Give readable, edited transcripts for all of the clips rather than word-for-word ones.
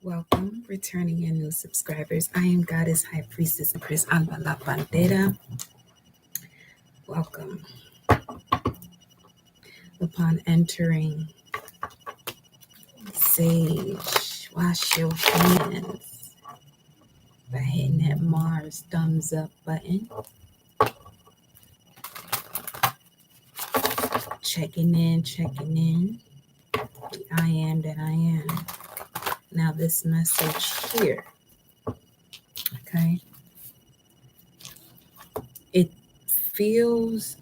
Welcome, returning and new subscribers. I am Goddess High Priestess Chris Alba La Bandera. Welcome. Upon entering, sage, wash your hands by hitting that Mars thumbs up button. Checking in. The I am that I am. Now this message here, okay? It feels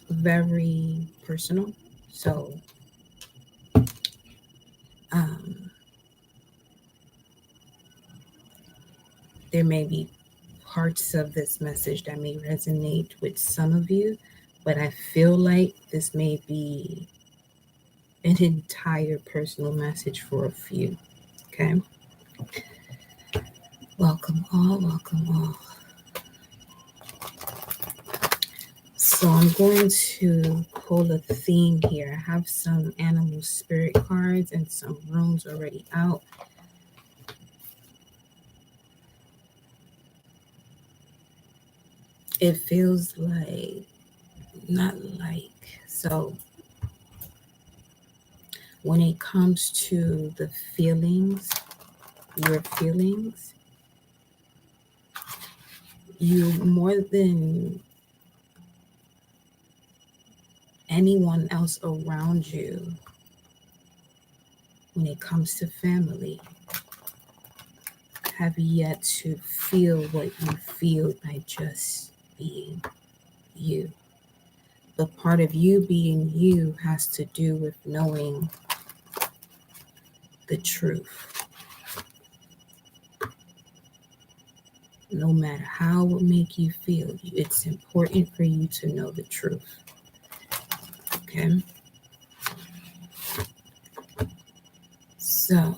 very personal, so there may be parts of this message that may resonate with some of you, but I feel like this may be an entire personal message for a few, okay? Welcome all. So I'm going to pull a theme here. I have some animal spirit cards and some runes already out. It feels like, so when it comes to the feelings, your feelings, you more than anyone else around you, when it comes to family, have yet to feel what you feel by just being you. The part of you being you has to do with knowing the truth. No matter how it will make you feel, it's important for you to know the truth. Okay? So,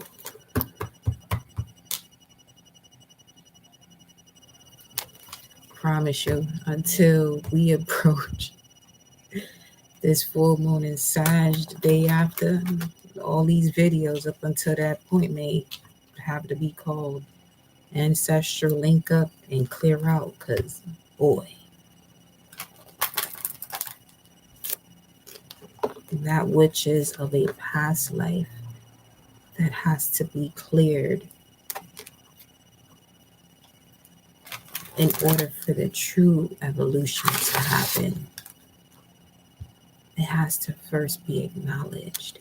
promise you, until we approach this full moon in Sag the day after, all these videos up until that point may have to be called Ancestral Link Up and Clear Out, because boy, that which is of a past life that has to be cleared in order for the true evolution to happen. It has to first be acknowledged,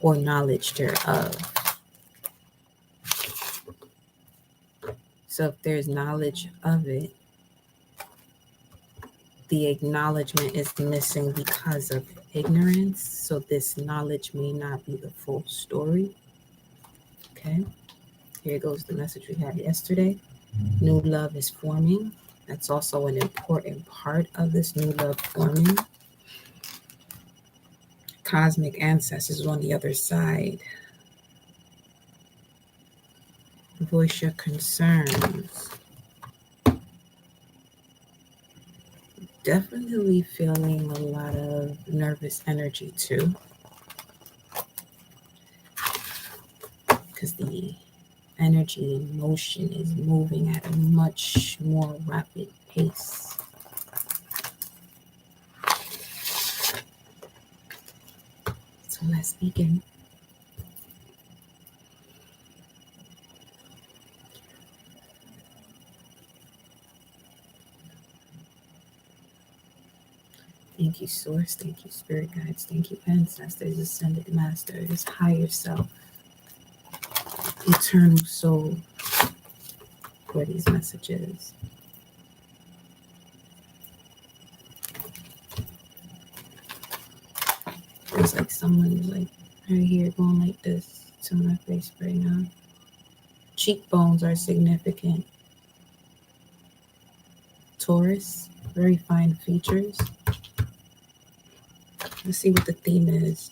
or knowledge thereof. So if there's knowledge of it, the acknowledgement is missing because of ignorance. So this knowledge may not be the full story. Okay, here goes the message we had yesterday. New love is forming. That's also an important part of this new love forming. Cosmic ancestors on the other side. Voice your concerns. Definitely feeling a lot of nervous energy too, because the energy in motion is moving at a much more rapid pace. So let's begin. Thank you, Source. Thank you, Spirit Guides. Thank you, Ancestors, Ascended Masters, Higher Self, Eternal Soul, for these messages. Feels like someone's like right here going like this to my face right now. Cheekbones are significant. Taurus, very fine features. Let's see what the theme is.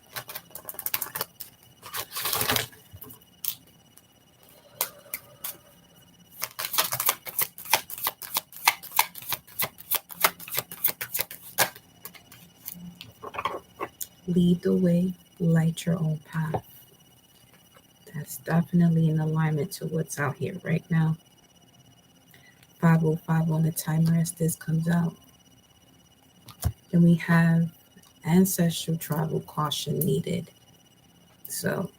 Lead the way, light your own path. That It's definitely in alignment to what's out here right now. 5:05 on the timer as this comes out. Then we have ancestral travel caution needed. So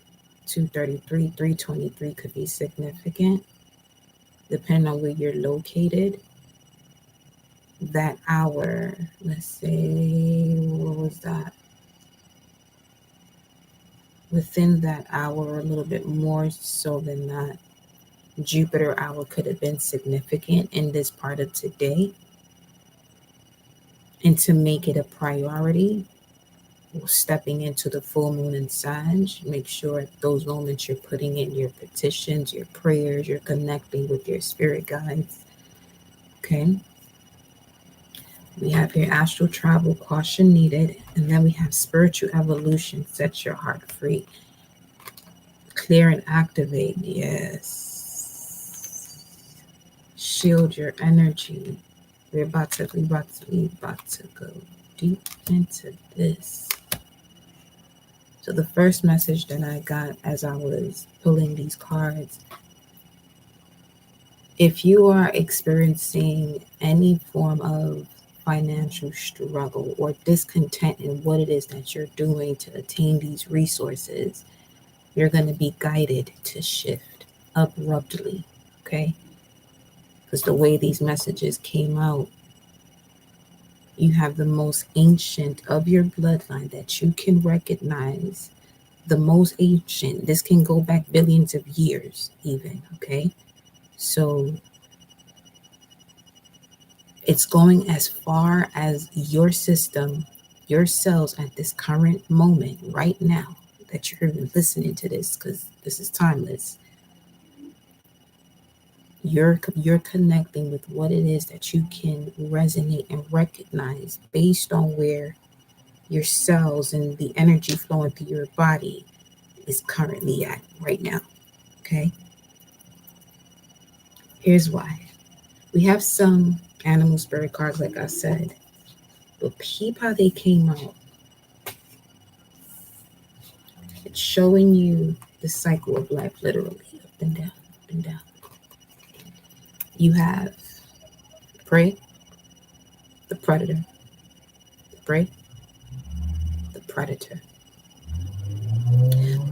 233, 323 could be significant, depending on where you're located. That hour, let's say, what was that? Within that hour, a little bit more so than that, Jupiter hour could have been significant in this part of today. And to make it a priority, stepping into the full moon in Sag, make sure those moments you're putting in your petitions, your prayers, you're connecting with your spirit guides. Okay. We have here astral travel, caution needed. And then we have spiritual evolution, set your heart free. Clear and activate, yes. Shield your energy. We're about to go deep into this. So the first message that I got as I was pulling these cards, if you are experiencing any form of financial struggle or discontent in what it is that you're doing to attain these resources, you're going to be guided to shift abruptly, okay? Because the way these messages came out, you have the most ancient of your bloodline that you can recognize. The most ancient, this can go back billions of years even, okay? So it's going as far as your system, your cells at this current moment, right now, that you're even listening to this, because this is timeless. You're connecting with what it is that you can resonate and recognize based on where your cells and the energy flowing through your body is currently at right now, okay? Here's why. We have some animal spirit cards, like I said, but peep how they came out. It's showing you the cycle of life, literally, up and down, up and down. You have the prey, the predator, the prey, the predator.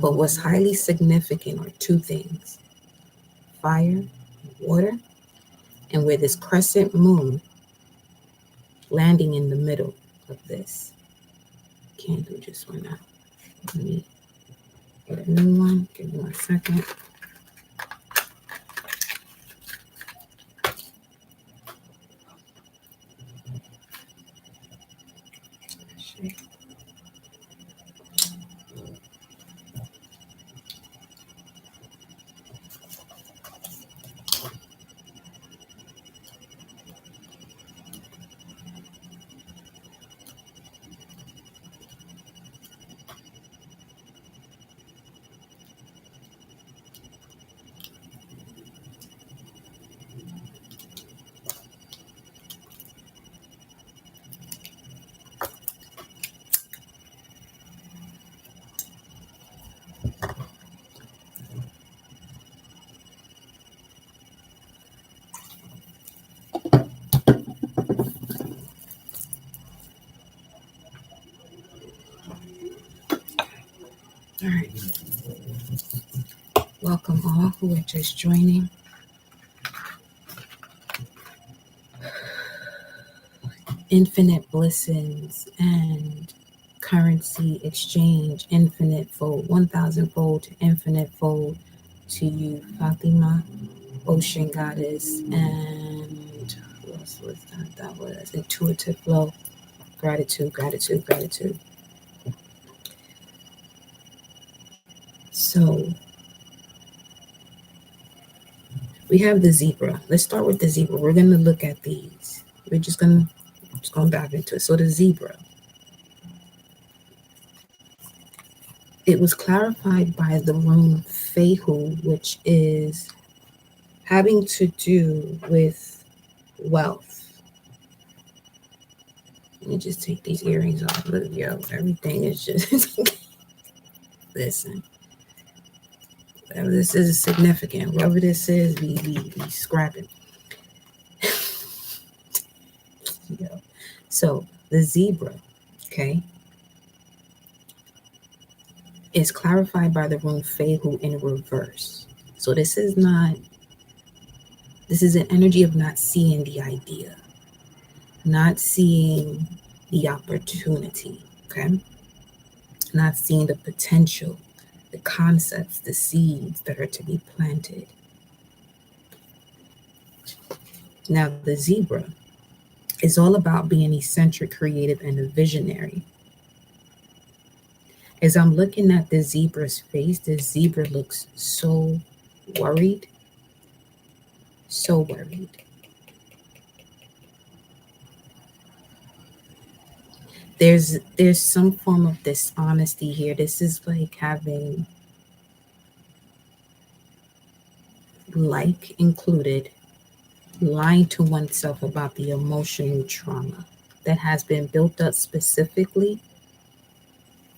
But what's highly significant are two things: fire, water, and where this crescent moon landing in the middle of this. Can't do just one now. Let me get a new one. Give me 1 second. All right. Welcome all who are just joining. Infinite blessings and currency exchange, infinite fold, 1,000 fold to infinite fold to you, Fatima, ocean goddess, and who else was that? That was intuitive flow, gratitude, gratitude, gratitude. So we have the zebra. Let's start with the zebra. We're going to look at these. We're just going to dive into it. So the zebra. It was clarified by the rune Fehu, which is having to do with wealth. Let me just take these earrings off. Look, yo, everything is just listen. Whatever this is significant. Whatever this is, we scrapping. Yeah. So the zebra, okay, is clarified by the rune Fehu in reverse. So this is an energy of not seeing the idea, not seeing the opportunity, okay? Not seeing the potential, the concepts, the seeds that are to be planted. Now, the zebra is all about being eccentric, creative, and a visionary. As I'm looking at the zebra's face, the zebra looks so worried, so worried. There's some form of dishonesty here. This is like having like included lying to oneself about the emotional trauma that has been built up specifically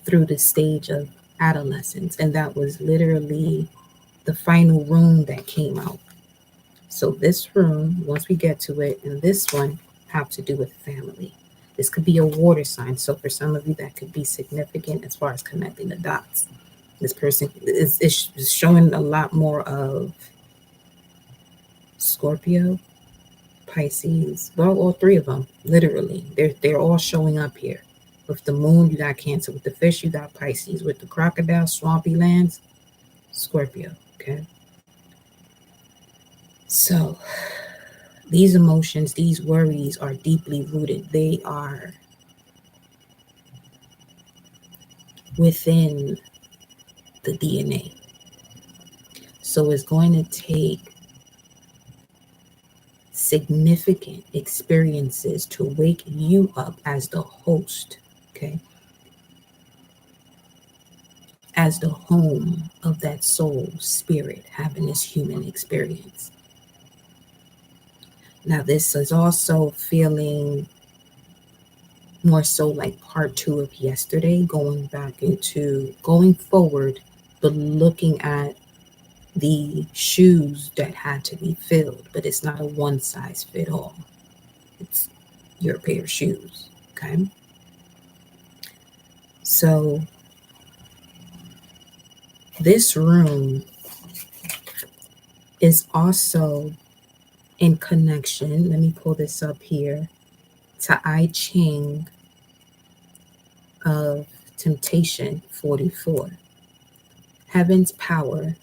through the stage of adolescence. And that was literally the final room that came out. So, this room, once we get to it, and this one have to do with family. This could be a water sign. So, for some of you, that could be significant as far as connecting the dots. This person is showing a lot more of Scorpio, Pisces, well, all three of them, literally. They're all showing up here. With the moon, you got Cancer. With the fish, you got Pisces. With the crocodile, swampy lands, Scorpio. Okay. So these emotions, these worries are deeply rooted. They are within the DNA. So it's going to take significant experiences to wake you up as the host, okay? As the home of that soul spirit having this human experience. Now, this is also feeling more so like part two of yesterday, going forward, but looking at the shoes that had to be filled, but it's not a one size fit all. It's your pair of shoes, okay? So this room is also in connection. Let me pull this up here to I Ching of Temptation 44. Heaven's power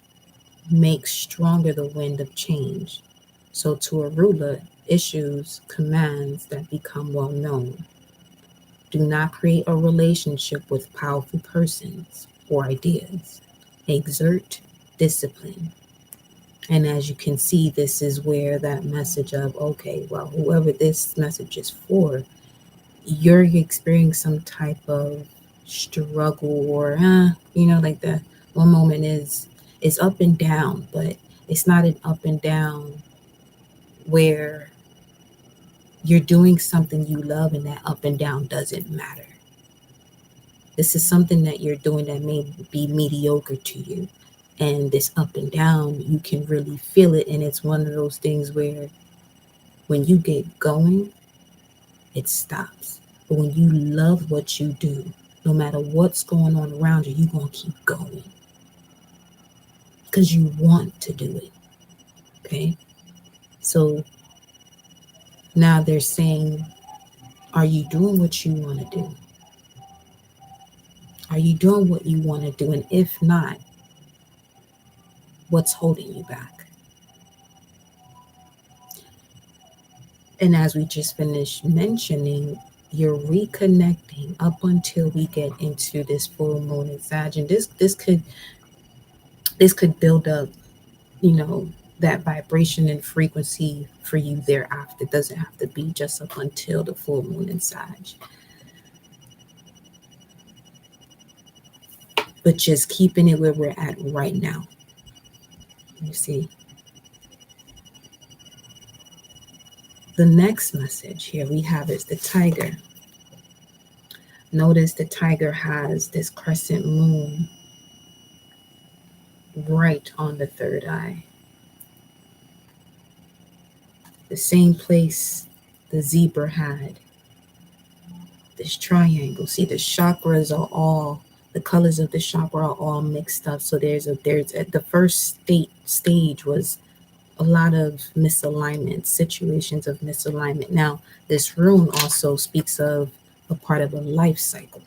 makes stronger the wind of change. So to a ruler issues commands that become well known. Do not create a relationship with powerful persons or ideas. Exert discipline. And as you can see, this is where that message of, okay, well, whoever this message is for, you're experiencing some type of struggle or, like the one moment is up and down, but it's not an up and down where you're doing something you love and that up and down doesn't matter. This is something that you're doing that may be mediocre to you. And this up and down, you can really feel it. And it's one of those things where when you get going, it stops. But when you love what you do, no matter what's going on around you, you're going to keep going because you want to do it. Okay. So now they're saying, are you doing what you want to do? Are you doing what you want to do? And if not, what's holding you back? And as we just finished mentioning, you're reconnecting up until we get into this full moon in Sag. And this could build up, that vibration and frequency for you thereafter. It doesn't have to be just up until the full moon in Sag. But just keeping it where we're at right now. You see. The next message here we have is the tiger. Notice the tiger has this crescent moon right on the third eye. The same place the zebra had this triangle. See, the chakras are all, the colors of the chakra are all mixed up. So the first stage was a lot of misalignment, situations of misalignment. Now, this rune also speaks of a part of a life cycle,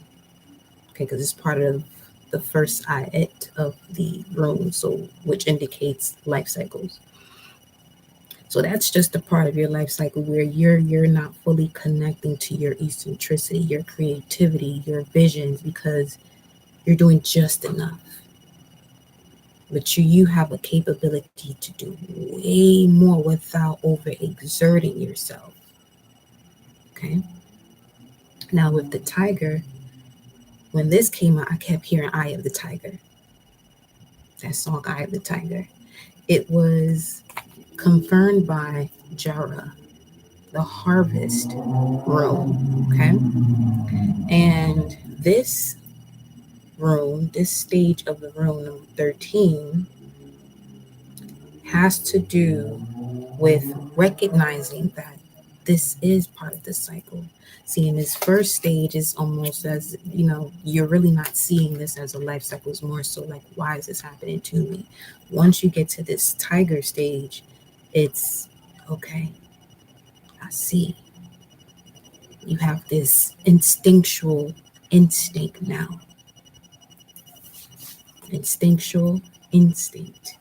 okay, because it's part of the first ayat of the rune, so which indicates life cycles. So that's just a part of your life cycle where you're not fully connecting to your eccentricity, your creativity, your visions, because you're doing just enough. But you have a capability to do way more without overexerting yourself. Okay. Now with the tiger, when this came out, I kept hearing Eye of the Tiger. That song Eye of the Tiger. It was confirmed by Jara, the harvest room. Okay. And this room, this stage of the room, number 13, has to do with recognizing that this is part of the cycle. See, in this first stage is almost as, you're really not seeing this as a life cycle. It's more so like, why is this happening to me? Once you get to this tiger stage, it's okay, I see. You have this instinctual instinct now. Instinctual instinct.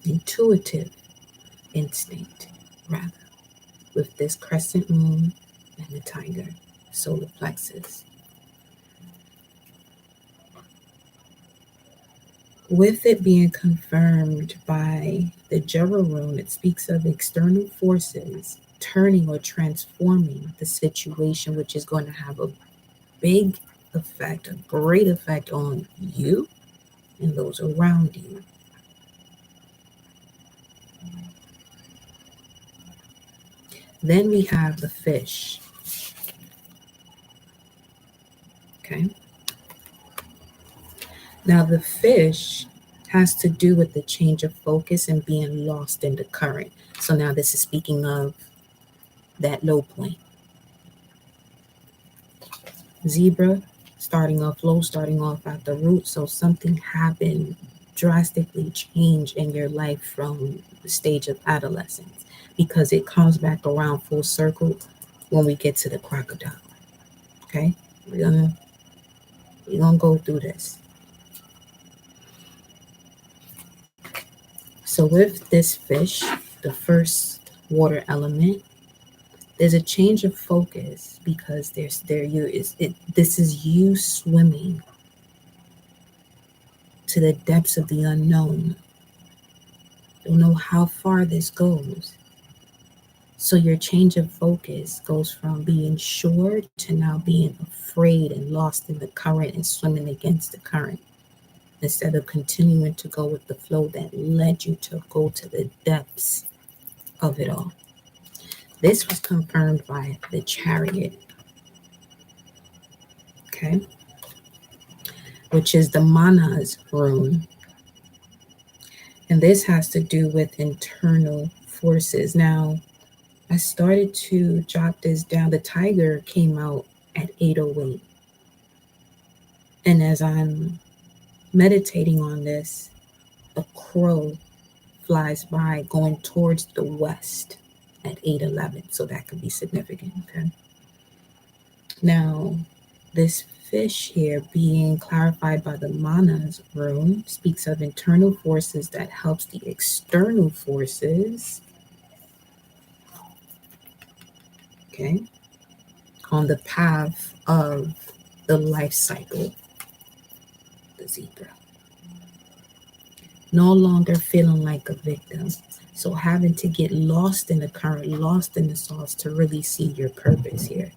Intuitive instinct, rather, with this crescent moon and the tiger, solar plexus. With it being confirmed by the Jera rune, it speaks of external forces turning or transforming the situation, which is going to have a big effect, a great effect on you and those around you. Then we have the fish. Okay. Now, the fish has to do with the change of focus and being lost in the current. So now this is speaking of that low point. Zebra, starting off low, starting off at the root. So something happened, drastically changed in your life from the stage of adolescence, because it comes back around full circle when we get to the crocodile. Okay, we're gonna go through this. So with this fish, the first water element, there's a change of focus because this is you swimming to the depths of the unknown. Don't know how far this goes. So your change of focus goes from being sure to now being afraid and lost in the current and swimming against the current, instead of continuing to go with the flow that led you to go to the depths of it all. This was confirmed by the Chariot, okay, which is the Mana's rune. And this has to do with internal forces. Now, I started to jot this down. The tiger came out at 8:08. And as I'm meditating on this, a crow flies by going towards the west at 8:11. So that could be significant, okay? Now, this fish here being clarified by the Mana's rune speaks of internal forces that helps the external forces, okay, on the path of the life cycle, the zebra. No longer feeling like a victim. So having to get lost in the current, lost in the sauce to really see your purpose here.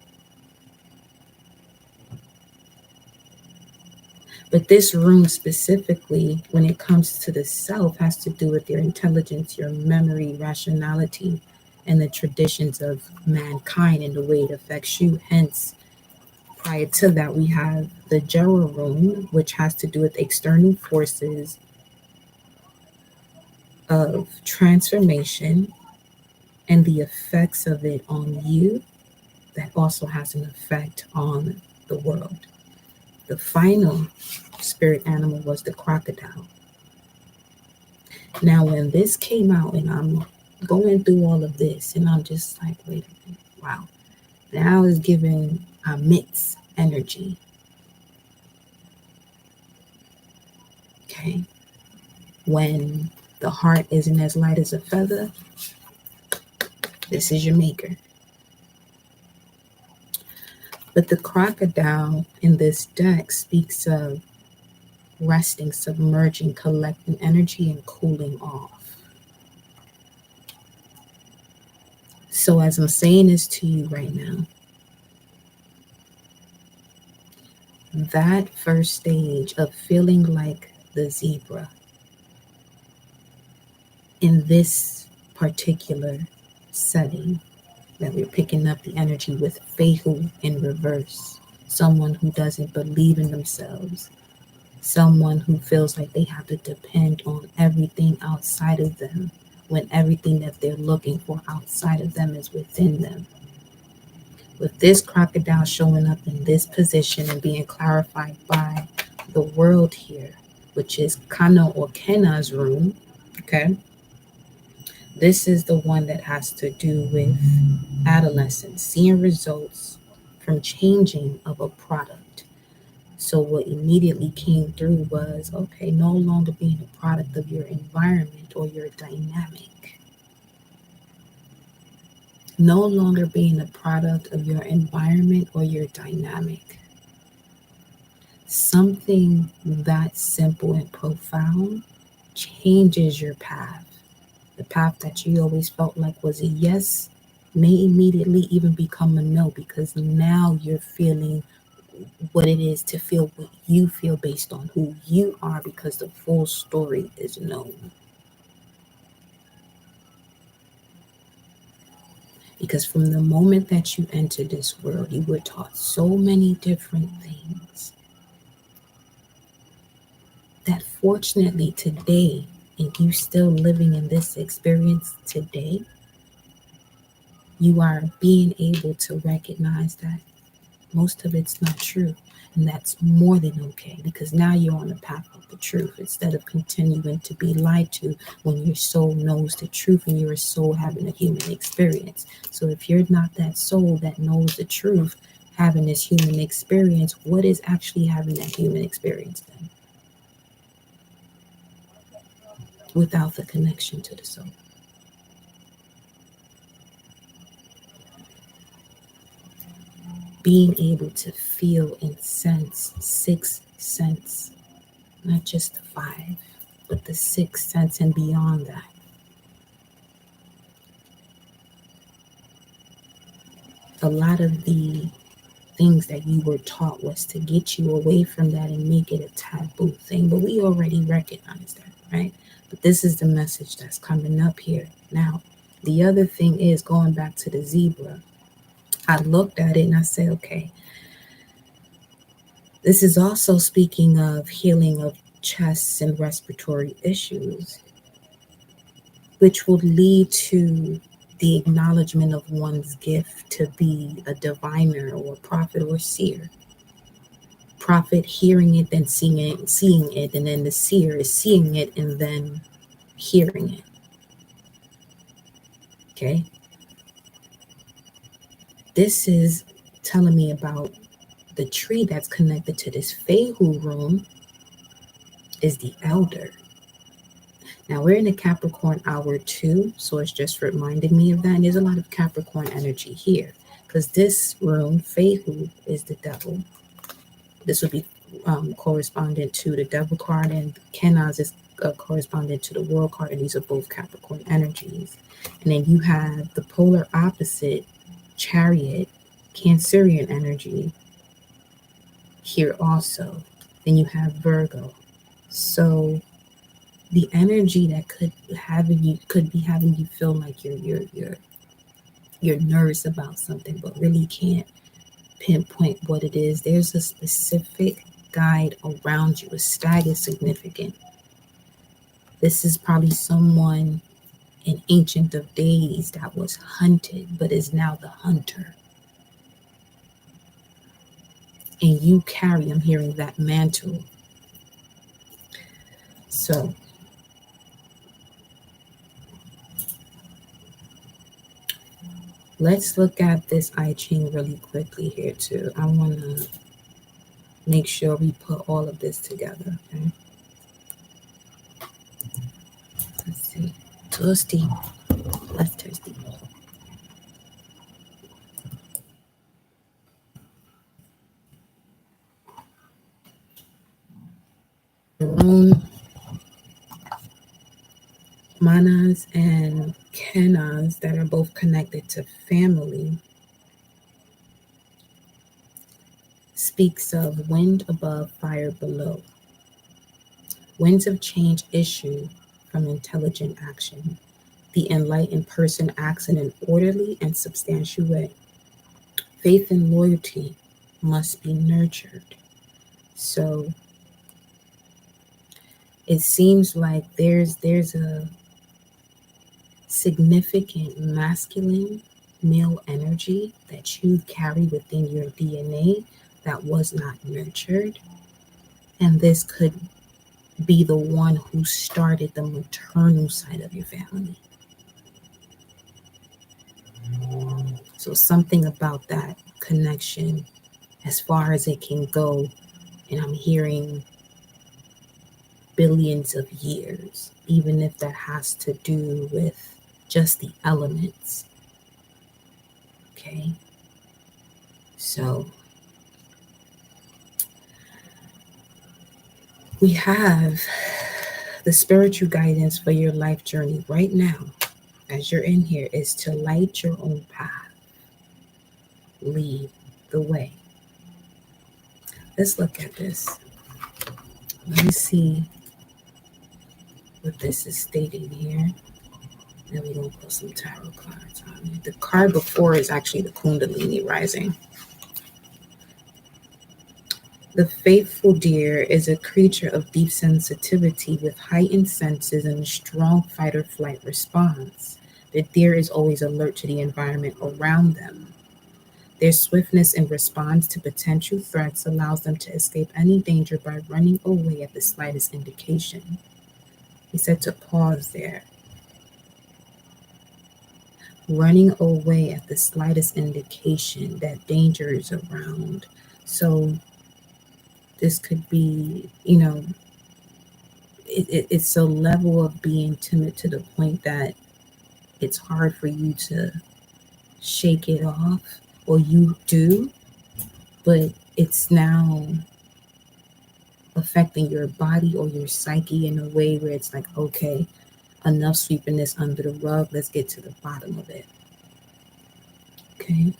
But this rune specifically, when it comes to the self, has to do with your intelligence, your memory, rationality, and the traditions of mankind and the way it affects you. Hence, prior to that, we have the Jera rune, which has to do with external forces of transformation and the effects of it on you, that also has an effect on the world. The final spirit animal was the crocodile. Now, when this came out, and I'm going through all of this, and I'm just like, wait a minute, wow. Now it's giving a mixed energy. Okay. When the heart isn't as light as a feather, this is your maker. But the crocodile in this deck speaks of resting, submerging, collecting energy, and cooling off. So, as I'm saying this to you right now, that first stage of feeling like the zebra in this particular setting, that we're picking up the energy with Fehu in reverse, someone who doesn't believe in themselves, someone who feels like they have to depend on everything outside of them when everything that they're looking for outside of them is within them. With this crocodile showing up in this position and being clarified by the world here, which is Kana or Kena's room, okay? This is the one that has to do with adolescence, seeing results from changing of a product. So what immediately came through was, okay, no longer being a product of your environment or your dynamic. No longer being a product of your environment or your dynamic. Something that simple and profound changes your path. The path that you always felt like was a yes may immediately even become a no, because now you're feeling what it is to feel what you feel based on who you are, because the full story is known. Because from the moment that you entered this world, you were taught so many different things that fortunately today, and you still living in this experience today, you are being able to recognize that most of it's not true. And that's more than okay, because now you're on the path of the truth instead of continuing to be lied to when your soul knows the truth and you're a soul having a human experience. So if you're not that soul that knows the truth, having this human experience, what is actually having that human experience then? Without the connection to the soul. Being able to feel and sense, sixth sense, not just the five, but the sixth sense and beyond that. A lot of the things that you were taught was to get you away from that and make it a taboo thing, but we already recognize that, right? But this is the message that's coming up here. Now, the other thing is, going back to the zebra, I looked at it and I said, okay, this is also speaking of healing of chest and respiratory issues, which will lead to the acknowledgement of one's gift to be a diviner or a prophet or seer. Prophet hearing it, then seeing it, and then the seer is seeing it and then hearing it. Okay? This is telling me about the tree that's connected to this Fehu room is the elder. Now we're in the Capricorn hour 2, so it's just reminding me of that. And there's a lot of Capricorn energy here, because this room, Fehu, is the devil. This would be correspondent to the devil card, and Kenaz is correspondent to the world card, and these are both Capricorn energies. And then you have the polar opposite, Chariot, Cancerian energy here also. Then you have Virgo. So the energy that could be having you feel like you're nervous about something, but really can't pinpoint what it is. There's a specific guide around you. A stag is significant. This is probably someone in ancient of days that was hunted but is now the hunter. And you carry, I'm hearing, that mantle. So let's look at this I Ching really quickly here too. I want to make sure we put all of this together. Okay. Let's see. Thirsty. Less thirsty. Rune, manas, and kenas that are both connected to family speaks of wind above, fire below. Winds of change issue from intelligent action. The enlightened person acts in an orderly and substantial way. Faith and loyalty must be nurtured. So it seems like there's a significant masculine male energy that you carry within your DNA that was not nurtured. And this could be the one who started the maternal side of your family. So something about that connection, as far as it can go, and I'm hearing billions of years, even if that has to do with just the elements. Okay, so we have the spiritual guidance for your life journey right now, as you're in here, is to light your own path, lead the way. Let's look at this. Let me see what this is stating here. Then we're going to put some tarot cards on it. The card before is actually the Kundalini rising. The faithful deer is a creature of deep sensitivity with heightened senses and a strong fight or flight response. The deer is always alert to the environment around them. Their swiftness in response to potential threats allows them to escape any danger by running away at the slightest indication. He said to pause there. Running away at the slightest indication that danger is around. So this could be, it's a level of being timid to the point that it's hard for you to shake it off, or you do, but it's now affecting your body or your psyche in a way where it's like, okay, enough sweeping this under the rug, let's get to the bottom of it. Okay.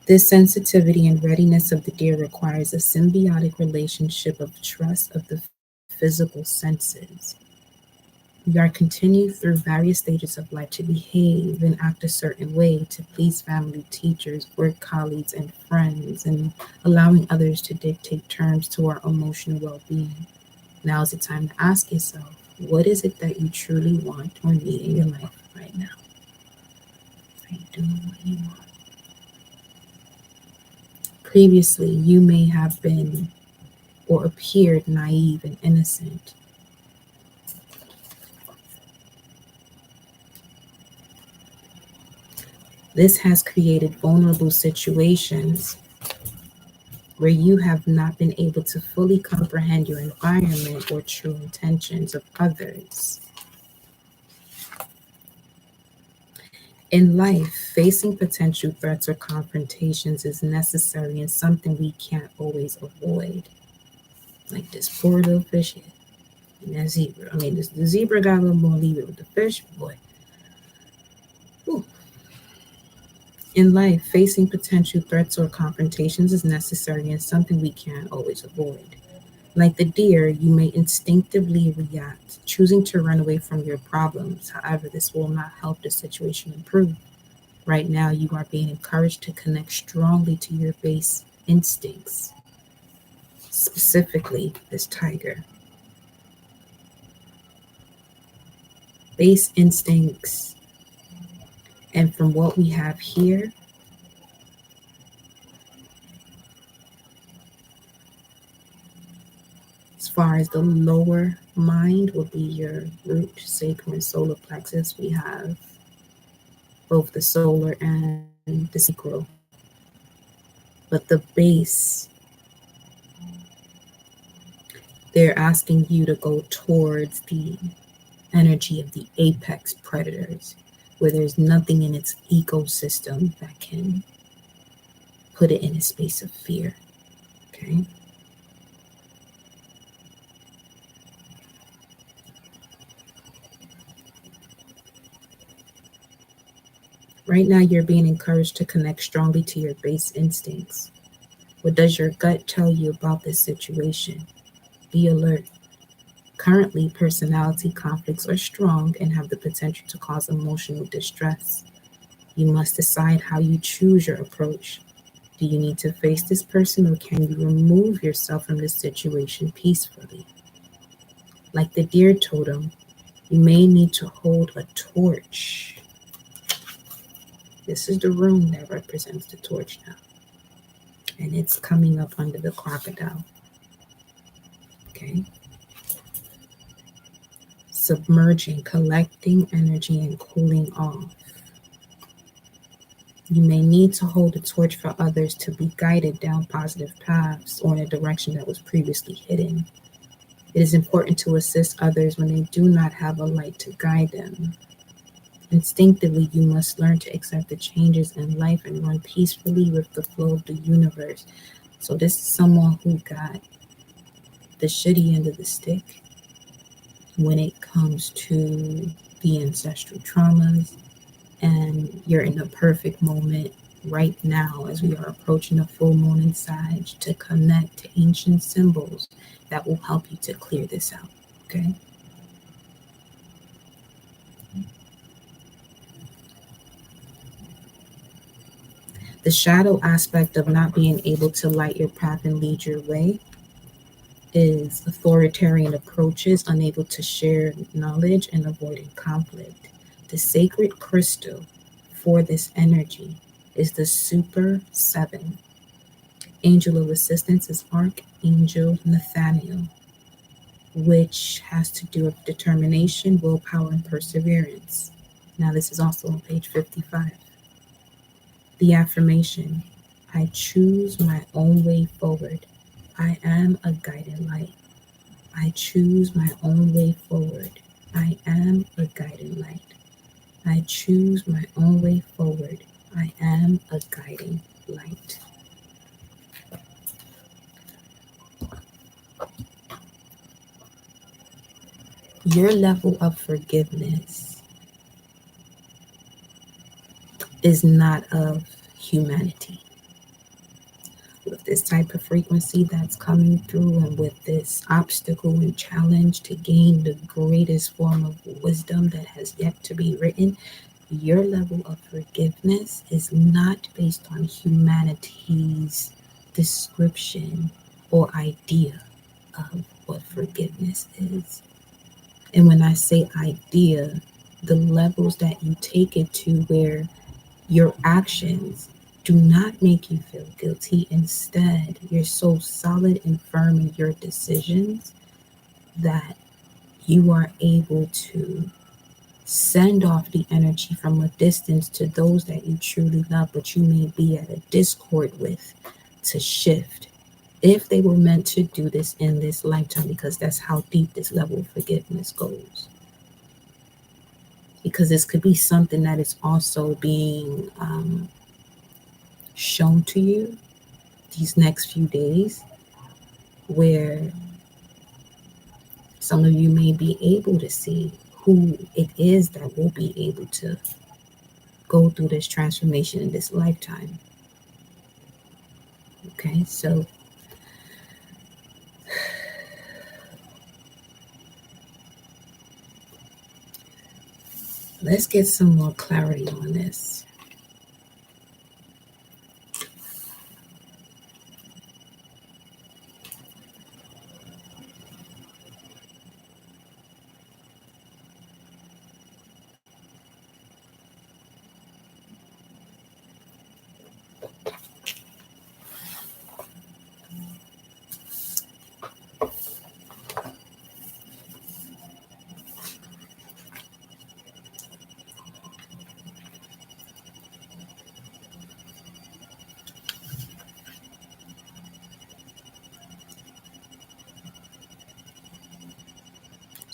This sensitivity and readiness of the deer requires a symbiotic relationship of trust of the physical senses. We are continued through various stages of life to behave and act a certain way to please family, teachers, work colleagues, and friends, and allowing others to dictate terms to our emotional well-being. Now is the time to ask yourself, what is it that you truly want or need in your life right now? Are you doing what you want? Previously, you may have been or appeared naive and innocent. This has created vulnerable situations where you have not been able to fully comprehend your environment or true intentions of others. In life, facing potential threats or confrontations is necessary and something we can't always avoid. Like this poor little fish here and that zebra. The zebra got a little more leeway with the fish, boy. Ooh. In life, facing potential threats or confrontations is necessary and something we can't always avoid. Like the deer, you may instinctively react, choosing to run away from your problems. However, this will not help the situation improve. Right now, you are being encouraged to connect strongly to your base instincts, specifically this tiger. Base instincts, and from what we have here, as far as the lower mind will be your root, sacral, and solar plexus, we have both the solar and the sacral. But the base, they're asking you to go towards the energy of the apex predators, where there's nothing in its ecosystem that can put it in a space of fear. Okay. Right now, you're being encouraged to connect strongly to your base instincts. What does your gut tell you about this situation? Be alert. Currently, personality conflicts are strong and have the potential to cause emotional distress. You must decide how you choose your approach. Do you need to face this person, or can you remove yourself from this situation peacefully? Like the deer totem, you may need to hold a torch. This is the rune that represents the torch now. And it's coming up under the crocodile. Okay. Submerging, collecting energy, and cooling off. You may need to hold a torch for others to be guided down positive paths or in a direction that was previously hidden. It is important to assist others when they do not have a light to guide them. Instinctively, you must learn to accept the changes in life and run peacefully with the flow of the universe. So this is someone who got the shitty end of the stick when it comes to the ancestral traumas, and you're in the perfect moment right now as we are approaching the full moon in Sag to connect to ancient symbols that will help you to clear this out. Okay. The shadow aspect of not being able to light your path and lead your way is authoritarian approaches, unable to share knowledge and avoiding conflict. The sacred crystal for this energy is the Super 7. Angel of assistance is Archangel Nathaniel, which has to do with determination, willpower, and perseverance. Now, this is also on page 55. The affirmation: I choose my own way forward. I am a guiding light. I choose my own way forward. I am a guiding light. I choose my own way forward. I am a guiding light. Your level of forgiveness is not of humanity. With this type of frequency that's coming through, and with this obstacle and challenge to gain the greatest form of wisdom that has yet to be written, your level of forgiveness is not based on humanity's description or idea of what forgiveness is. And when I say idea, the levels that you take it to, where your actions do not make you feel guilty. Instead, you're so solid and firm in your decisions that you are able to send off the energy from a distance to those that you truly love, but you may be at a discord with, to shift. If they were meant to do this in this lifetime, because that's how deep this level of forgiveness goes. Because this could be something that is also being shown to you these next few days, where some of you may be able to see who it is that will be able to go through this transformation in this lifetime. Okay, so let's get some more clarity on this.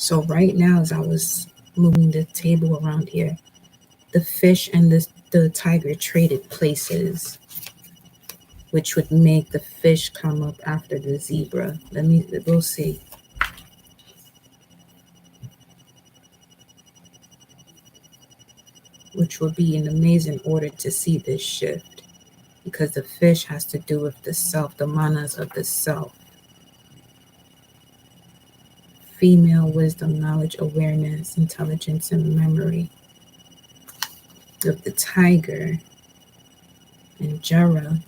So right now, as I was moving the table around here, the fish and the tiger traded places, which would make the fish come up after the zebra. We'll see. Which will be an amazing order to see this shift, because the fish has to do with the self, the manas of the self. Female wisdom, knowledge, awareness, intelligence, and memory. Of the tiger and Jara,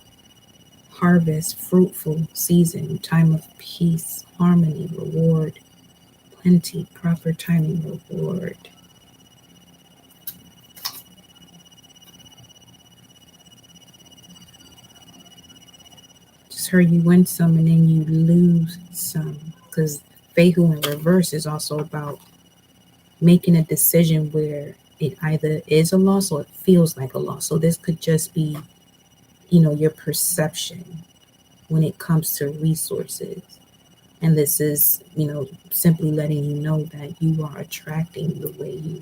harvest, fruitful season, time of peace, harmony, reward, plenty, proper timing, reward. Just heard you win some and then you lose some, because Fehu in reverse is also about making a decision where it either is a loss or it feels like a loss. So this could just be, your perception when it comes to resources. And this is, simply letting you know that you are attracting the way you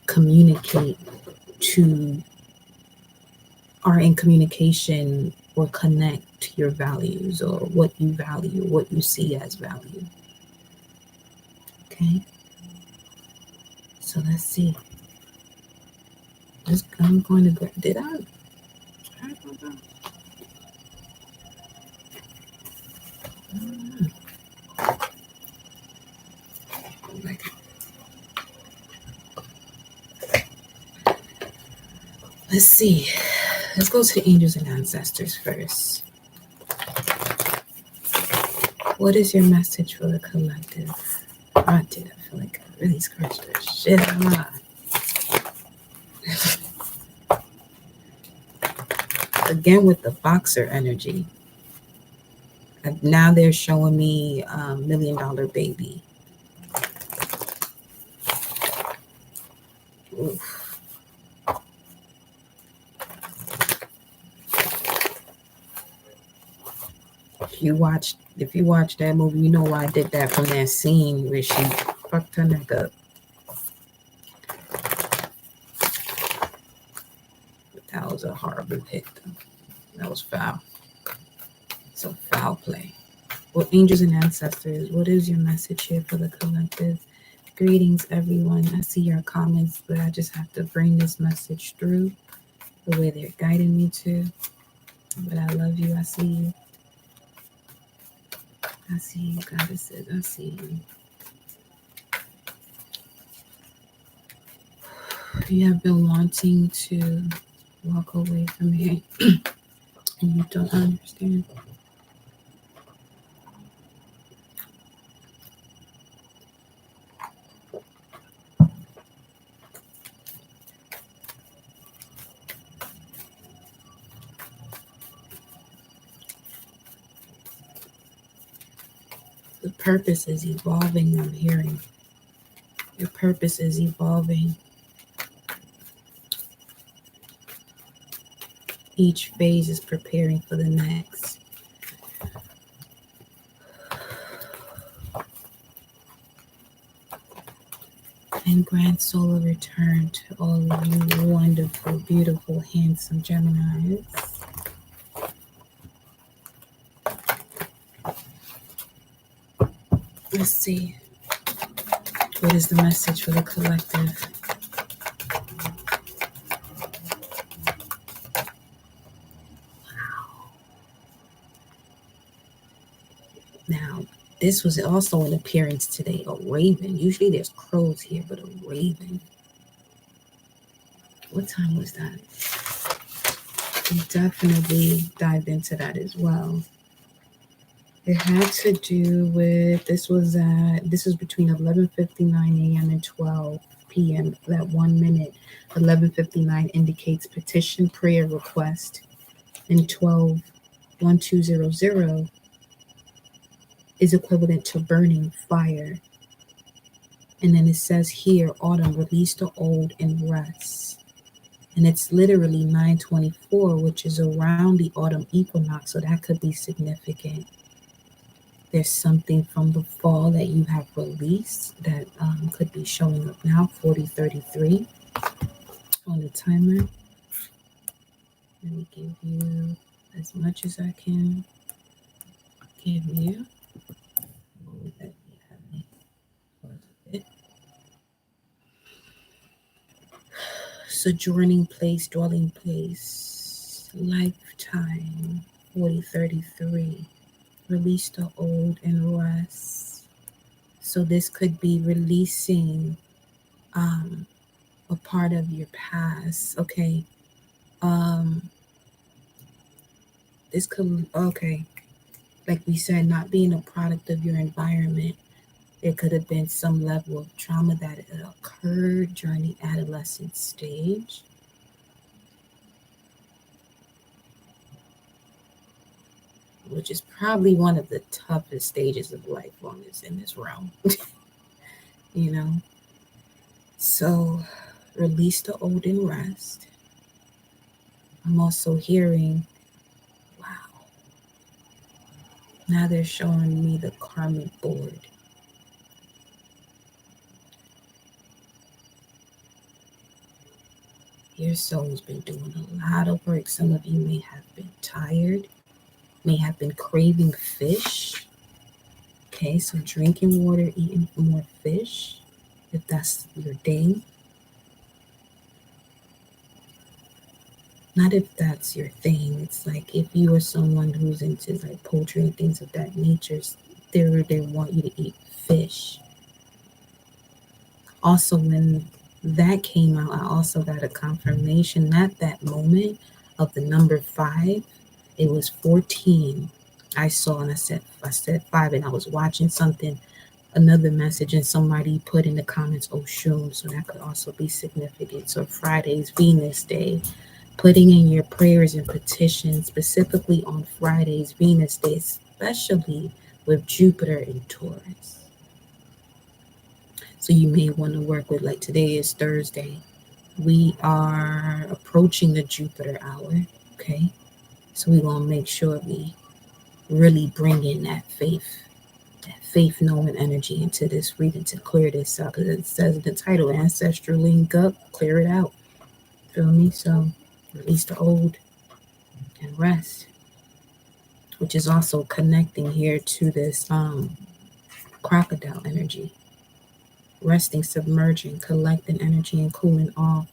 communicate to, are in communication or connect to your values, or what you value, what you see as value. Okay. So let's see. I'm going to grab, did I? Let's see. Let's go to the angels and ancestors first. What is your message for the collective? I feel like I really scratched the shit out of my eye. Again with the boxer energy. Now they're showing me $1 million baby. Oof. If you watch that movie, you know why I did that, from that scene where she fucked her neck up. But that was a horrible hit, though. That was foul. So foul play. Well, angels and ancestors, what is your message here for the collective? Greetings, everyone. I see your comments, but I just have to bring this message through the way they're guiding me to. But I love you. I see you. I see you, goddesses. I see you. You have been wanting to walk away from here and you don't understand. The purpose is evolving, I'm hearing. Your purpose is evolving. Each phase is preparing for the next. And grand solar return to all of you wonderful, beautiful, handsome Geminis. Let's see. What is the message for the collective? Now, this was also an appearance today, a raven. Usually there's crows here, but a raven. What time was that? We definitely dived into that as well. It had to do with, this was between 11:59 a.m. and 12 p.m. That 1 minute. 11:59 indicates petition, prayer, request, and 12:1200 is equivalent to burning fire. And then it says here, autumn, release the old and rest. And it's literally 9:24, which is around the autumn equinox, so that could be significant. There's something from the fall that you have released that could be showing up now. 4033 on the timer. Let me give you as much as I can give you. Sojourning place, dwelling place, lifetime. 4033. Release the old and rest. So this could be releasing a part of your past. Okay. This could, okay, like we said, not being a product of your environment. There could have been some level of trauma that occurred during the adolescent stage. Which is probably one of the toughest stages of life on in this realm. You know? So release the old and rest. I'm also hearing, wow. Now they're showing me the karmic board. Your soul's been doing a lot of work. Some of you may have been tired, may have been craving fish. Okay, so drinking water, eating more fish, if that's your day. Not if that's your thing. It's like if you are someone who's into like poultry and things of that nature, they want you to eat fish. Also, when that came out, I also got a confirmation at that moment of the number 5. It was 14. I saw and I said 5, and I was watching something, another message, and somebody put in the comments, Oshun, so that could also be significant. So Friday's Venus Day, putting in your prayers and petitions, specifically on Friday's Venus Day, especially with Jupiter in Taurus. So you may want to work with, like today is Thursday. We are approaching the Jupiter hour, okay? So we want to make sure we really bring in that faith knowing energy into this reading to clear this out. Because it says in the title, Ancestral link up, clear it out. Feel me? So release the old and rest, which is also connecting here to this crocodile energy. Resting, submerging, collecting energy, and cooling off.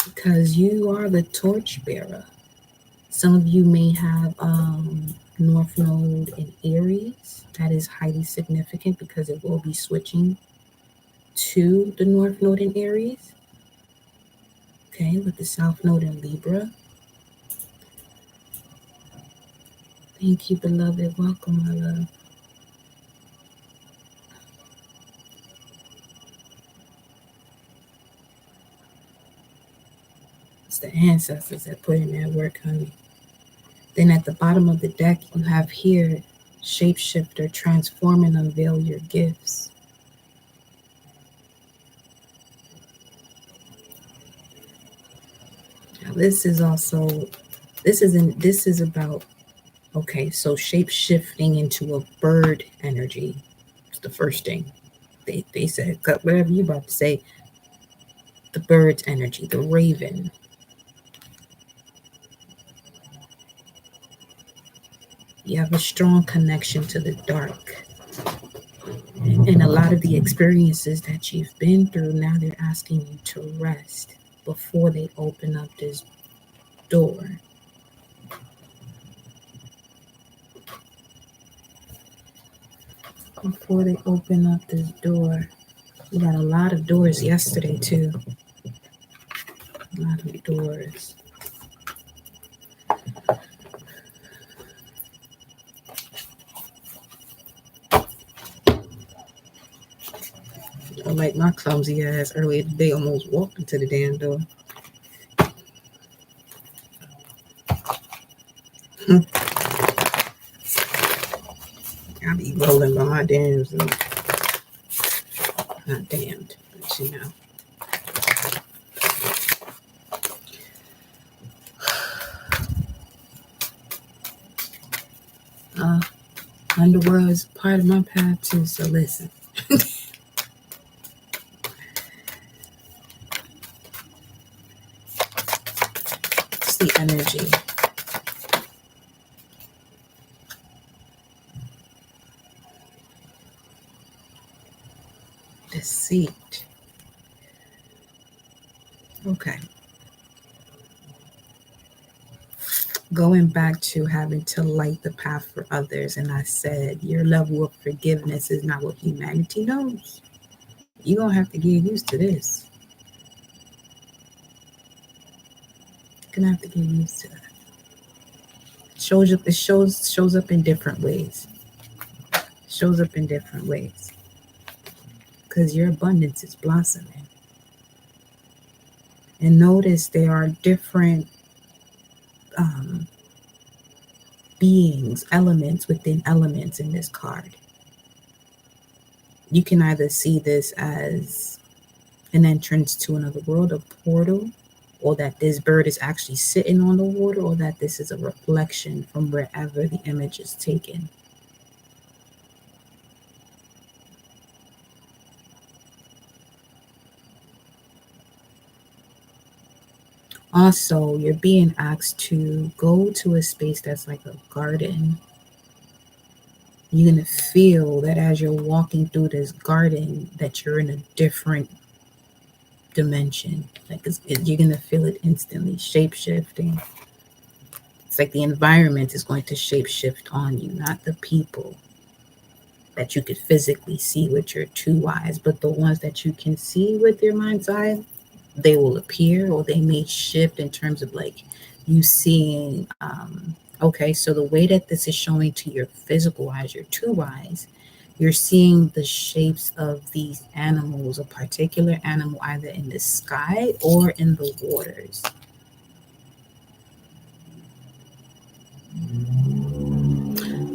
Because you are the torchbearer. Some of you may have North Node in Aries. That is highly significant because it will be switching to the North Node in Aries. Okay, with the South Node in Libra. Thank you, beloved. Welcome, my love. It's the ancestors that put in that work, honey. Then at the bottom of the deck, you have here, shapeshifter, transform and unveil your gifts. Now this is also, this is about, okay, so shape-shifting into a bird energy. It's the first thing. They said, whatever you're about to say, the bird's energy, the raven. You have a strong connection to the dark. And a lot of the experiences that you've been through, now they're asking you to rest before they open up this door. Before they open up this door. We got a lot of doors yesterday too. A lot of doors. Like my clumsy ass earlier today almost walked into the damn door. I be rolling by my damn self. Not damned, but you know. Underworld is part of my path too, so listen. It's the energy. Deceit. Okay. Going back to having to light the path for others, and I said your level of forgiveness is not what humanity knows. You're gonna have to get used to this. You're gonna have to get used to that. It shows up in different ways. Shows up in different ways. Because your abundance is blossoming. And notice there are different beings, elements within elements in this card. You can either see this as an entrance to another world, a portal, or that this bird is actually sitting on the water, or that this is a reflection from wherever the image is taken. Also, you're being asked to go to a space that's like a garden. You're going to feel that as you're walking through this garden, that you're in a different dimension. Like you're going to feel it instantly, shape-shifting. It's like the environment is going to shape-shift on you, not the people that you could physically see with your two eyes, but the ones that you can see with your mind's eye, they will appear, or they may shift in terms of like you seeing okay, so the way that this is showing to your physical eyes, your two eyes, you're seeing the shapes of these animals, a particular animal either in the sky or in the waters.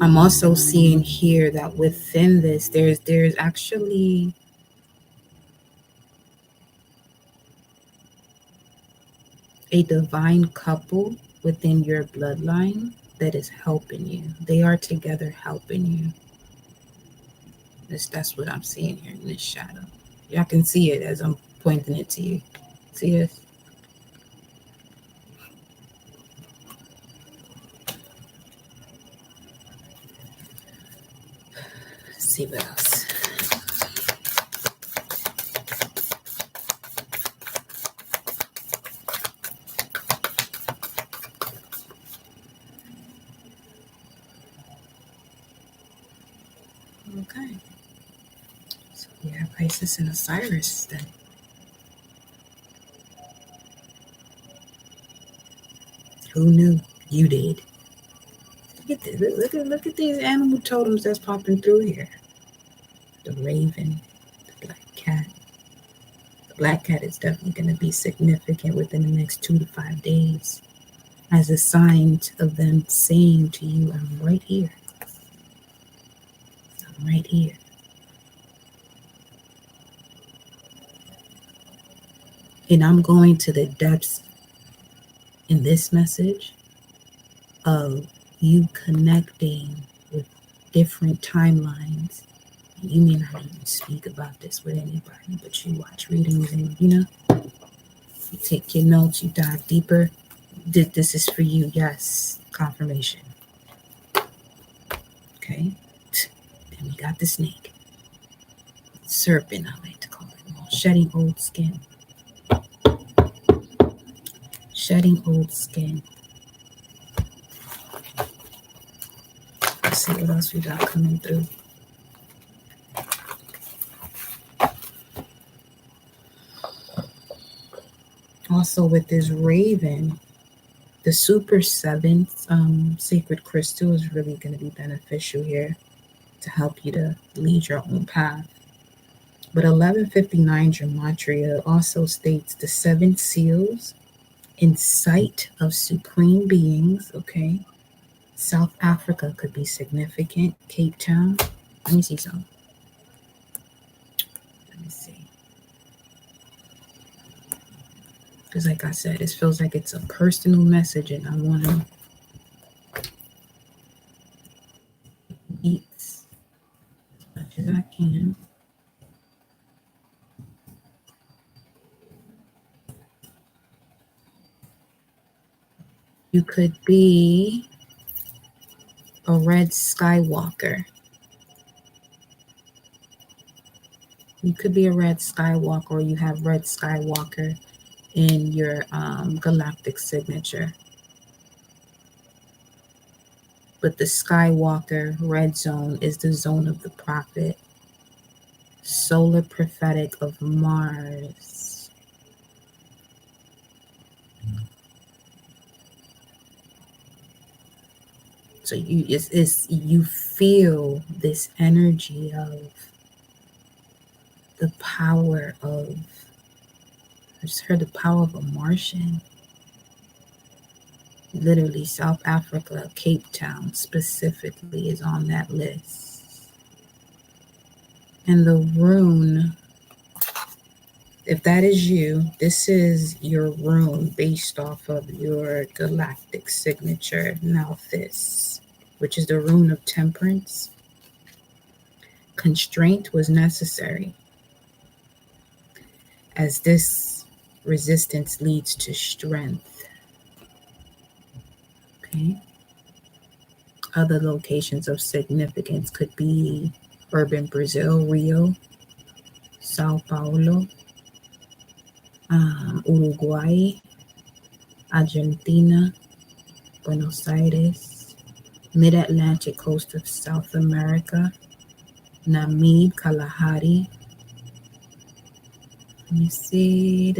I'm also seeing here that within this there's actually a divine couple within your bloodline that is helping you. They are together helping you. That's what I'm seeing here in this shadow. Y'all can see it as I'm pointing it to you. See this? Let's see what else. Okay. So we have Isis and Osiris then. Who knew? You did. Look at this. Look at these animal totems that's popping through here. The raven, the black cat. The black cat is definitely going to be significant within the next 2 to 5 days, as a sign of them saying to you, I'm right here. I'm right here. And I'm going to the depths in this message of you connecting with different timelines. You may not even speak about this with anybody, but you watch readings and, you take your notes, you dive deeper. This is for you. Yes, confirmation. Okay. Then we got the snake. Serpent, I like to call it. Shedding old skin. Shedding old skin. Let's see what else we got coming through. Also with this raven, the super seventh sacred crystal is really going to be beneficial here to help you to lead your own path. But 1159 gematria also states the 7 seals in sight of supreme beings. Okay. South Africa could be significant. Cape Town. Let me see something. Let me see. Because like I said, it feels like it's a personal message and I want to eat as I can. You could be a red skywalker. You could be a red skywalker, or you have red skywalker in your galactic signature. But the skywalker red zone is the zone of the prophet, solar prophetic of Mars. So you feel this energy of the power of, I just heard the power of a Martian. Literally, South Africa, Cape Town specifically is on that list. And the rune, if that is you, this is your rune based off of your galactic signature, Malthus, which is the rune of temperance. Constraint was necessary, as this resistance leads to strength. Okay. Other locations of significance could be urban Brazil, Rio, Sao Paulo, Uruguay, Argentina, Buenos Aires, mid-Atlantic coast of South America, Namib, Kalahari. Let me see,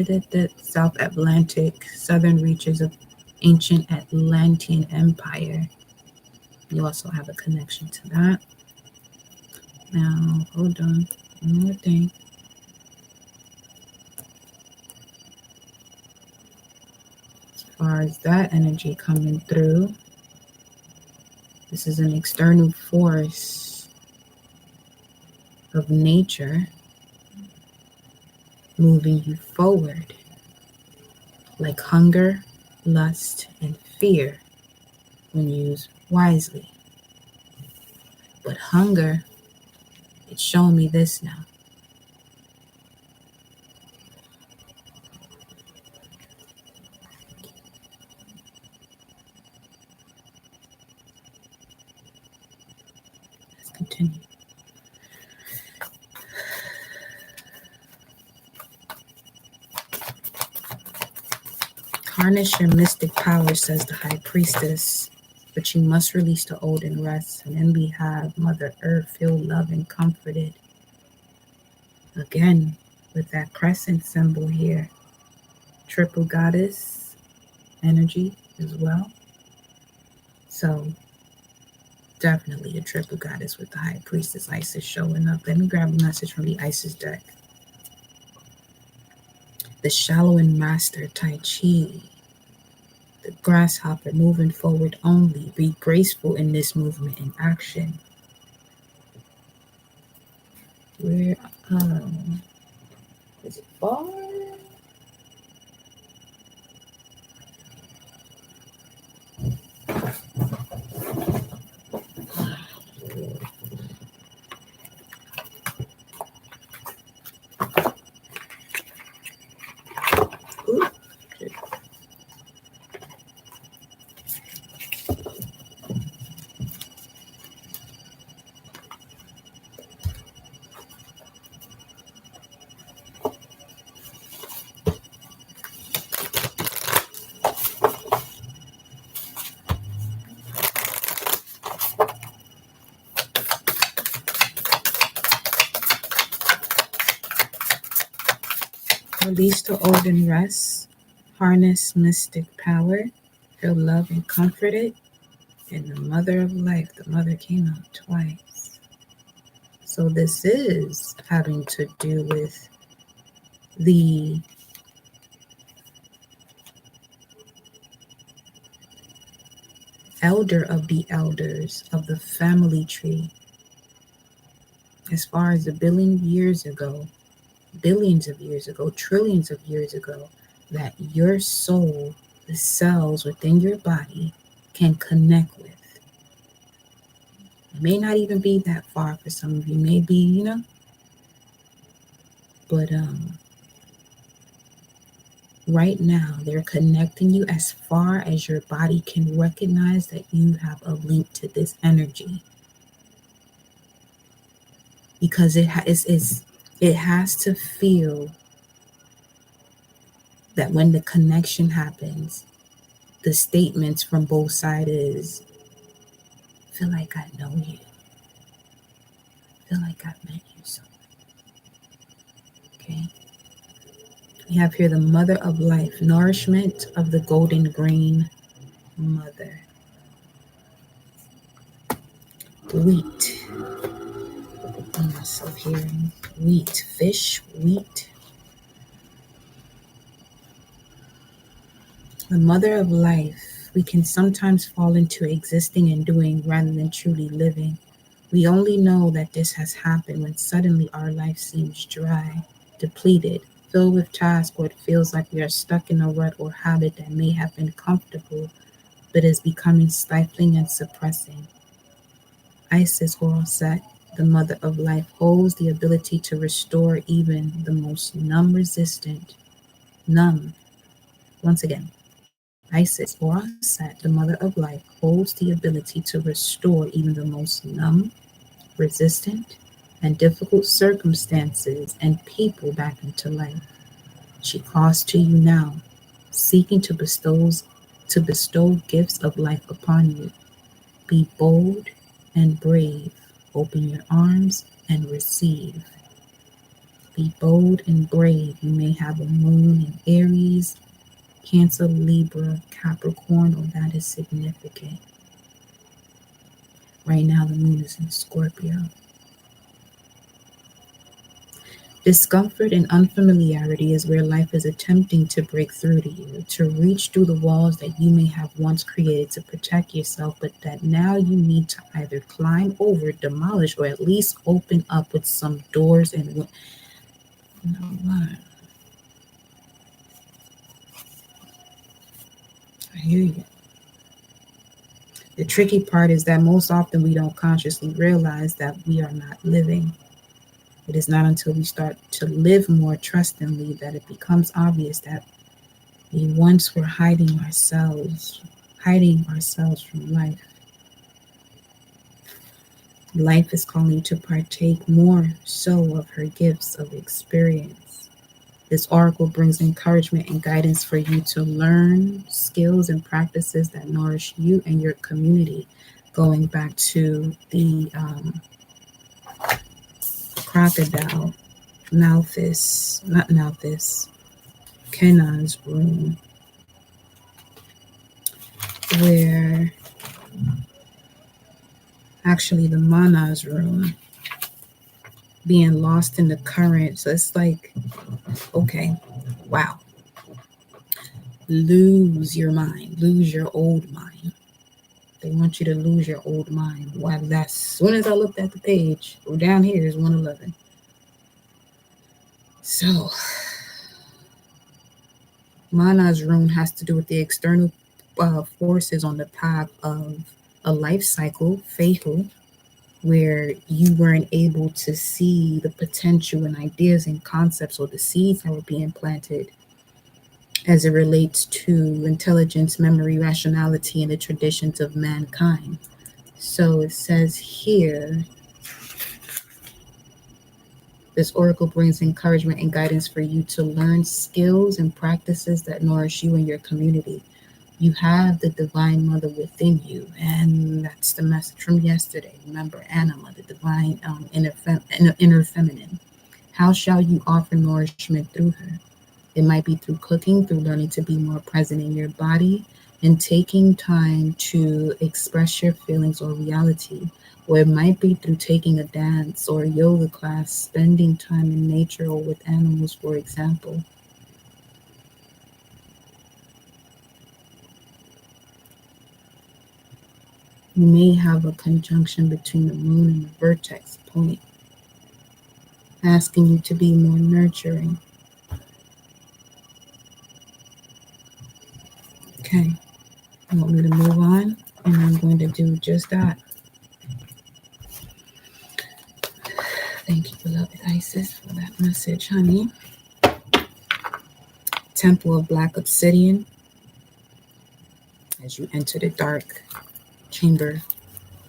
South Atlantic, southern reaches of ancient Atlantean Empire. You also have a connection to that. Now, hold on, one more thing. As far as that energy coming through, this is an external force of nature moving you forward, like hunger, lust, and fear when used wisely. But hunger, it's showing me this now. Let's continue. Harness your mystic power, says the High Priestess, but you must release the old and rest, and then we have Mother Earth feel loved and comforted. Again, with that crescent symbol here, triple goddess energy as well. So definitely a triple goddess with the High Priestess Isis showing up. Let me grab a message from the Isis deck. The shallow and master Tai Chi. The grasshopper moving forward only. Be graceful in this movement and action. Where is it far? Release the old and rest. Harness mystic power. Feel love and comforted. And the mother of life, the mother came out twice. So this is having to do with the elder of the elders of the family tree. As far as a billions of years ago, trillions of years ago, that your soul, the cells within your body, can connect with. It may not even be that far for some of you, maybe, but right now they're connecting you as far as your body can recognize that you have a link to this energy, because it has to feel that when the connection happens, the statements from both sides is, feel like I know you, feel like I've met you somewhere. Okay. We have here the mother of life, nourishment of the golden green mother. Wheat. I'm myself hearing wheat, fish, wheat. The mother of life. We can sometimes fall into existing and doing rather than truly living. We only know that this has happened when suddenly our life seems dry, depleted, filled with tasks, or it feels like we are stuck in a rut or habit that may have been comfortable but is becoming stifling and suppressing. Isis Set, the mother of life, holds the ability to restore even the most numb. Once again, Isis Set, the mother of life, holds the ability to restore even the most numb, resistant, and difficult circumstances and people back into life. She calls to you now, seeking to bestow gifts of life upon you. Be bold and brave. Open your arms and receive. Be bold and brave. You may have a moon in Aries, Cancer, Libra, Capricorn, or that is significant. Right now, the moon is in Scorpio. Discomfort and unfamiliarity is where life is attempting to break through to you, to reach through the walls that you may have once created to protect yourself, but that now you need to either climb over, demolish, or at least open up with some doors and you know what? I hear you. The tricky part is that most often we don't consciously realize that we are not living. It is not until we start to live more trustingly that it becomes obvious that we once were hiding ourselves from life. Life is calling you to partake more so of her gifts of experience. This oracle brings encouragement and guidance for you to learn skills and practices that nourish you and your community. Going back to the crocodile, Kenna's room, where actually the Mana's room, being lost in the current. So it's like, okay, wow. Lose your mind, lose your old mind. They want you to lose your old mind. Wow, as soon as I looked at the page, go down here is 111. So, Mana's rune has to do with the external forces on the path of a life cycle, fatal, where you weren't able to see the potential and ideas and concepts or the seeds that were being planted as it relates to intelligence, memory, rationality, and the traditions of mankind. So it says here, this oracle brings encouragement and guidance for you to learn skills and practices that nourish you and your community. You have the divine mother within you, and that's the message from yesterday. Remember, Anima, the divine inner feminine. How shall you offer nourishment through her? It might be through cooking, through learning to be more present in your body, and taking time to express your feelings or reality. Or it might be through taking a dance or a yoga class, spending time in nature or with animals, for example. You may have a conjunction between the moon and the vertex point, asking you to be more nurturing. Okay, you want me to move on? And I'm going to do just that. this for that message, honey. Temple of Black Obsidian. As you enter the dark chamber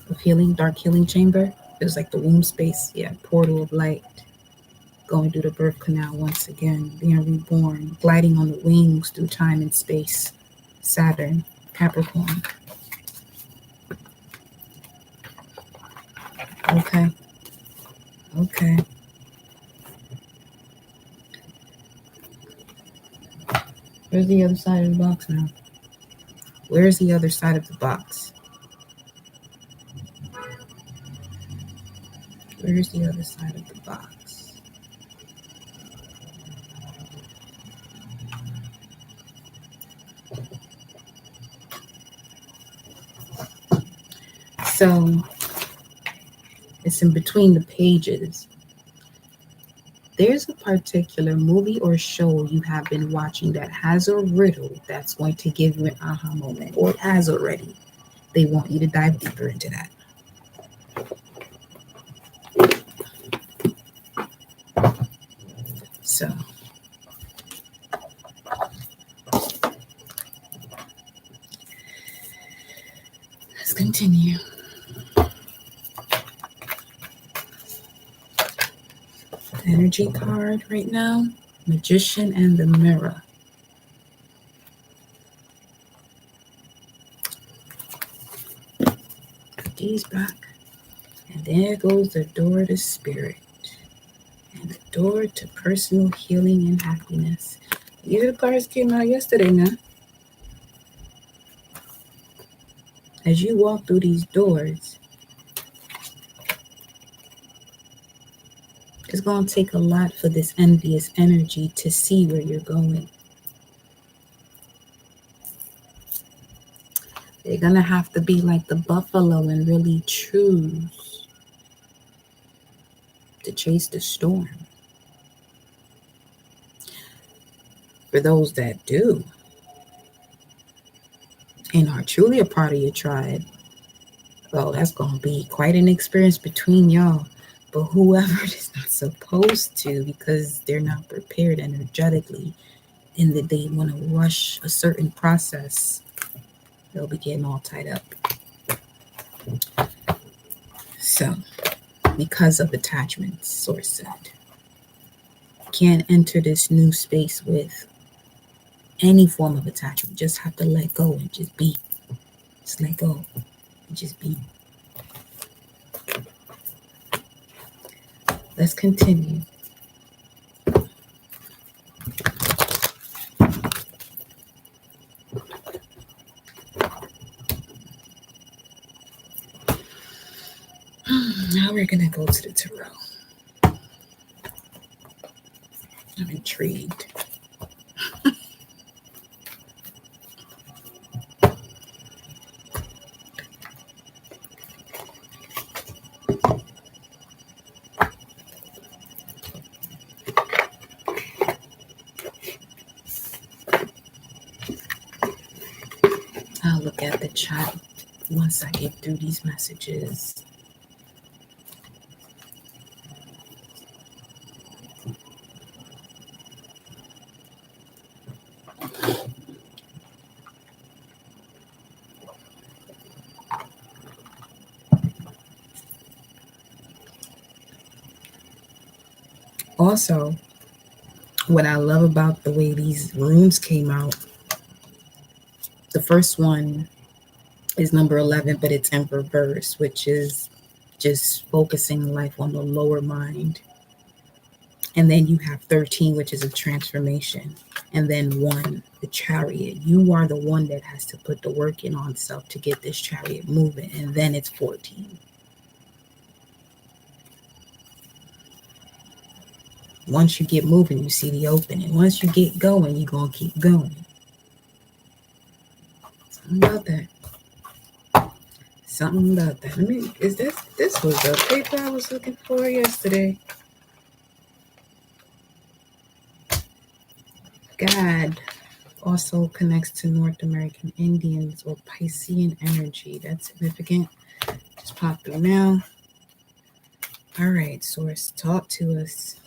of healing, dark healing chamber. It was like the womb space. Yeah, portal of light. Going through the birth canal once again. Being reborn. Gliding on the wings through time and space. Saturn, Capricorn. Okay. Okay. Where's the other side of the box now? Where's the other side of the box? Where's the other side of the box? So it's in between the pages. There's a particular movie or show you have been watching that has a riddle that's going to give you an aha moment, or it has already. They want you to dive deeper into that. So let's continue. The energy card right now, Magician and the Mirror. Put these back. And there goes the door to spirit. And the door to personal healing and happiness. These are the cards came out yesterday now. As you walk through these doors, it's going to take a lot for this envious energy to see where you're going. They're going to have to be like the buffalo and really choose to chase the storm. For those that do and are truly a part of your tribe, well, that's going to be quite an experience between y'all. But whoever is not supposed to, because they're not prepared energetically and that they want to rush a certain process, they'll be getting all tied up. So, because of attachments, Source said, can't enter this new space with any form of attachment. Just have to let go and just be. Just let go and just be. Let's continue. Now we're going to go to the tarot. I'm intrigued. I'll look at the chat once I get through these messages. Also, what I love about the way these runes came out, the first one is number 11, but it's in reverse, which is just focusing life on the lower mind. And then you have 13, which is a transformation. And then 1, the chariot. You are the one that has to put the work in on self to get this chariot moving. And then it's 14. Once you get moving, you see the opening. Once you get going, you're going to keep going. Something about that. Something about that. This was the paper I was looking for yesterday. God also connects to North American Indians or Piscean energy. That's significant. Just pop through now. All right, Source, talk to us.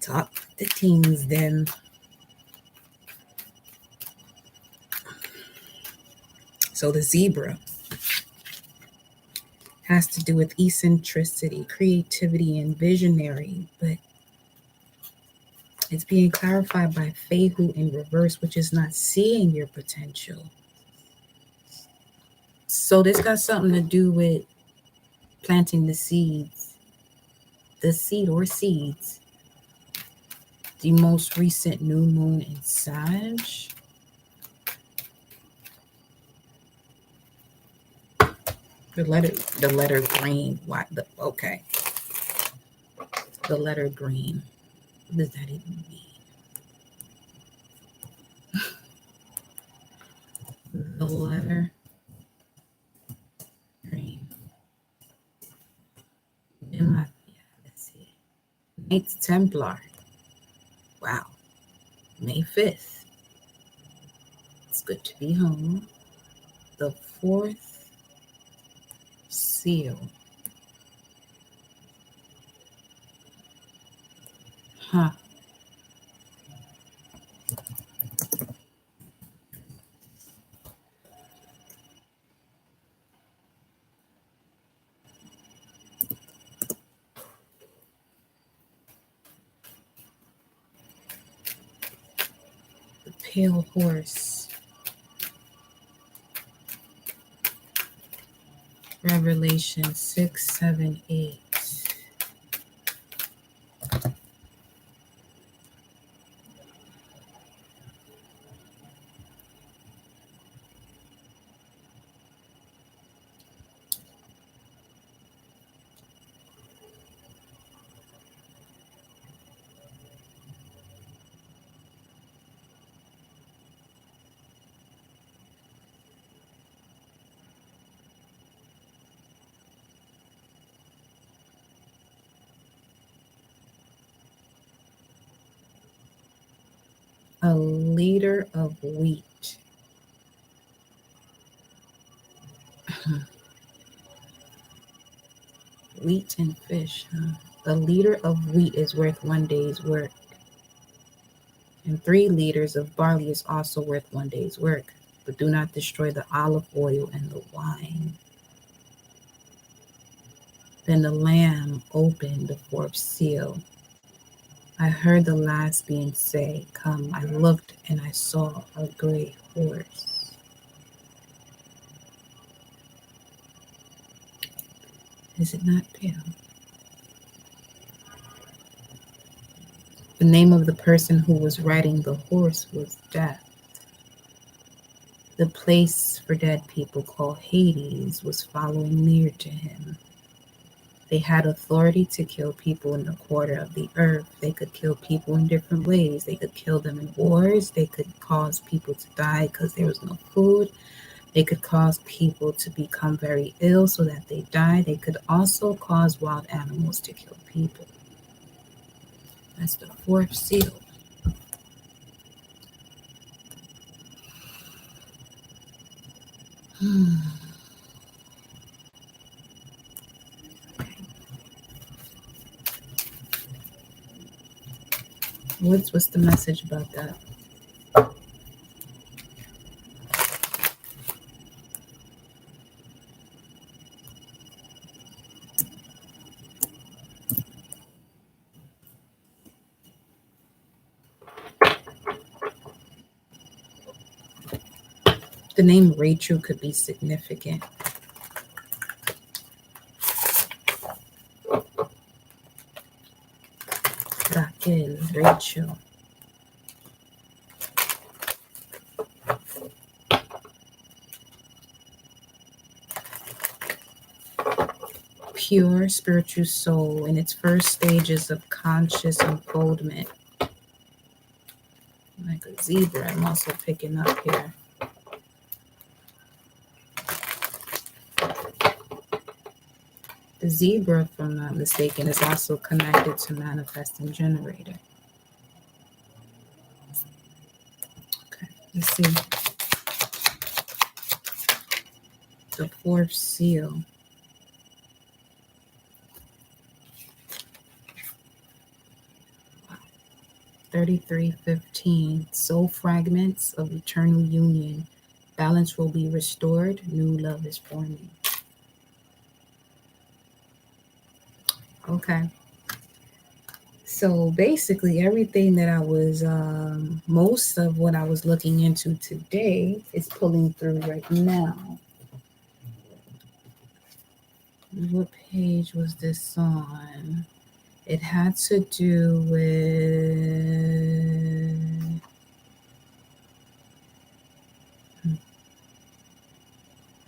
Talk the teens then. So the zebra has to do with eccentricity, creativity, and visionary, but it's being clarified by Fehu in reverse, which is not seeing your potential. So this got something to do with planting the seeds, the seed or seeds. The most recent new moon in Sag. The letter green. Why? Okay. The letter green. What does that even mean? The letter green. Let's see. Knights Templar. Wow. May 5th. It's good to be home. The 4th seal. Huh. The pale horse. Revelation 6, 7, 8. A liter of wheat. Wheat and fish, huh? A liter of wheat is worth 1 day's work. And 3 liters of barley is also worth 1 day's work. But do not destroy the olive oil and the wine. Then the Lamb opened the 4th seal. I heard the last being say, "Come." I looked and I saw a gray horse. Is it not pale? The name of the person who was riding the horse was Death. The place for dead people called Hades was following near to him. They had authority to kill people in the quarter of the earth. They could kill people in different ways. They could kill them in wars. They could cause people to die because there was no food. They could cause people to become very ill so that they die. They could also cause wild animals to kill people. That's the 4th seal. What's the message about that? The name Rachel could be significant. Raquel, Rachel. Pure spiritual soul in its first stages of conscious unfoldment. Like a zebra, I'm also picking up here. The zebra, if I'm not mistaken, is also connected to manifesting generator. Okay, let's see. The 4th seal. 33:15. Soul fragments of eternal union. Balance will be restored. New love is forming. Okay. So basically, everything that I was, most of what I was looking into today is pulling through right now. What page was this on? It had to do with.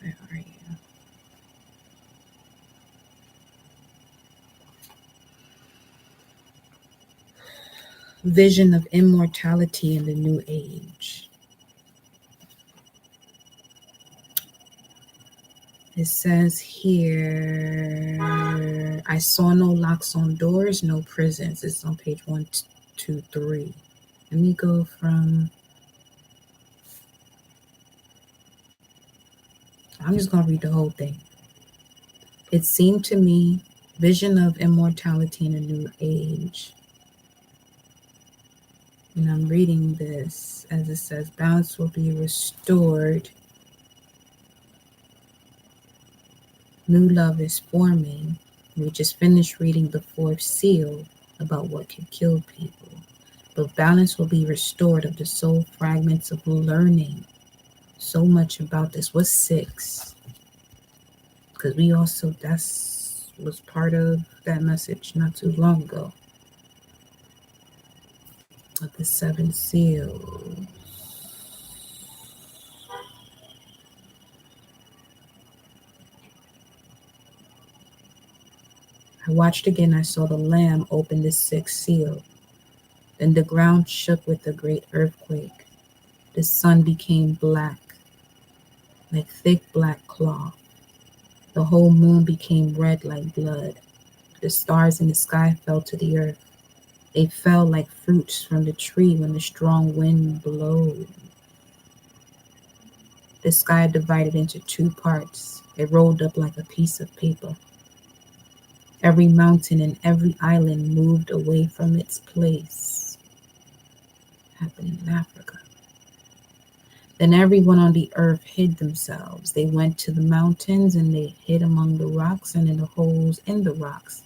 Where are you? Vision of immortality in the new age. It says here, I saw no locks on doors, no prisons. It's on page 123. Let me go from. I'm just going to read the whole thing. It seemed to me, vision of immortality in a new age. And I'm reading this as it says, balance will be restored. New love is forming. We just finished reading the fourth seal about what can kill people. But balance will be restored of the soul fragments of learning. So much about this. What's 6? Because we also, was part of that message not too long ago. Of the 7 seals. I watched again. I saw the Lamb open the 6th seal. Then the ground shook with a great earthquake. The sun became black, like thick black cloth. The whole moon became red like blood. The stars in the sky fell to the earth. They fell like fruits from the tree when the strong wind blows. The sky divided into 2 parts. It rolled up like a piece of paper. Every mountain and every island moved away from its place. Happened in Africa. Then everyone on the earth hid themselves. They went to the mountains and they hid among the rocks and in the holes in the rocks.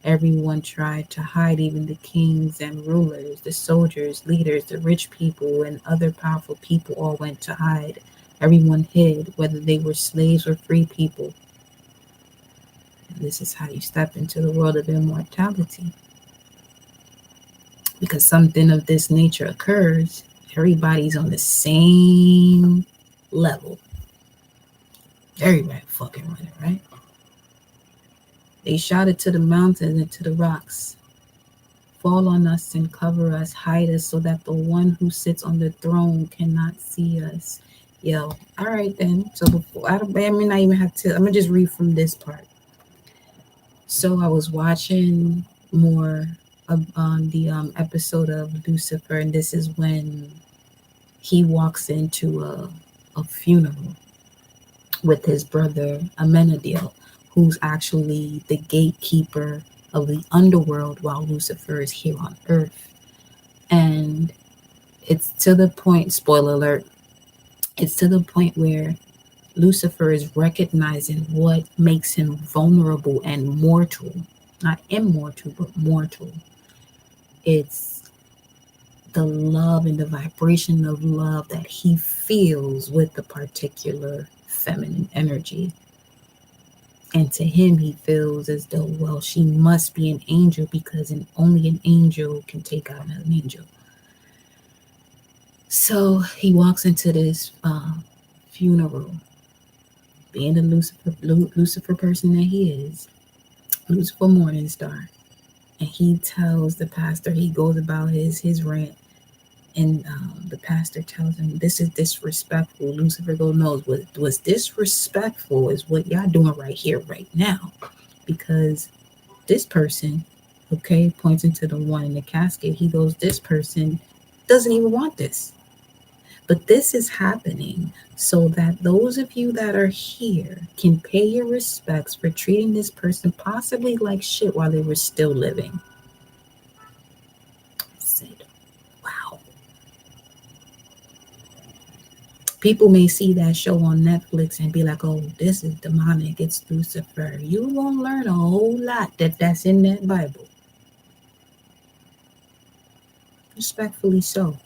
Everyone tried to hide, even the kings and rulers, the soldiers, leaders, the rich people, and other powerful people all went to hide. Everyone hid, whether they were slaves or free people. And this is how you step into the world of immortality. Because something of this nature occurs, everybody's on the same level. Everybody fucking running, right? They shouted to the mountains and to the rocks, fall on us and cover us, hide us so that the one who sits on the throne cannot see us. Yo, all right then. So before, I may not even have to, I'm gonna just read from this part. So I was watching more on the episode of Lucifer, and this is when he walks into a funeral with his brother Amenadiel, who's actually the gatekeeper of the underworld while Lucifer is here on earth. And it's to the point, spoiler alert, it's to the point where Lucifer is recognizing what makes him vulnerable and mortal. Not immortal, but mortal. It's the love and the vibration of love that he feels with the particular feminine energy. And to him, he feels as though, well, she must be an angel because only an angel can take out an angel. So he walks into this funeral, being the Lucifer person that he is, Lucifer Morningstar. And he tells the pastor, he goes about his rant, and the pastor tells him, this is disrespectful. Lucifer goes, no, what's disrespectful is what y'all doing right here, right now. Because this person, okay, points into the one in the casket, he goes, this person doesn't even want this. But this is happening so that those of you that are here can pay your respects for treating this person possibly like shit while they were still living. Sid. People may see that show on Netflix and be like, oh, this is demonic, it's Lucifer. You won't learn a whole lot that's in that Bible. Respectfully so.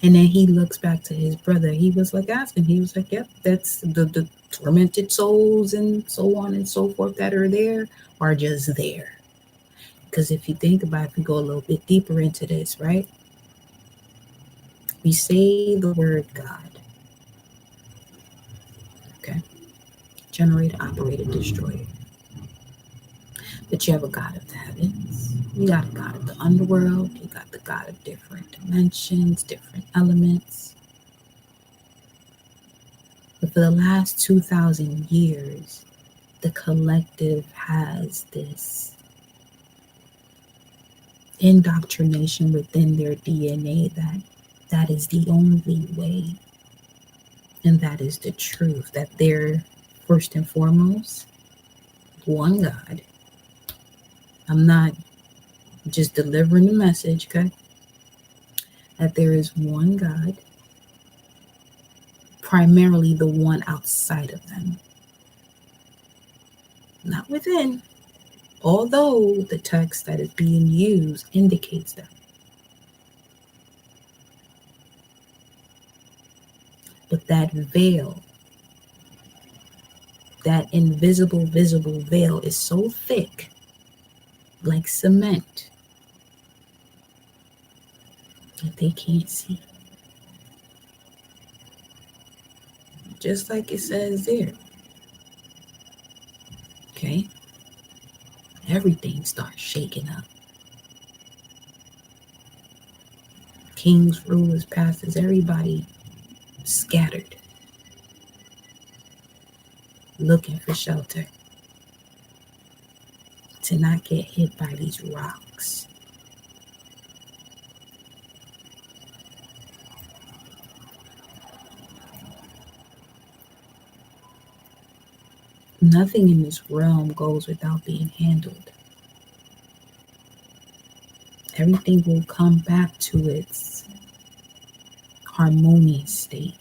And then he looks back to his brother. He was like asking, he was like, yep, that's the tormented souls and so on and so forth that are there are just there. Because if you think about it, if we go a little bit deeper into this, right? We say the word God, okay? Generator, operator, destroyer. But you have a God of the heavens. You got a God of the underworld. You got the God of different dimensions, different elements. But for the last 2,000 years, the collective has this indoctrination within their DNA that is the only way, and that is the truth, that they're first and foremost one God. I'm not just delivering the message, okay? That there is one God, primarily the one outside of them, not within, although the text that is being used indicates that. But that veil, that invisible, visible veil is so thick, like cement, that they can't see. Just like it says there. Okay? Everything starts shaking up. Kings, rulers, pastors, everybody scattered, looking for shelter, to not get hit by these rocks. Nothing in this realm goes without being handled. Everything will come back to its harmonious state.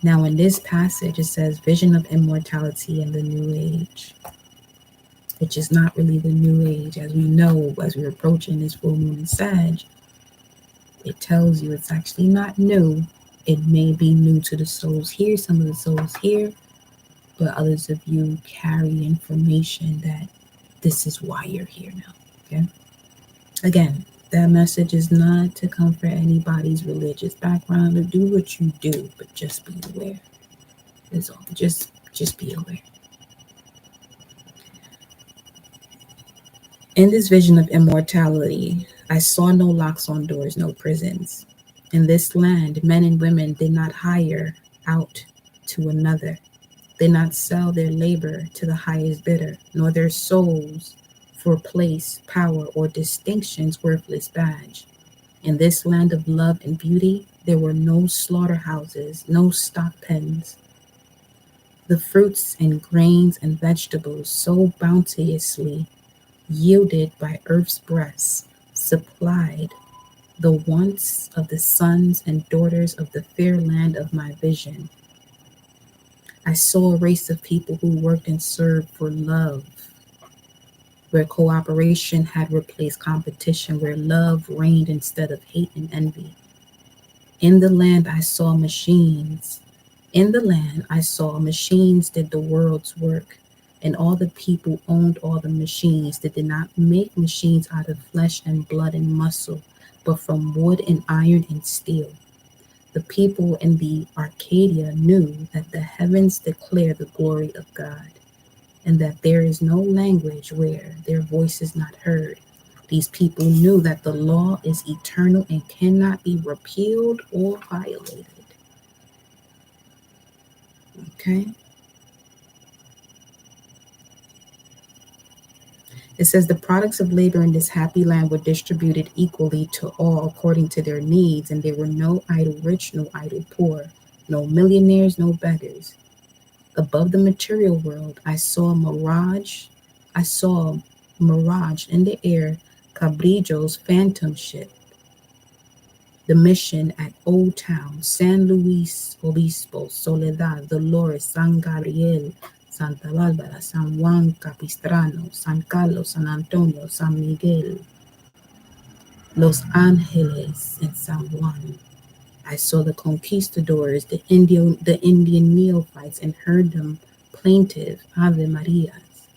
Now, in this passage, it says vision of immortality in the new age, which is not really the new age. As we know, as we're approaching this full moon in Sag, it tells you it's actually not new. It may be new to the souls here, some of the souls here, but others of you carry information that this is why you're here now, okay? Again, that message is not to comfort anybody's religious background or do what you do, but just be aware. That's all. Just be aware. In this vision of immortality, I saw no locks on doors, no prisons. In this land, men and women did not hire out to another, did not sell their labor to the highest bidder, nor their souls for place, power, or distinction's worthless badge. In this land of love and beauty, there were no slaughterhouses, no stock pens. The fruits and grains and vegetables so bounteously yielded by earth's breasts supplied the wants of the sons and daughters of the fair land of my vision. I saw a race of people who worked and served for love, where cooperation had replaced competition, where love reigned instead of hate and envy. In the land I saw machines. In the land I saw machines did the world's work, and all the people owned all the machines. They did not make machines out of flesh and blood and muscle, but from wood and iron and steel. The people in the Arcadia knew that the heavens declare the glory of God, and that there is no language where their voice is not heard. These people knew that the law is eternal and cannot be repealed or violated. Okay? It says the products of labor in this happy land were distributed equally to all according to their needs, and there were no idle rich, no idle poor, no millionaires, no beggars. Above the material world, I saw mirage in the air, Cabrillo's phantom ship, The mission at Old Town, San Luis Obispo, Soledad, Dolores, San Gabriel, Santa Bárbara, San Juan Capistrano, San Carlos, San Antonio, San Miguel, Los Angeles, and San Juan. I saw the conquistadors, the Indian neophytes, and heard them plaintive Ave Marias.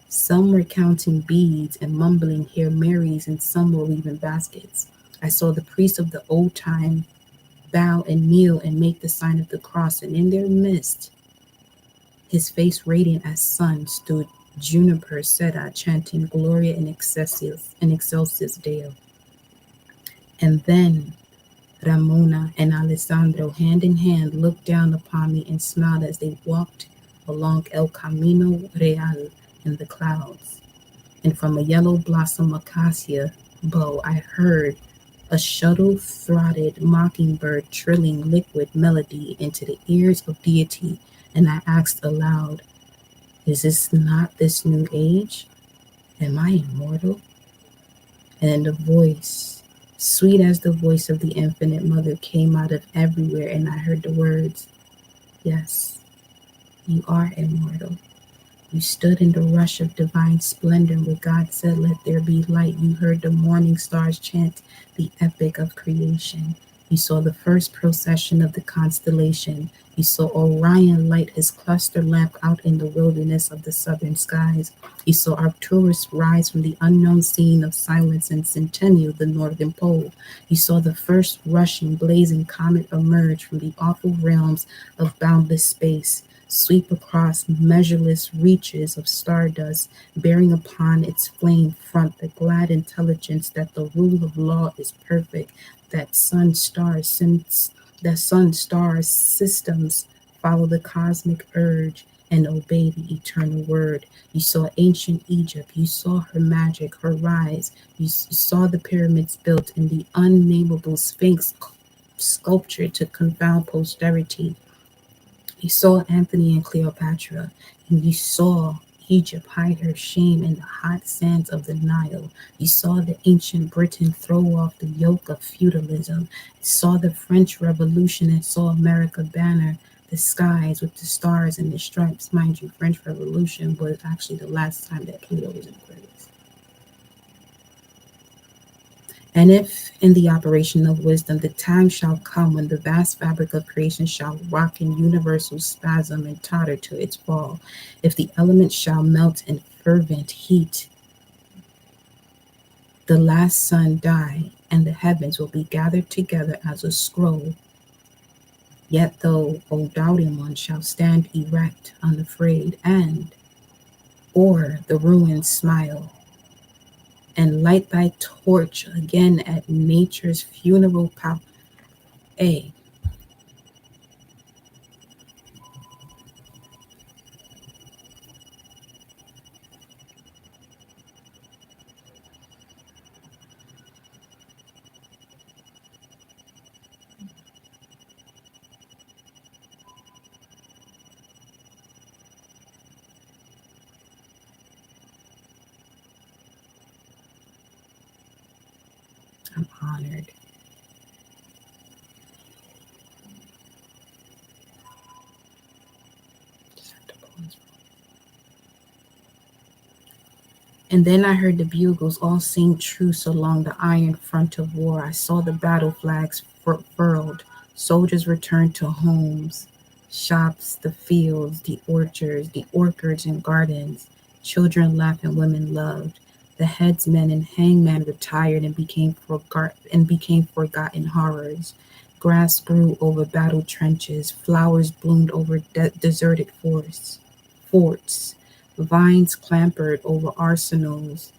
Some were counting beads and mumbling Hail Marys, and some were weaving baskets. I saw the priests of the old time bow and kneel and make the sign of the cross, and in their midst, his face radiant as sun, stood Juniper Seda chanting Gloria in excelsis Deo. And then Ramona and Alessandro, hand in hand, looked down upon me and smiled as they walked along El Camino Real in the clouds. And from a yellow blossom acacia bow, I heard a shuttle-throated mockingbird trilling liquid melody into the ears of deity, and I asked aloud, is this not this new age? Am I immortal? And the voice, sweet as the voice of the infinite mother, came out of everywhere, and I heard the words, yes, you are immortal. You stood in the rush of divine splendor where God said, let there be light. You heard the morning stars chant the epic of creation. You saw the first procession of the constellation. You saw Orion light his cluster lamp out in the wilderness of the southern skies. You saw Arcturus rise from the unknown scene of silence and Centennial, the northern pole. You saw the first rushing, blazing comet emerge from the awful realms of boundless space, sweep across measureless reaches of stardust, bearing upon its flame front the glad intelligence that the rule of law is perfect, that sun stars systems follow the cosmic urge and obey the eternal word. You saw ancient Egypt, you saw her magic, her rise, you saw the pyramids built and the unnameable sphinx sculpture to confound posterity. You saw Anthony and Cleopatra, and you saw Egypt hide her shame in the hot sands of the Nile. You saw the ancient Britain throw off the yoke of feudalism. You saw the French Revolution and saw America banner the skies with the stars and the stripes. Mind you, French Revolution was actually the last time that Pluto was in Aquarius. And if in the operation of wisdom the time shall come when the vast fabric of creation shall rock in universal spasm and totter to its fall, if the elements shall melt in fervent heat, the last sun die, and the heavens will be gathered together as a scroll. Yet though, O doubting one, shall stand erect, unafraid, and o'er the ruins smile, and light thy torch again at nature's funeral power. A. I'm honored. And then I heard the bugles all sing truce along the iron front of war. I saw the battle flags furled. Soldiers returned to homes, shops, the fields, the orchards and gardens. Children laughed and women loved. The headsmen and hangmen retired and became forgotten horrors. Grass grew over battle trenches. Flowers bloomed over deserted forts. Vines clambered over arsenals,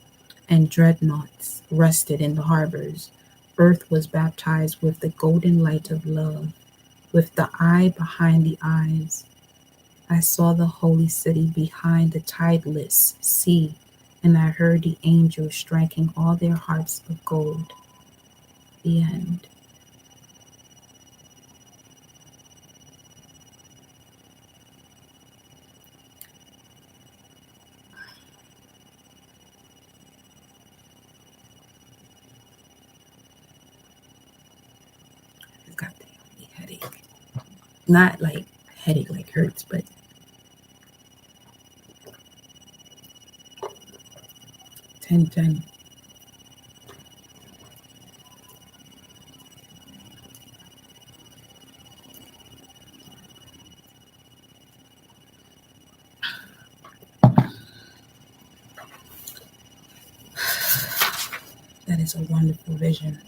and dreadnoughts rested in the harbors. Earth was baptized with the golden light of love, with the eye behind the eyes. I saw the holy city behind the tideless sea, and I heard the angels striking all their hearts of gold. The end. Not like headache like hurts, but tension. That is a wonderful vision.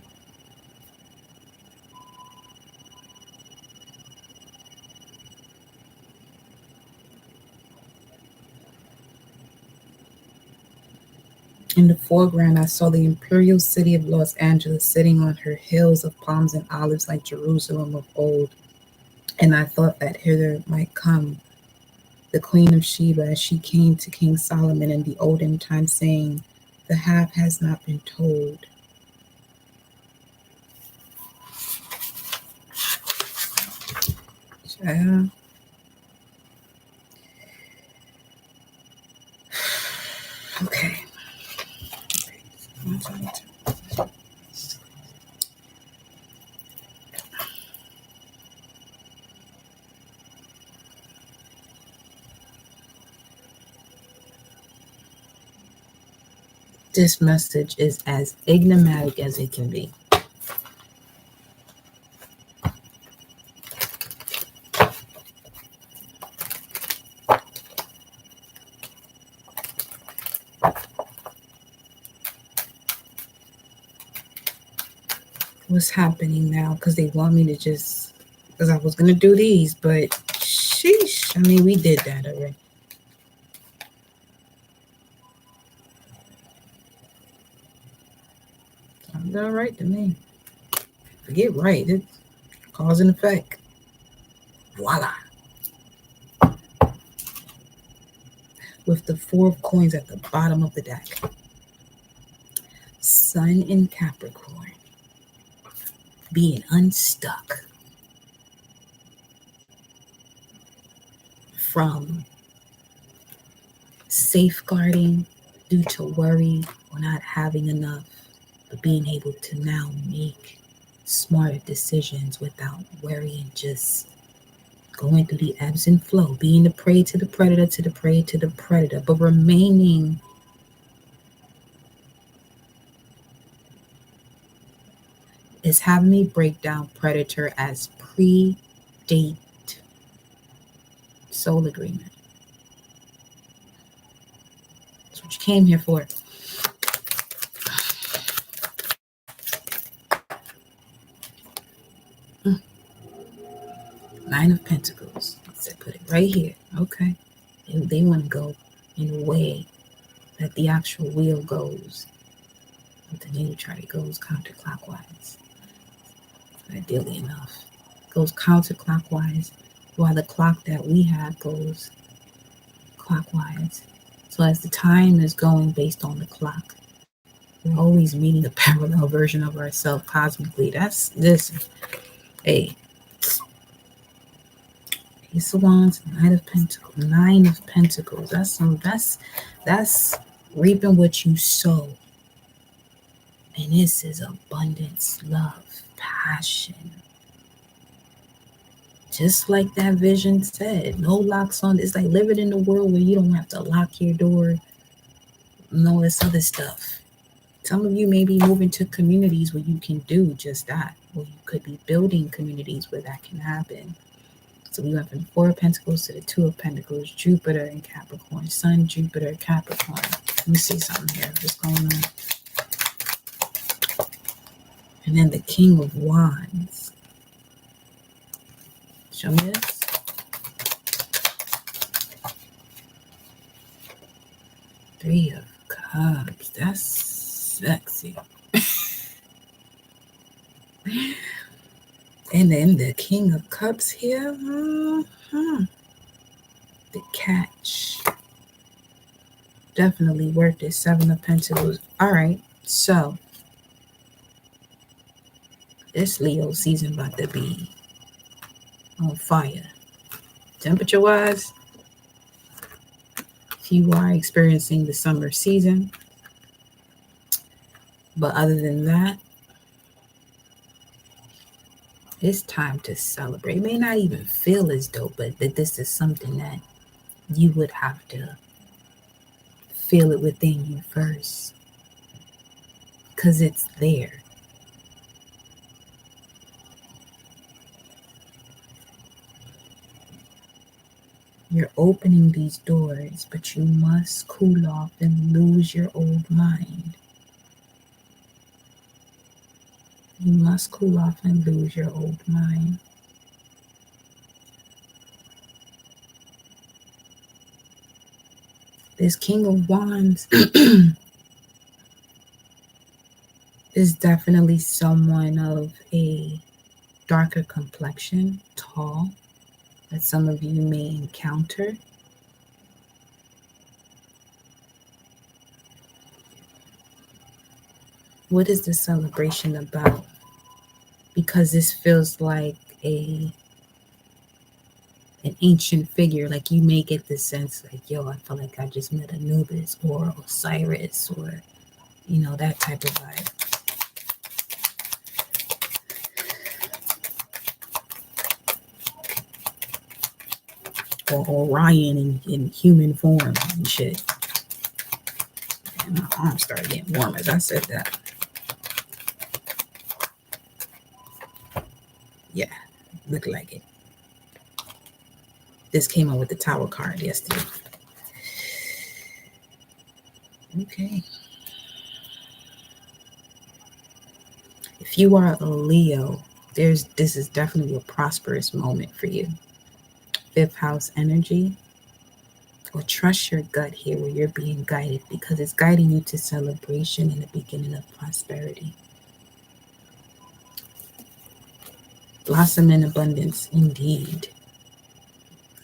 In the foreground, I saw the imperial city of Los Angeles sitting on her hills of palms and olives like Jerusalem of old. And I thought that hither might come the Queen of Sheba as she came to King Solomon in the olden time, saying, "The half has not been told." Child. Okay. This message is as enigmatic as it can be. What's happening now? Because they want me to just, because I was going to do these, but sheesh. I mean, we did that already. Sounds all right to me. Forget right. It's cause and effect. Voila. With the 4 of coins at the bottom of the deck. Sun in Capricorn. Being unstuck from safeguarding due to worry or not having enough, but being able to now make smarter decisions without worrying, just going through the ebbs and flow, being the prey to the predator, to the prey to the predator, but remaining is having me break down predator as pre-date soul agreement. That's what you came here for. Nine of Pentacles. Let's put it right here. Okay. They want to go in a way that the actual wheel goes. But the natal chart, it goes counterclockwise. Ideally enough. Goes counterclockwise while the clock that we have goes clockwise. So as the time is going based on the clock, we're always meeting a parallel version of ourselves cosmically. That's this. Hey. Ace of Wands, Nine of Pentacles. That's reaping what you sow. And this is abundance, love, passion. Just like that vision said, no locks on. It's like living in a world where you don't have to lock your door and all this other stuff. Some of you may be moving to communities where you can do just that, or you could be building communities where that can happen. So we went from 4 of Pentacles to the 2 of Pentacles, Jupiter and Capricorn, Sun, Jupiter, Capricorn. Let me see something here. What's going on? And then the King of Wands. Show me this. Three of Cups. That's sexy. And then the King of Cups here. The Catch. Definitely worth it. 7 of Pentacles. All right. So this Leo season about to be on fire. Temperature wise, if you are experiencing the summer season. But other than that, It's time to celebrate. It may not even feel as dope, but that this is something that you would have to feel it within you first, because it's there. You're opening these doors, but you must cool off and lose your old mind. You must cool off and lose your old mind. This King of Wands is definitely someone of a darker complexion, tall, that some of you may encounter. What is the celebration about? Because this feels like an ancient figure. Like you may get the sense like, yo, I feel like I just met Anubis or Osiris or, that type of vibe. Or Orion in human form and shit. And my arm started getting warm as I said that. Yeah, look like it. This came out with the Tower card yesterday. Okay. If you are a Leo, this is definitely a prosperous moment for you. Fifth house energy. Or trust your gut here where you're being guided, because it's guiding you to celebration and the beginning of prosperity. Blossom in abundance, indeed.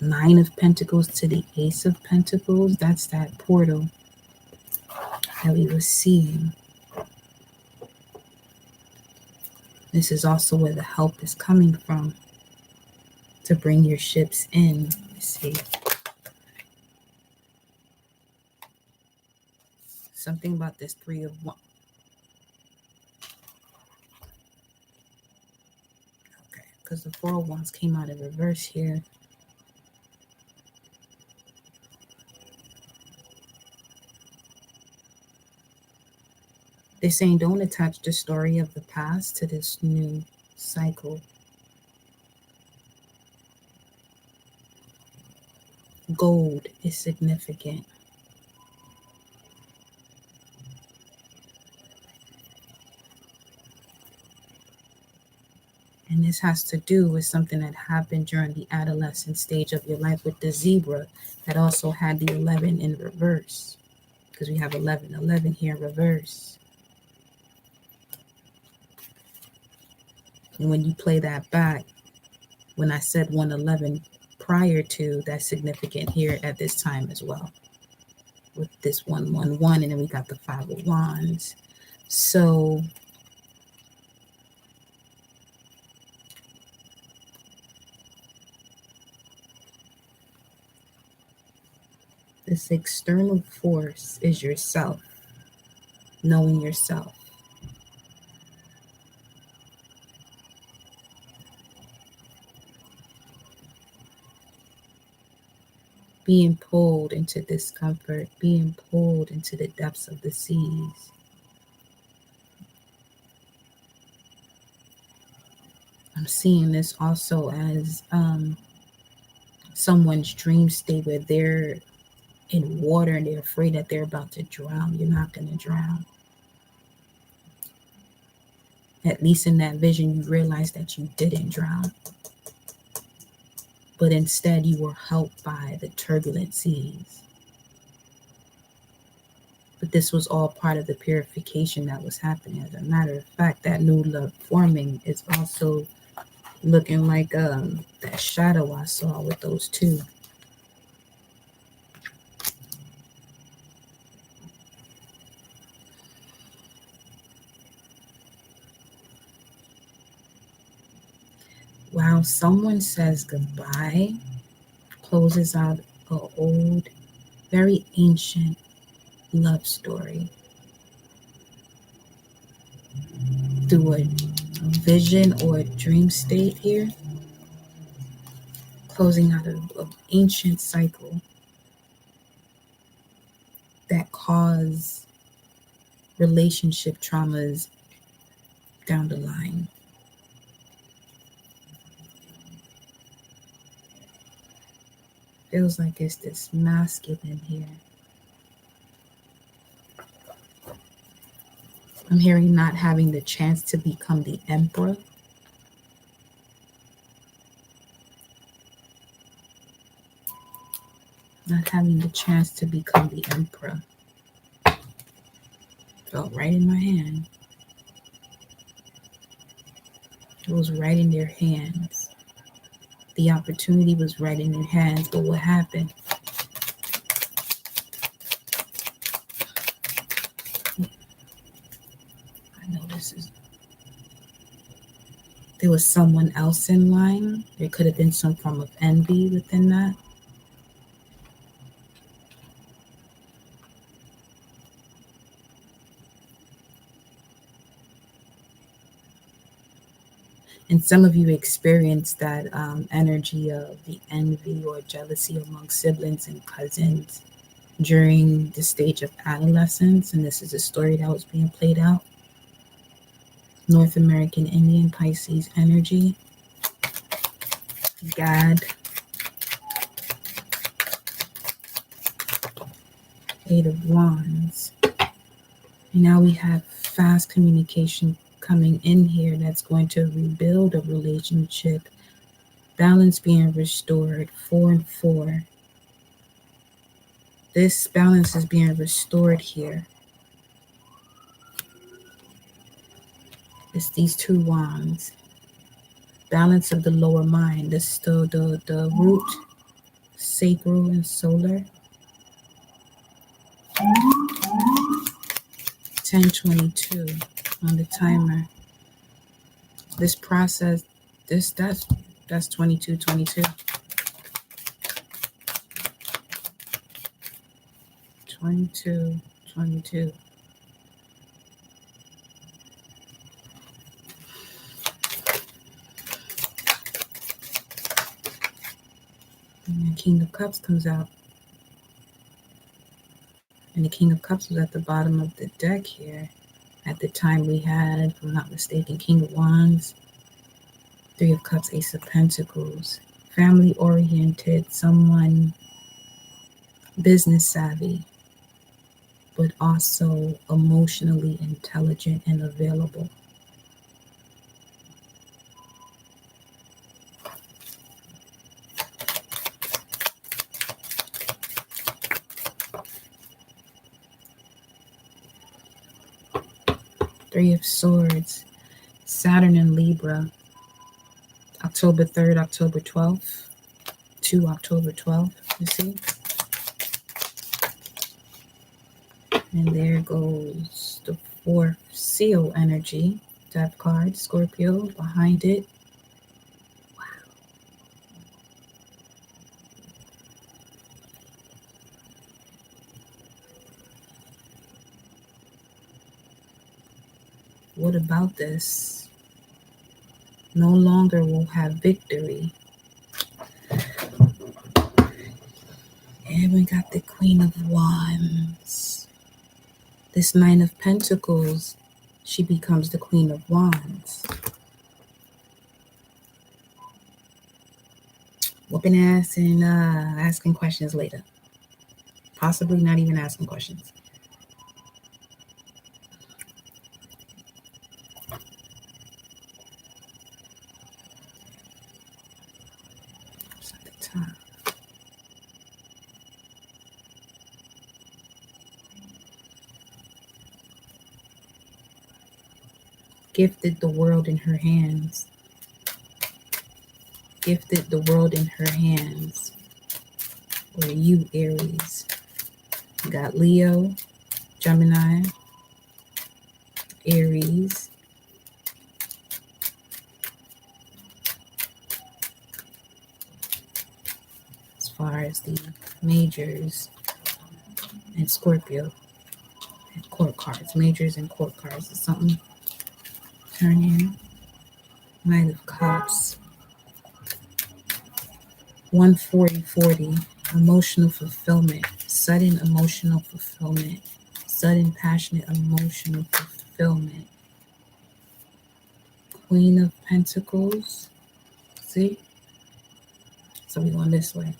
Nine of Pentacles to the Ace of Pentacles. That's that portal that we were seeing. This is also where the help is coming from to bring your ships in. Let's see. Something about this Three of Wands. Okay, because the Four of Wands came out in reverse here. They're saying don't attach the story of the past to this new cycle. Gold is significant. And this has to do with something that happened during the adolescent stage of your life with the zebra that also had the 11 in reverse. Because we have 11 here in reverse. And when you play that back, when I said 111 prior to, that's significant here at this time as well. With this 111, and then we got the Five of Wands. So this external force is yourself, knowing yourself. Being pulled into discomfort, being pulled into the depths of the seas. I'm seeing this also as someone's dream state where they're in water and they're afraid that they're about to drown. You're not going to drown. At least in that vision, you realize that you didn't drown. But instead, you were helped by the turbulent seas. But this was all part of the purification that was happening. As a matter of fact, that new love forming is also looking like that shadow I saw with those two. While someone says goodbye, closes out an old, very ancient love story through a vision or a dream state here, closing out an ancient cycle that cause relationship traumas down the line. Feels like it's this masculine here. I'm hearing not having the chance to become the emperor. Not having the chance to become the emperor. Felt right in my hand. It was right in their hands. The opportunity was right in their hands, but what happened? I know there was someone else in line. There could have been some form of envy within that. And some of you experienced that energy of the envy or jealousy among siblings and cousins during the stage of adolescence. And this is a story that was being played out. North American Indian Pisces energy. God. Eight of Wands. And now we have fast communication coming in here that's going to rebuild a relationship. Balance being restored. 4 and 4. This balance is being restored here. It's these two wands. Balance of the lower mind. This the root, sacral and solar. 10:22 on the timer. This process, that's 22:22. 22:22. And the King of Cups comes out. And the King of Cups was at the bottom of the deck here. At the time we had, if I'm not mistaken, King of Wands, 3 of Cups, Ace of Pentacles. Family oriented, someone business savvy, but also emotionally intelligent and available. Three of Swords, Saturn and Libra, October 3rd, October 12th, to October 12th, you see? And there goes the 4th Seal energy, Death card, Scorpio, behind it. Wow. What about this? No longer will have victory. And we got the Queen of Wands. This 9 of Pentacles, she becomes the Queen of Wands. Whooping ass and asking questions later. Possibly not even asking questions. It's at the top. Gifted the world in her hands. Gifted the world in her hands. Or you, Aries. You got Leo, Gemini, Aries. As far as the majors and Scorpio and court cards. Majors and court cards is something. Turn here. Knight of Cups. 140-40. Emotional fulfillment. Sudden emotional fulfillment. Sudden passionate emotional fulfillment. Queen of Pentacles. See? So we're going this way.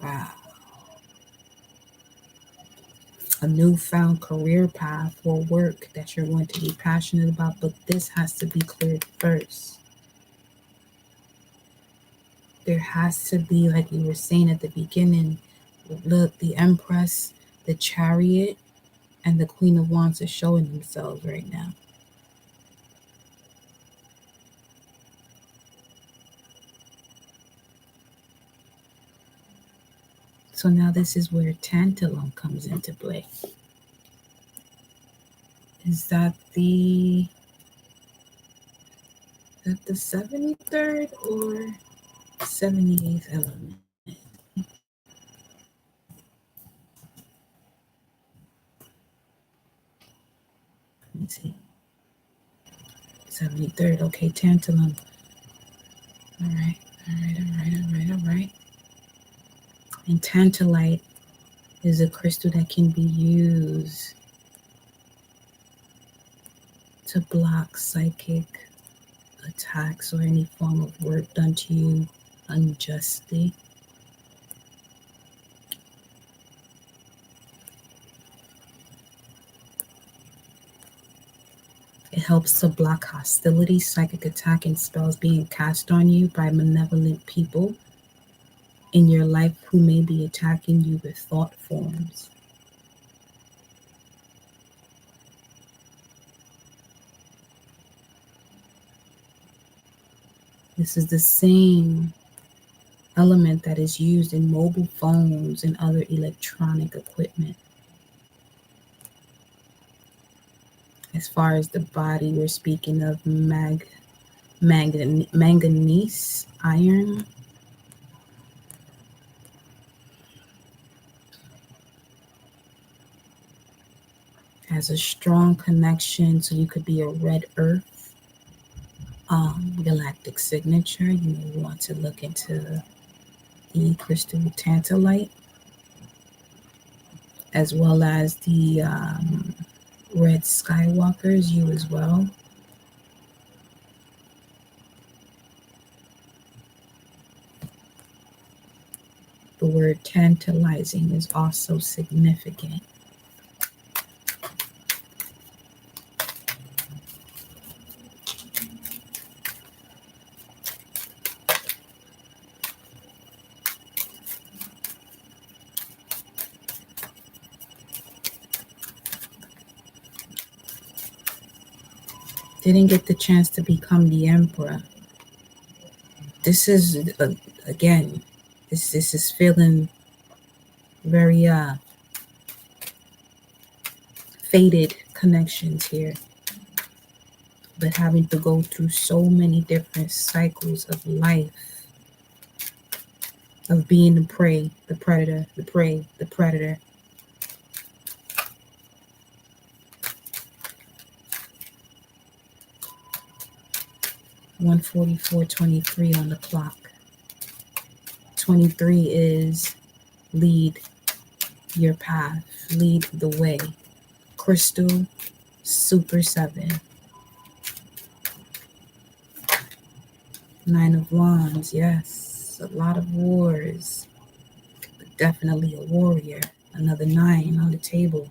Wow. A newfound career path or work that you're going to be passionate about, but this has to be cleared first. There has to be, like we were saying at the beginning, look, the Empress, the Chariot, and the Queen of Wands are showing themselves right now. So now this is where Tantalum comes into play. Is that the 73rd or 78th element? Let me see. 73rd. Okay, Tantalum. All right. And tantalite is a crystal that can be used to block psychic attacks or any form of work done to you unjustly. It helps to block hostility, psychic attack, and spells being cast on you by malevolent people in your life who may be attacking you with thought forms. This is the same element that is used in mobile phones and other electronic equipment. As far as the body, we're speaking of manganese, iron. Has a strong connection, so you could be a red earth galactic signature. You may want to look into the crystal tantalite, as well as the red skywalkers, you as well. The word tantalizing is also significant. Didn't get the chance to become the emperor. This is again, this is feeling very faded connections here, but having to go through so many different cycles of life, of being the prey, the predator, the prey, the predator. (144:23) on the clock. 23 is lead your path, lead the way. Crystal, Super 7. 9 of Wands, yes, a lot of wars, but definitely a warrior. Another 9 on the table.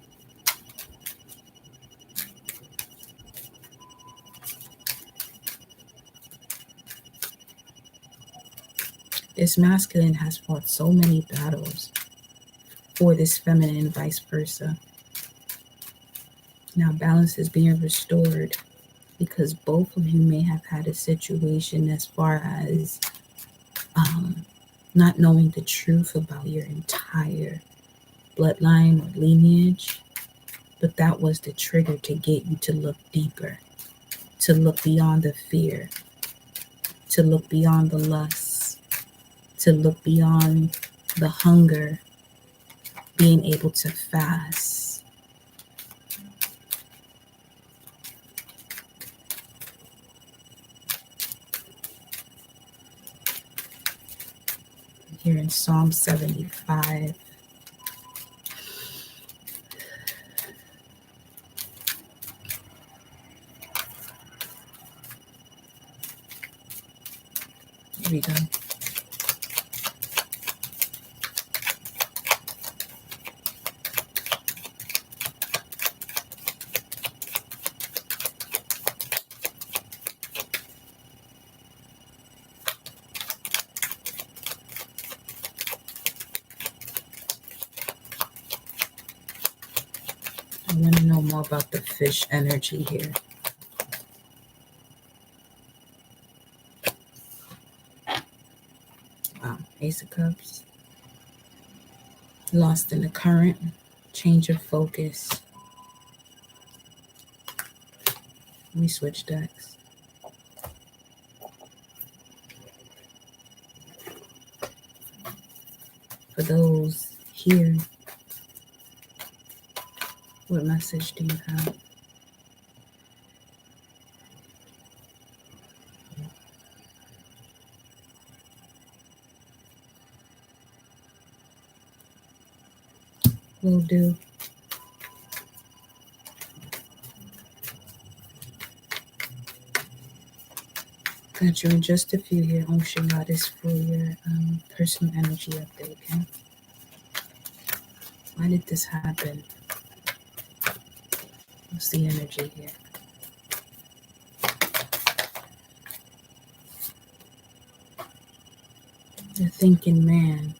This masculine has fought so many battles for this feminine and vice versa. Now balance is being restored because both of you may have had a situation as far as not knowing the truth about your entire bloodline or lineage, but that was the trigger to get you to look deeper, to look beyond the fear, to look beyond the lust, to look beyond the hunger, being able to fast. here in Psalm 75. Here we go. I want to know more about the fish energy here. Wow, Ace of Cups. Lost in the current. Change of focus. Let me switch decks. For those here, what message do you have? Will do. Got you in just a few here, Ocean Goddess, for your personal energy update, okay? Why did this happen? What's the energy here? The thinking man.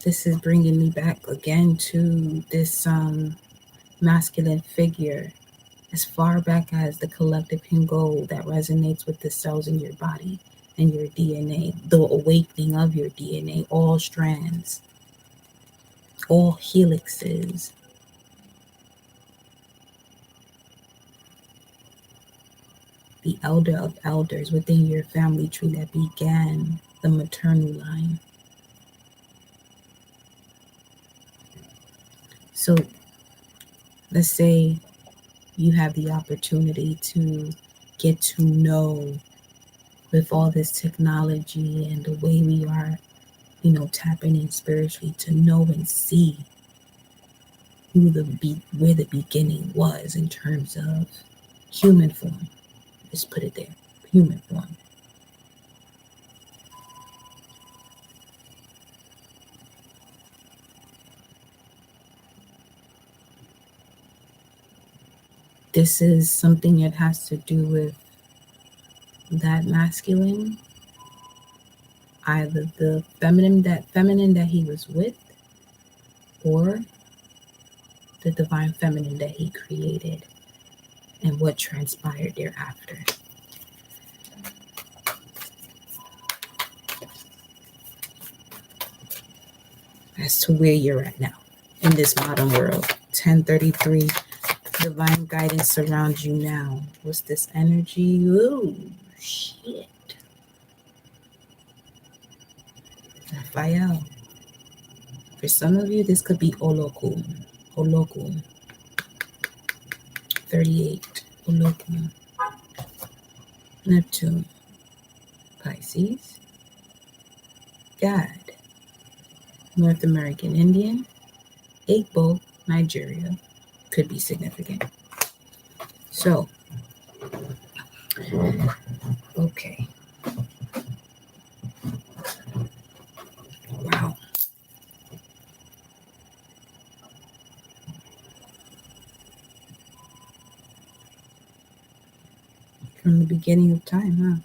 This is bringing me back again to this masculine figure, as far back as the collective can go, that resonates with the cells in your body and your DNA, the awakening of your DNA, all strands, all helixes. The elder of elders within your family tree that began the maternal line. So let's say you have the opportunity to get to know, with all this technology and the way we are, tapping in spiritually, to know and see where the beginning was in terms of human form. Just put it there, human form. This is something that has to do with that masculine, either the feminine that he was with, or the divine feminine that he created, and what transpired thereafter. As to where you're at now in this modern world. 1033, divine guidance surrounds you now. What's this energy? Ooh, shit. Raphael. For some of you, this could be Olokun. 38, Olokun. Neptune. Pisces. Gad. North American Indian. Igbo, Nigeria. Could be significant. So, okay. Wow. From the beginning of time, huh?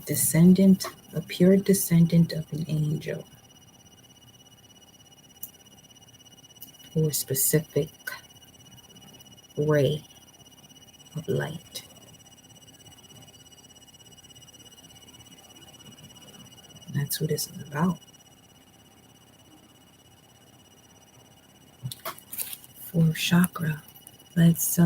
Descendant, a pure descendant of an angel, or a specific ray of light. That's what this is about. For chakra, let's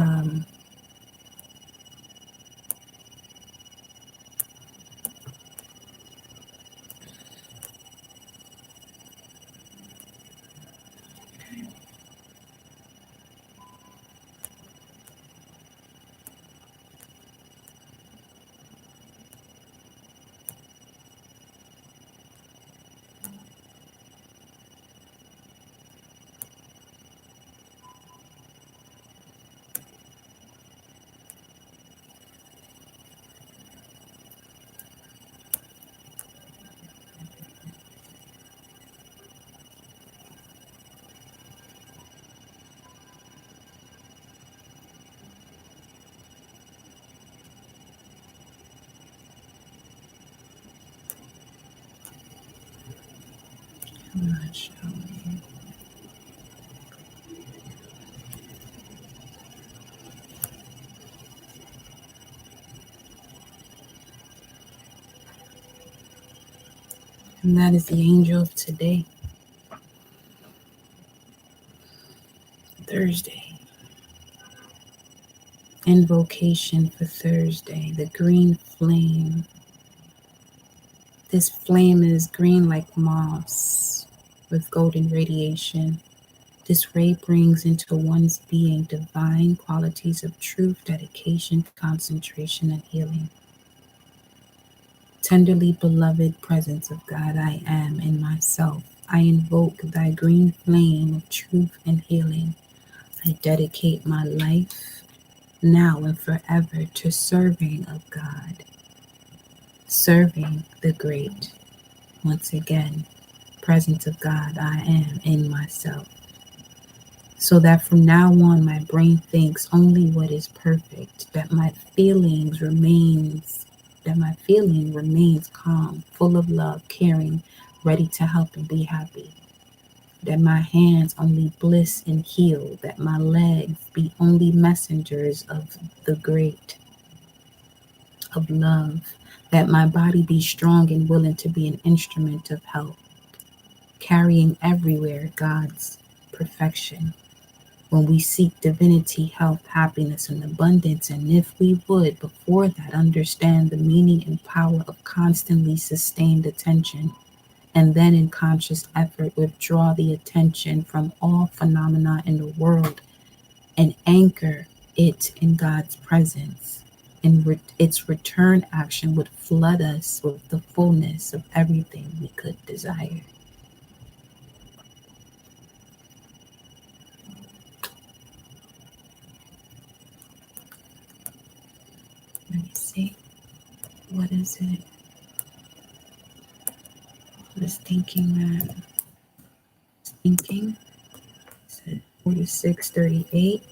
Not showing. And that is the angel of today, Thursday. Invocation for Thursday, the green flame. This flame is green like moss with golden radiation. This ray brings into one's being divine qualities of truth, dedication, concentration, and healing. Tenderly beloved presence of God, I am in myself. I invoke thy green flame of truth and healing. I dedicate my life now and forever to serving of God, serving the great. Once again, presence of God, I am in myself. So that from now on, my brain thinks only what is perfect, that my feeling remains calm, full of love, caring, ready to help and be happy. That my hands only bliss and heal, that my legs be only messengers of the great, of love, that my body be strong and willing to be an instrument of help, carrying everywhere God's perfection. When we seek divinity, health, happiness, and abundance, and if we would, before that, understand the meaning and power of constantly sustained attention, and then in conscious effort, withdraw the attention from all phenomena in the world and anchor it in God's presence. And its return action would flood us with the fullness of everything we could desire. Let me see. What is it? I was thinking 46:38.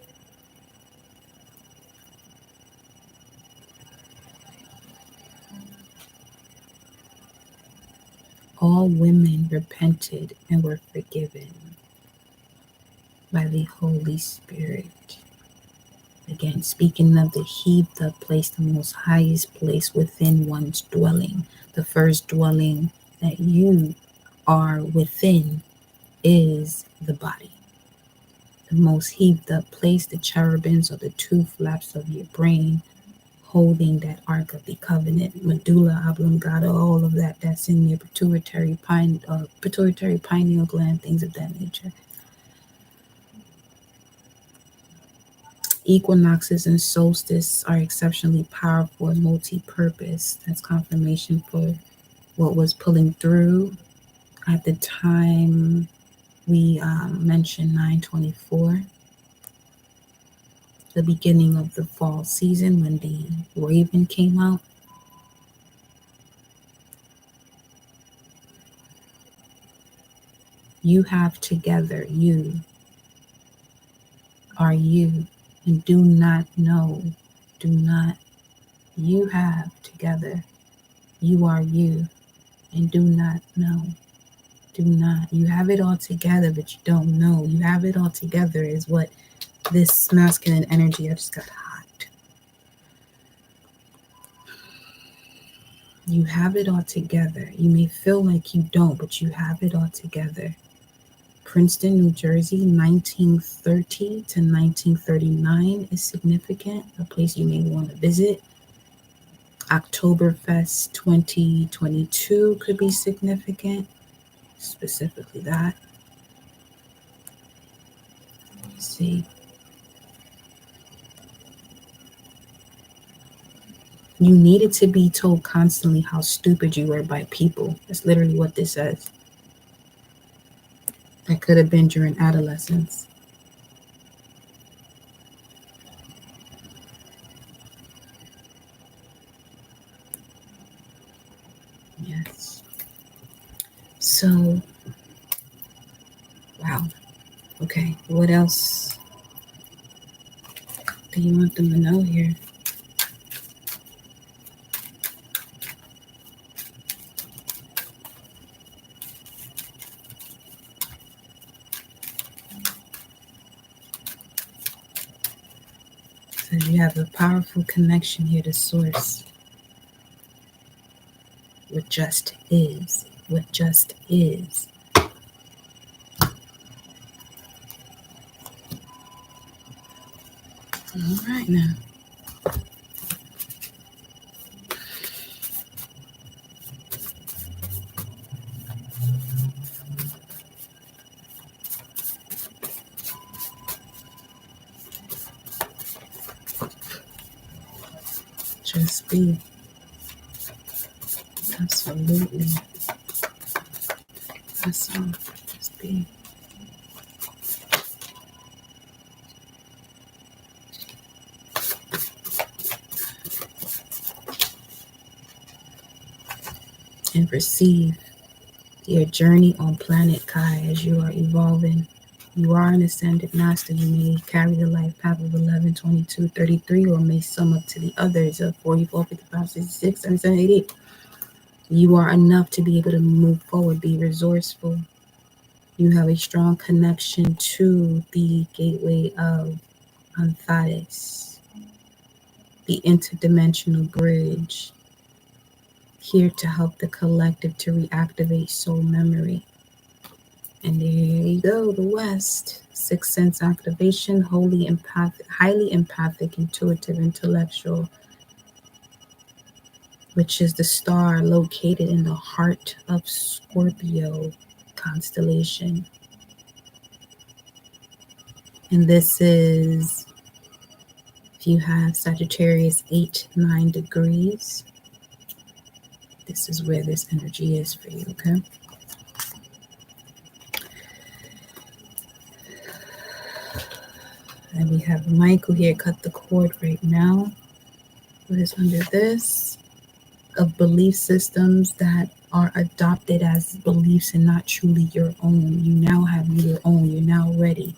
All women repented and were forgiven by the Holy Spirit. Again, speaking of the heaped up place, the most highest place within one's dwelling, the first dwelling that you are within is the body. The most heaped up place, the cherubims or the two flaps of your brain holding that Ark of the Covenant, medulla oblongata, all of that's in your pituitary pineal gland, things of that nature. Equinoxes and solstices are exceptionally powerful and multi-purpose. That's confirmation for what was pulling through at the time we mentioned 924, the beginning of the fall season when the raven came out. You have together, you are you, and do not know, you have together, you are you, and do not know, you have it all together, but you don't know, you have it all together is what this masculine energy, I just got hot. You have it all together. You may feel like you don't, but you have it all together. Princeton, New Jersey, 1930 to 1939 is significant, a place you may want to visit. Oktoberfest 2022 could be significant, specifically that. Let's see. You needed to be told constantly how stupid you were by people. That's literally what this says. That could have been during adolescence. Yes. So, wow. Okay, what else do you want them to know here? you have a powerful connection here to source. What just is. What just is. All right now. Just be. Absolutely. That's all. Just be. And receive your journey on planet Kai as you are evolving. You are an ascended master. You may carry the life path of 11, 22, 33, or may sum up to the others of 44, 55, 66, 77, 88. You are enough to be able to move forward, be resourceful. You have a strong connection to the gateway of Antares, the interdimensional bridge, here to help the collective to reactivate soul memory. And there you go, the West. Sixth sense activation, highly empathic, intuitive, intellectual, which is the star located in the heart of Scorpio constellation. And this is, if you have Sagittarius 8, 9 degrees, this is where this energy is for you, okay? And we have Michael here, cut the cord right now. What is under this? Of belief systems that are adopted as beliefs and not truly your own. You now have your own. You're now ready.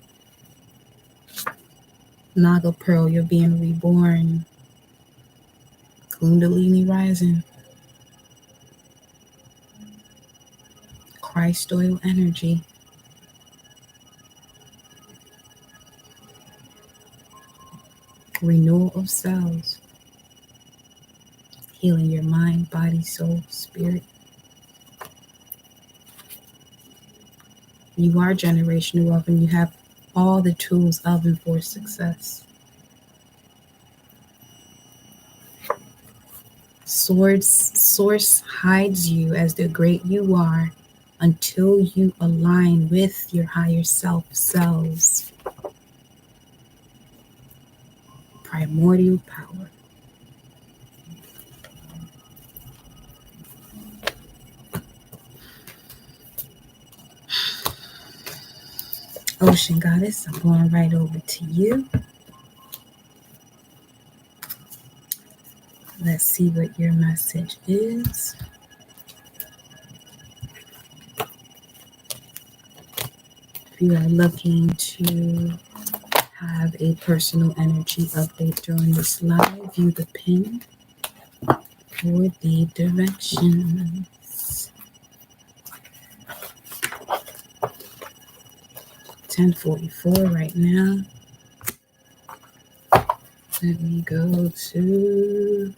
Naga Pearl, you're being reborn. Kundalini rising. Christ oil energy. Renewal of cells. Healing your mind, body, soul, spirit. You are generational wealth and you have all the tools of and for success. Source hides you as the great you are until you align with your higher self selves. Primordial power. Ocean Goddess, I'm going right over to you. Let's see what your message is. If you are looking to have a personal energy update during this live, view the pin for the directions. 10:44 right now. Let me go to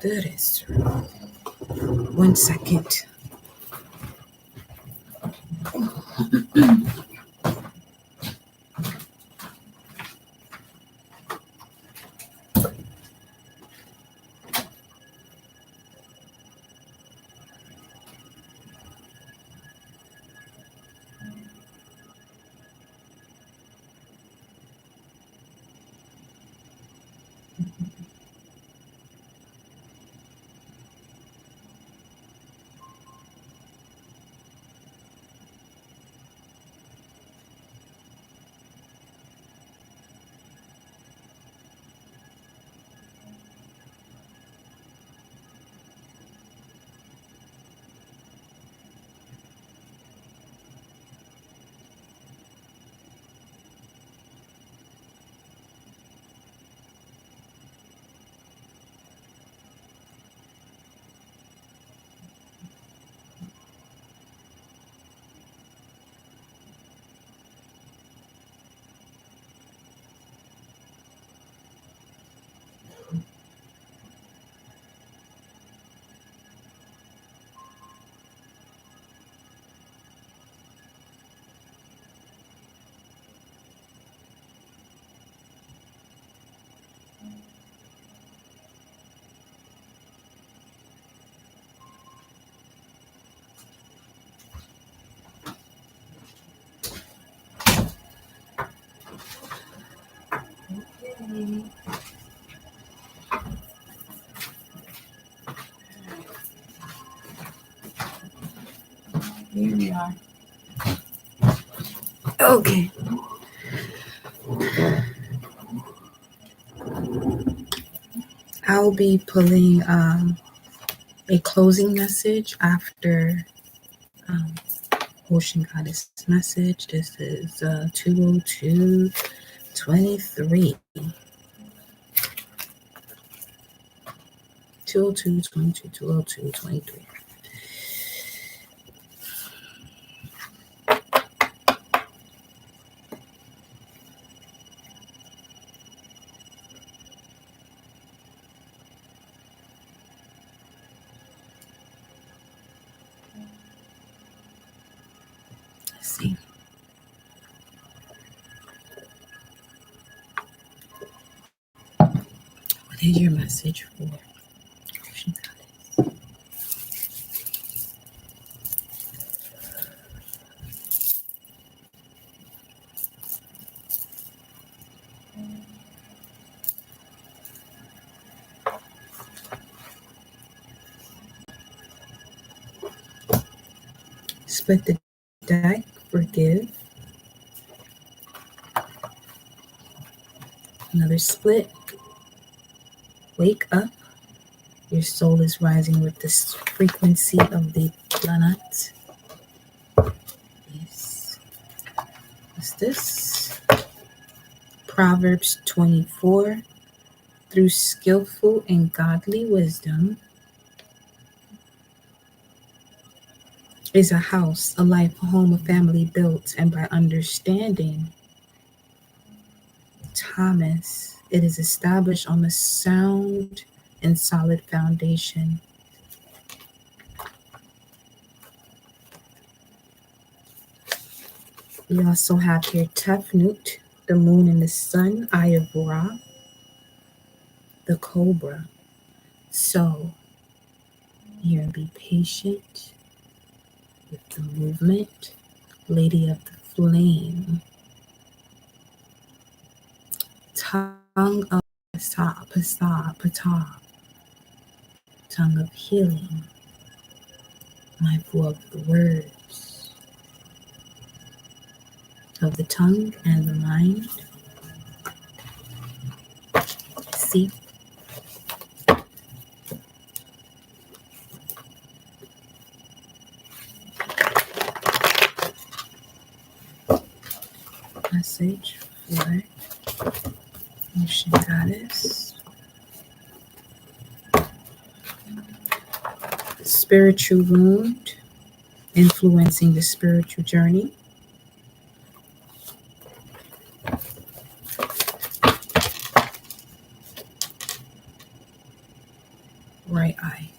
this. 1 second. Here we are. Okay. I'll be pulling a closing message after Ocean Goddess message. This is 202-23. 202-22, 202-23. Let's see. What is your message for Ocean Goddess? Split the deck, forgive. Another split. Wake up. Your soul is rising with this frequency of the planet. Yes. What's this? Proverbs 24. Through skillful and godly wisdom is a house, a life, a home, a family built, and by understanding Thomas, it is established on a sound and solid foundation. We also have here Tefnut, the moon and the sun, Eye of Ra, the cobra. So, here, be patient with the movement. Lady of the flame. Tongue of Ptah, tongue of healing. Mindful of the words of the tongue and the mind. See? Message for Ocean Goddess. Spiritual wound influencing the spiritual journey. Right eye.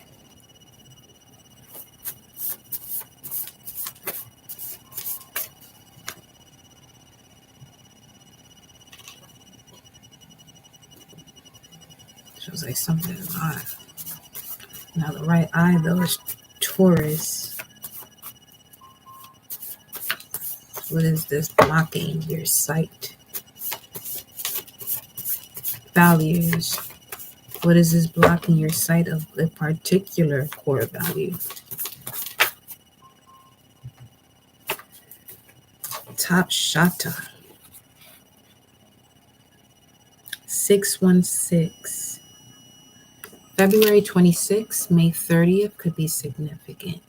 Feels like something is off. Now the right eye though is Taurus. What is this blocking your sight? Values. What is this blocking your sight of a particular core value? Top Shata. 616. February 26th, May 30th could be significant.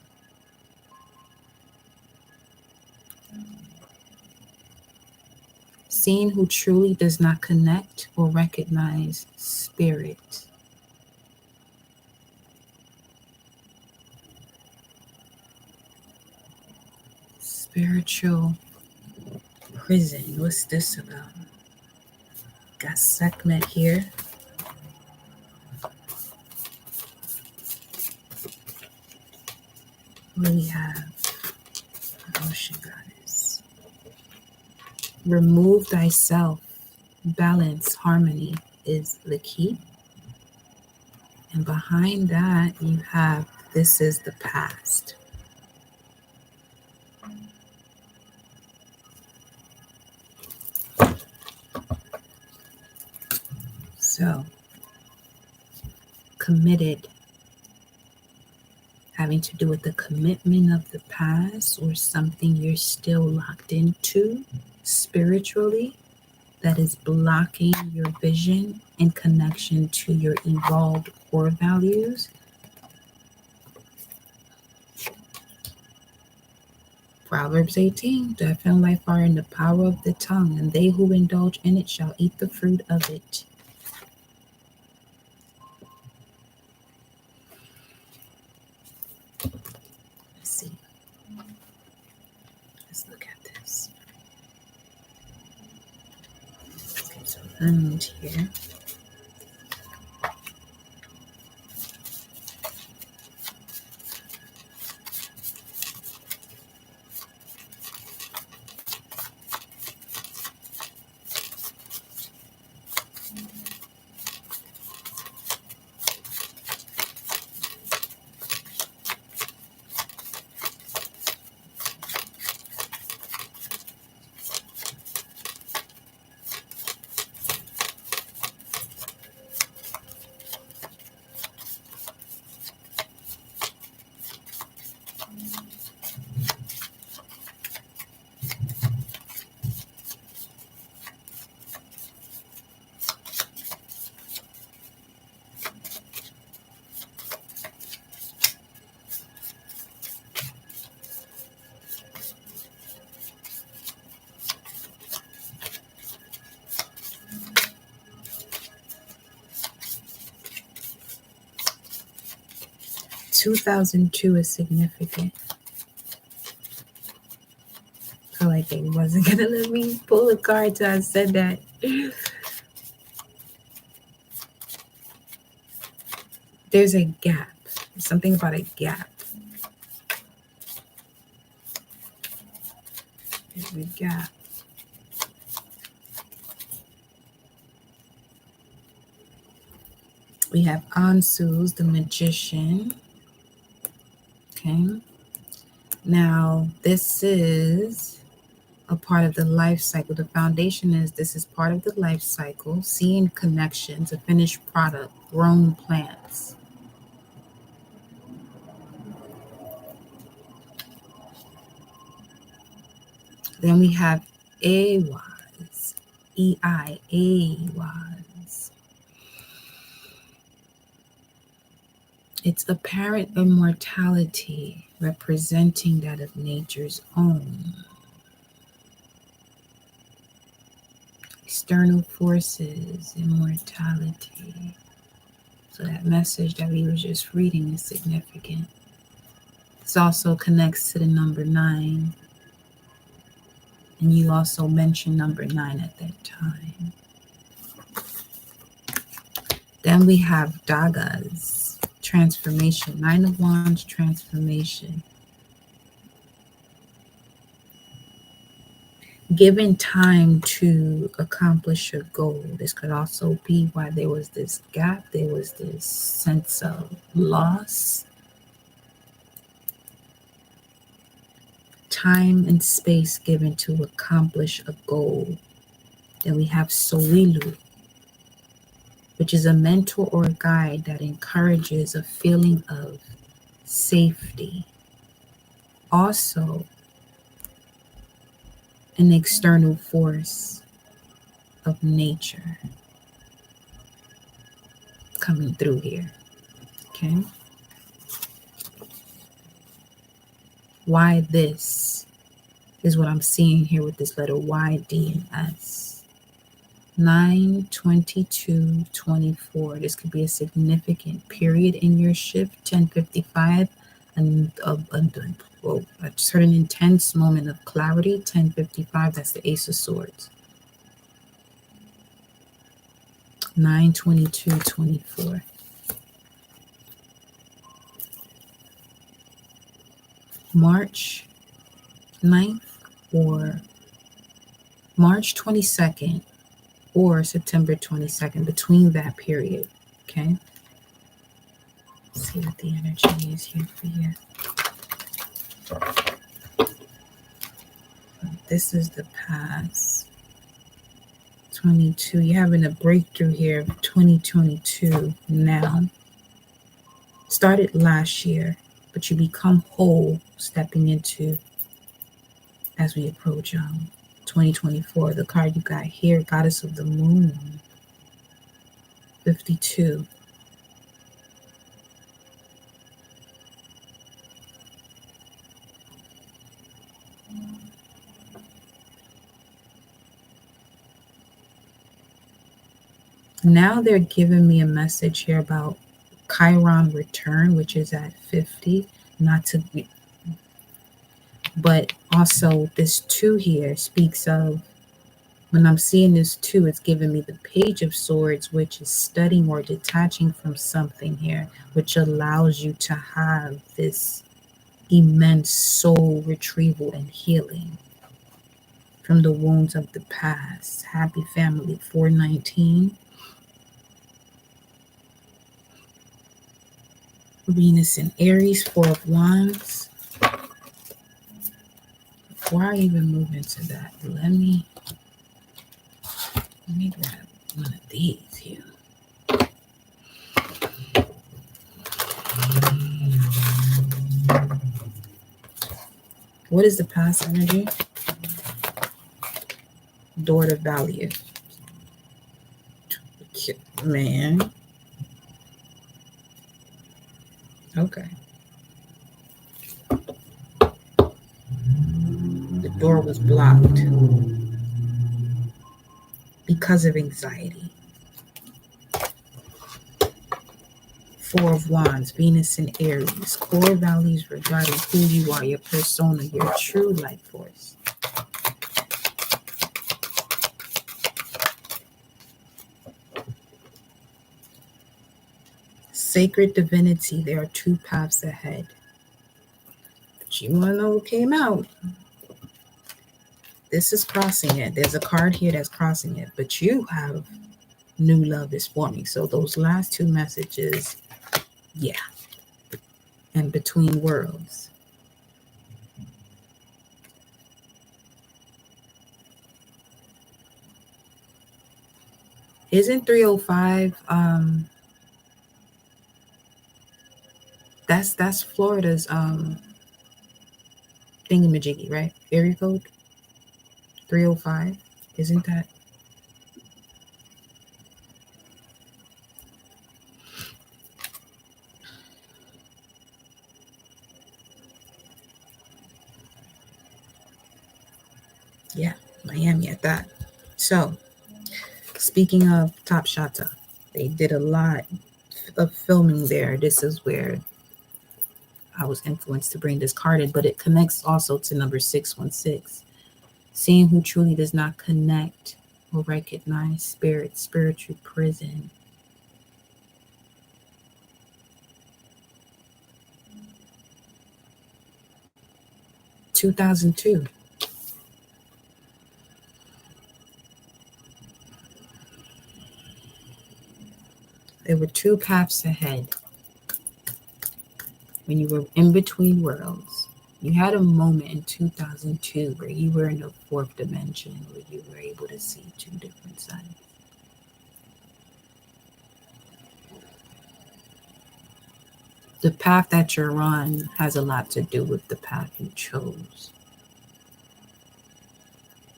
Seeing who truly does not connect or recognize spirit. Spiritual prison. What's this about? Got segment here. What do we have? Ocean Goddess. Remove thyself. Balance, harmony. is the key. And behind that, you have this is the past. So, committed, having to do with the commitment of the past or something you're still locked into spiritually that is blocking your vision and connection to your evolved core values. Proverbs 18, death and life are in the power of the tongue, and they who indulge in it shall eat the fruit of it. Let's see. Let's look at this. Okay, so end here. 2002 is significant. I feel like they wasn't gonna let me pull a card till I said that. There's a gap. Something about a gap. There's a gap. We have Ansu's the magician. Okay. Now, this is a part of the life cycle. The foundation is this is part of the life cycle, seeing connections, a finished product, grown plants. Then we have Eiwaz, Eiwaz. It's apparent immortality representing that of nature's own. External forces, immortality. So that message that we were just reading is significant. This also connects to the number 9. And you also mentioned number 9 at that time. Then we have Daga's transformation, 9 of Wands transformation. Given time to accomplish your goal. This could also be why there was this gap, there was this sense of loss. Time and space given to accomplish a goal. Then we have Sowilu, which is a mentor or a guide that encourages a feeling of safety. Also, an external force of nature coming through here. Okay. Why this is what I'm seeing here with this letter Y, D, and S. 9, 22, 24. This could be a significant period in your shift. 10:55, and I just heard an intense moment of clarity. 10:55. That's the Ace of Swords. 9, 22, 24. March 9th or March 22nd or September 22nd, between that period. Okay. Let's see what the energy is here for you. This is the past. 22. You're having a breakthrough here of 2022 now. Started last year, but you become whole stepping into, as we approach 2024. The card you got here, Goddess of the Moon, 52. Now they're giving me a message here about Chiron return, which is at 50. Not to be, but also this 2 here speaks of, when I'm seeing this 2, it's giving me the Page of Swords, which is studying or detaching from something here, which allows you to have this immense soul retrieval and healing from the wounds of the past. Happy family, 419. Venus in Aries, 4 of Wands. Before I even move into that, let me grab one of these here. What is the past energy? Door to value. Man. Okay. The door was blocked because of anxiety. 4 of Wands, Venus in Aries. Core values regarding who you are, your persona, your true life force. Sacred divinity, there are 2 paths ahead. But you want to know what came out? This is crossing it. There's a card here that's crossing it, but you have new love is forming. So those last 2 messages, yeah. And between worlds. Isn't 305 that's Florida's thingamajiggy, right? Area code 305. Isn't that? Yeah, Miami at that. So, speaking of Top Shata, they did a lot of filming there. This is where I was influenced to bring this card in, but it connects also to number 616. Seeing who truly does not connect or recognize spirit, spiritual prison. (2002). There were 2 paths ahead. When you were in between worlds, you had a moment in 2002 where you were in the 4th dimension, where you were able to see 2 different sides. The path that you're on has a lot to do with the path you chose.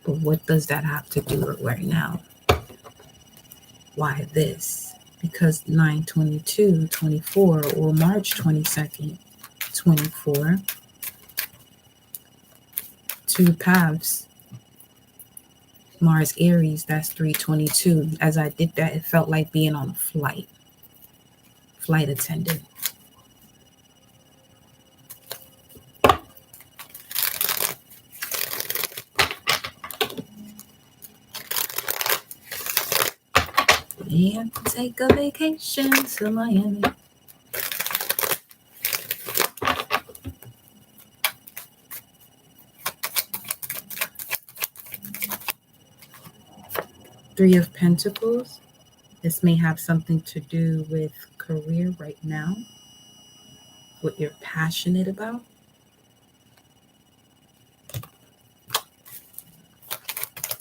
But what does that have to do with right now? Why this? Because 9/22/24 or March 22nd, 24, 2 paths. Mars Aries, that's 3/22. As I did that, it felt like being on a flight attendant. We have to take a vacation to Miami. Three of Pentacles. This may have something to do with career right now, what you're passionate about.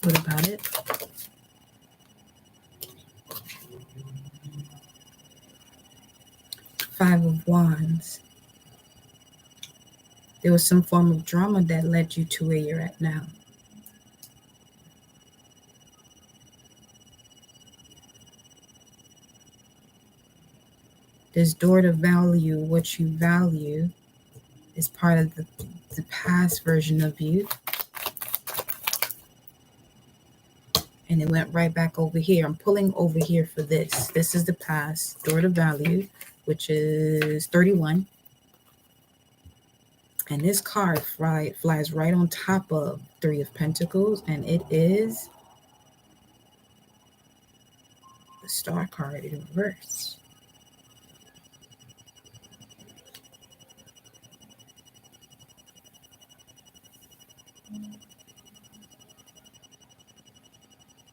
What about it? Five of Wands. There was some form of drama that led you to where you're at now. This door to value what you value is part of the past version of you. And it went right back over here. I'm pulling over here for this. This is the past, door to value, which is 31. And this card flies right on top of Three of Pentacles, and it is the Star card in reverse.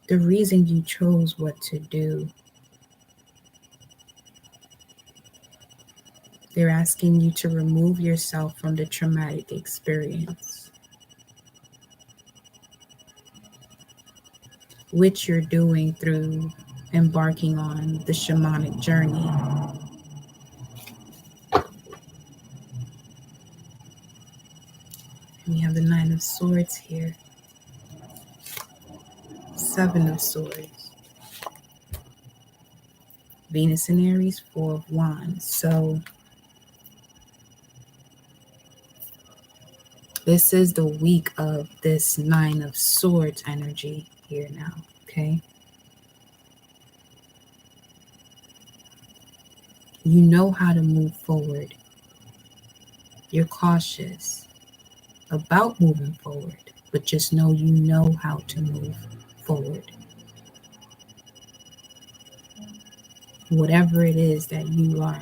The reason you chose what to do. They're asking you to remove yourself from the traumatic experience, which you're doing through embarking on the shamanic journey. And we have the Nine of Swords here. Seven of Swords. Venus and Aries, Four of Wands. So this is the week of this Nine of Swords energy here now, okay? You know how to move forward. You're cautious about moving forward, but just know you know how to move forward. Whatever it is that you are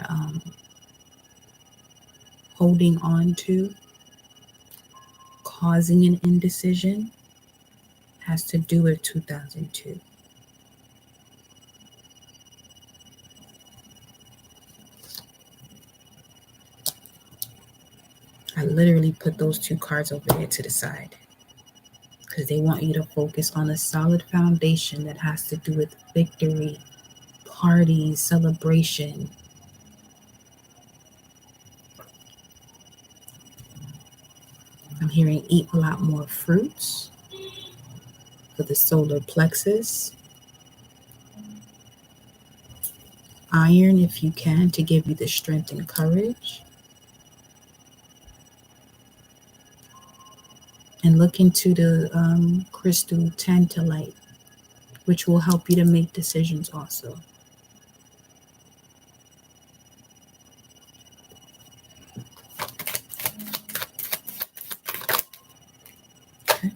holding on to, causing an indecision, has to do with 2002. I literally put those two cards over there to the side because they want you to focus on a solid foundation that has to do with victory, parties, celebration. I'm hearing eat a lot more fruits for the solar plexus. Iron, if you can, to give you the strength and courage. And look into the crystal tantalite, which will help you to make decisions also. Okay.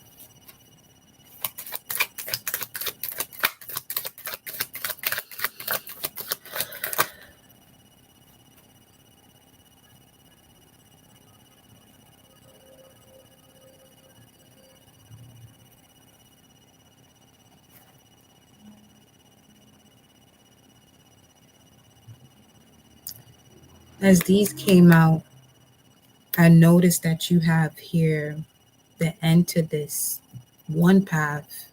As these came out, I noticed that you have here the end to this one path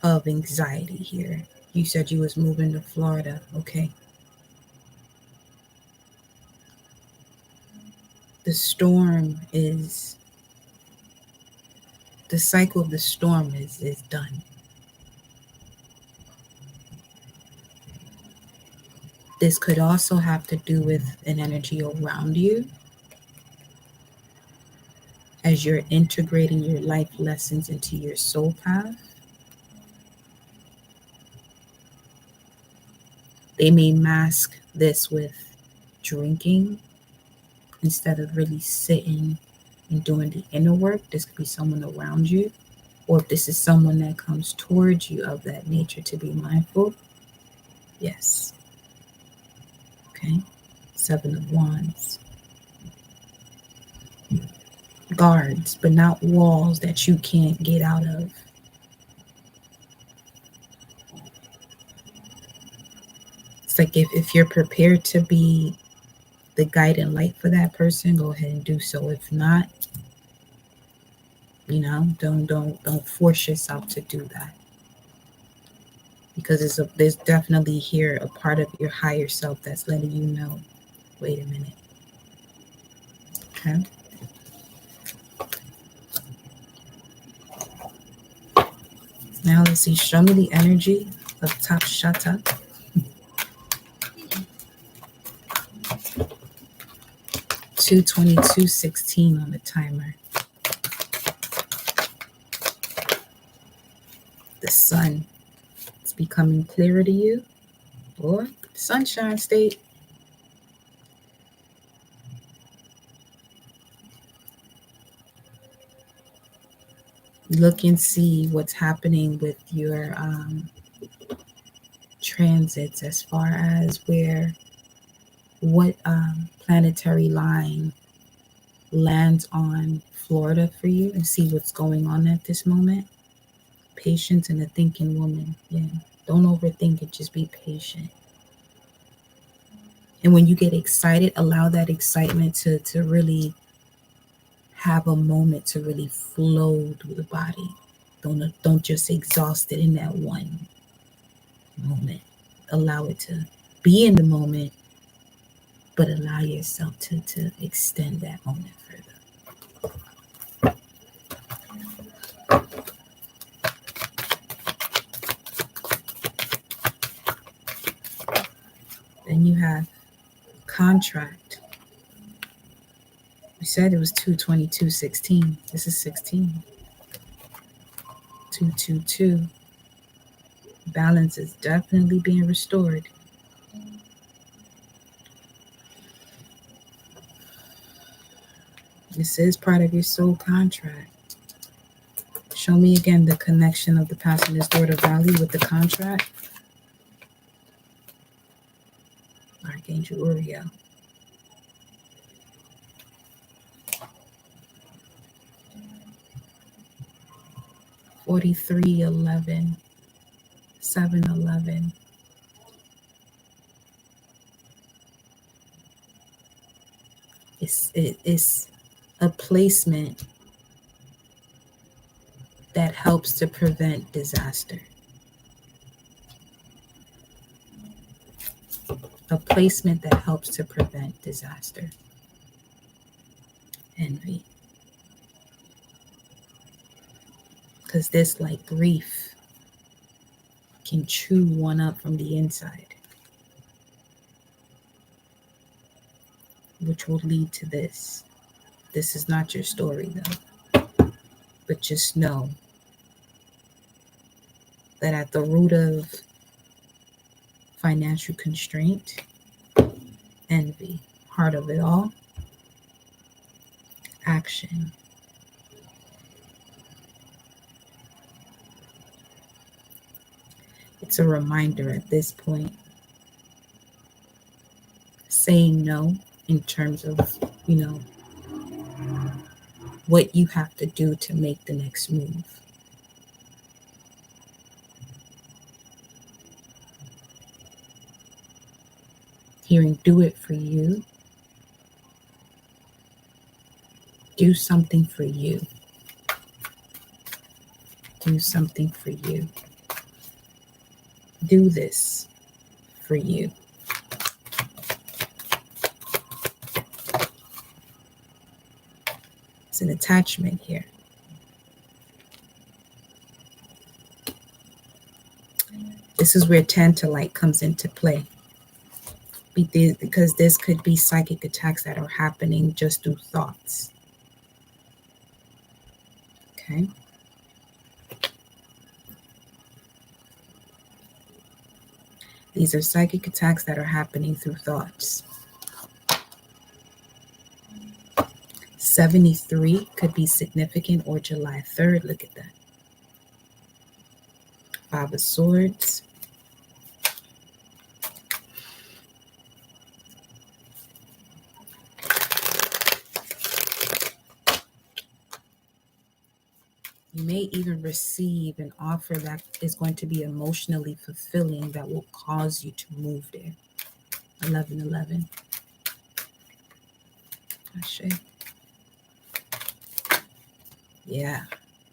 of anxiety here. You said you was moving to Florida, okay? The storm is, the cycle of the storm is done. This could also have to do with an energy around you as you're integrating your life lessons into your soul path. They may mask this with drinking instead of really sitting and doing the inner work. This could be someone around you, or if this is someone that comes towards you of that nature, to be mindful. Yes. Okay. Seven of Wands. Guards, but not walls that you can't get out of. It's like if you're prepared to be the guiding light for that person, go ahead and do so. If not, don't force yourself to do that, because there's definitely here a part of your higher self that's letting you know, wait a minute. Okay. Now let's see. Show me the energy of Top Shata. 222:16 on the timer. The sun is becoming clearer to you, or sunshine state. Look and see what's happening with your transits, as far as what planetary line lands on Florida for you, and see what's going on at this moment. Patience and a thinking woman. Yeah. Don't overthink it. Just be patient. And when you get excited, allow that excitement to really have a moment to really flow through the body. Don't just exhaust it in that one moment. Allow it to be in the moment, but allow yourself to extend that moment further. Then you have contract. We said it was 222:16. This is 16. 222. Balance is definitely being restored. This is part of your soul contract. Show me again the connection of the passionate daughter value with the contract. Archangel Uriel. 43:11, 7:11. It's a placement that helps to prevent disaster. A placement that helps to prevent disaster. Envy. Because this, like grief, can chew one up from the inside, which will lead to this. This is not your story, though. But just know that at the root of financial constraint, envy, heart of it all, action. It's a reminder at this point, saying no in terms of, what you have to do to make the next move. Hearing, do it for you. Do something for you. Do something for you. Do this for you. It's an attachment here. This is where tantalite comes into play. Because this could be psychic attacks that are happening just through thoughts. Okay. These are psychic attacks that are happening through thoughts. 73 could be significant, or July 3rd. Look at that. 5 of Swords. You may even receive an offer that is going to be emotionally fulfilling that will cause you to move there. 1111. Ashe. Yeah,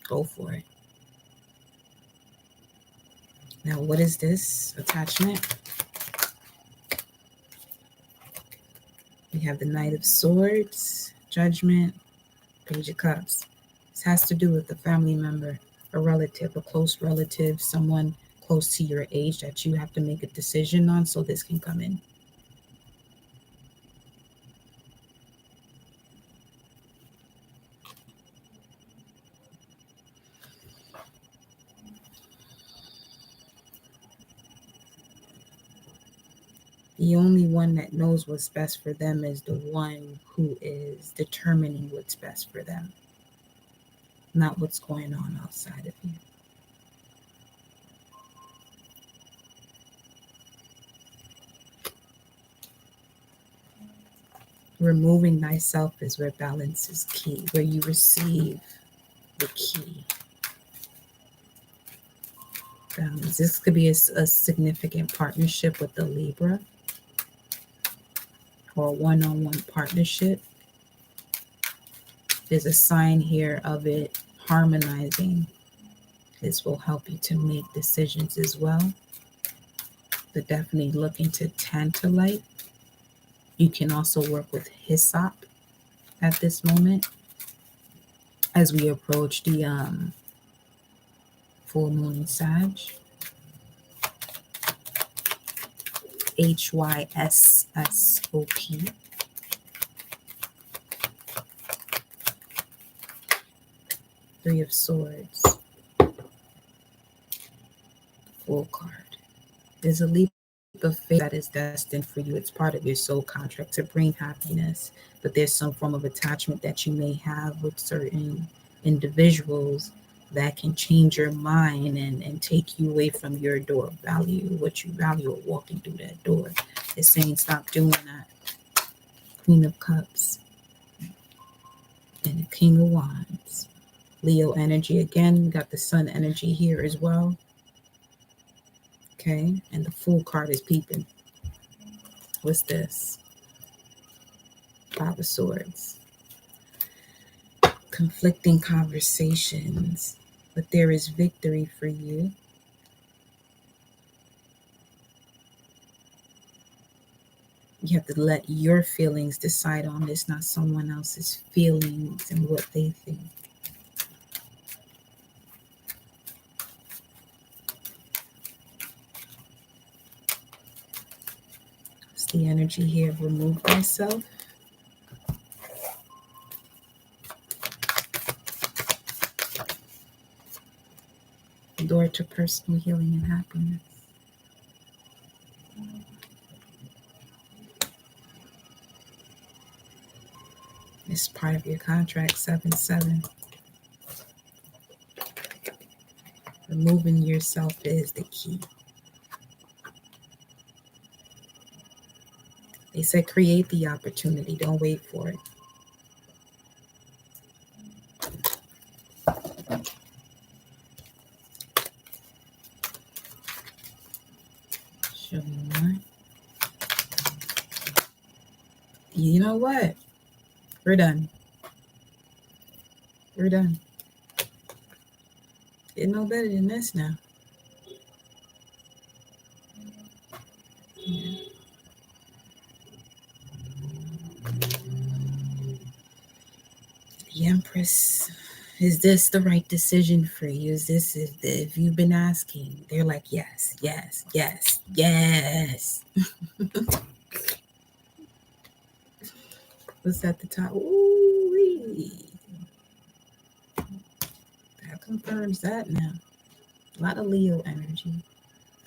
go for it. Now, what is this attachment? We have the Knight of Swords, Judgment, Page of Cups. This has to do with a family member, a relative, a close relative, someone close to your age that you have to make a decision on, so this can come in. The only one that knows what's best for them is the one who is determining what's best for them, not what's going on outside of you. Removing thyself is where balance is key, where you receive the key. Balance. This could be a significant partnership with the Libra or a one-on-one partnership. There's a sign here of it harmonizing. This will help you to make decisions as well. But definitely look into Tantalite. You can also work with Hyssop at this moment as we approach the full moon in Sag. HYSSOP. Three of Swords. Full card. There's a leap of faith that is destined for you. It's part of your soul contract to bring happiness, but there's some form of attachment that you may have with certain individuals that can change your mind and take you away from your door value, what you value, or walking through that door. It's saying stop doing that. Queen of Cups and the King of Wands. Leo energy again. We got the Sun energy here as well. Okay, and the Fool card is peeping. What's this? Five of Swords. Conflicting conversations, but there is victory for you. You have to let your feelings decide on this, not someone else's feelings and what they think. It's the energy here of remove thyself. Door to personal healing and happiness. It's part of your contract, 7-7. Removing yourself is the key. They said create the opportunity, don't wait for it. Show me more. You know what? We're done. We're done. It's no better than this now. Yeah. The Empress. Is this the right decision for you? If you've been asking, they're like, yes, yes, yes, yes. What's at the top? Ooh, that confirms that now. A lot of Leo energy.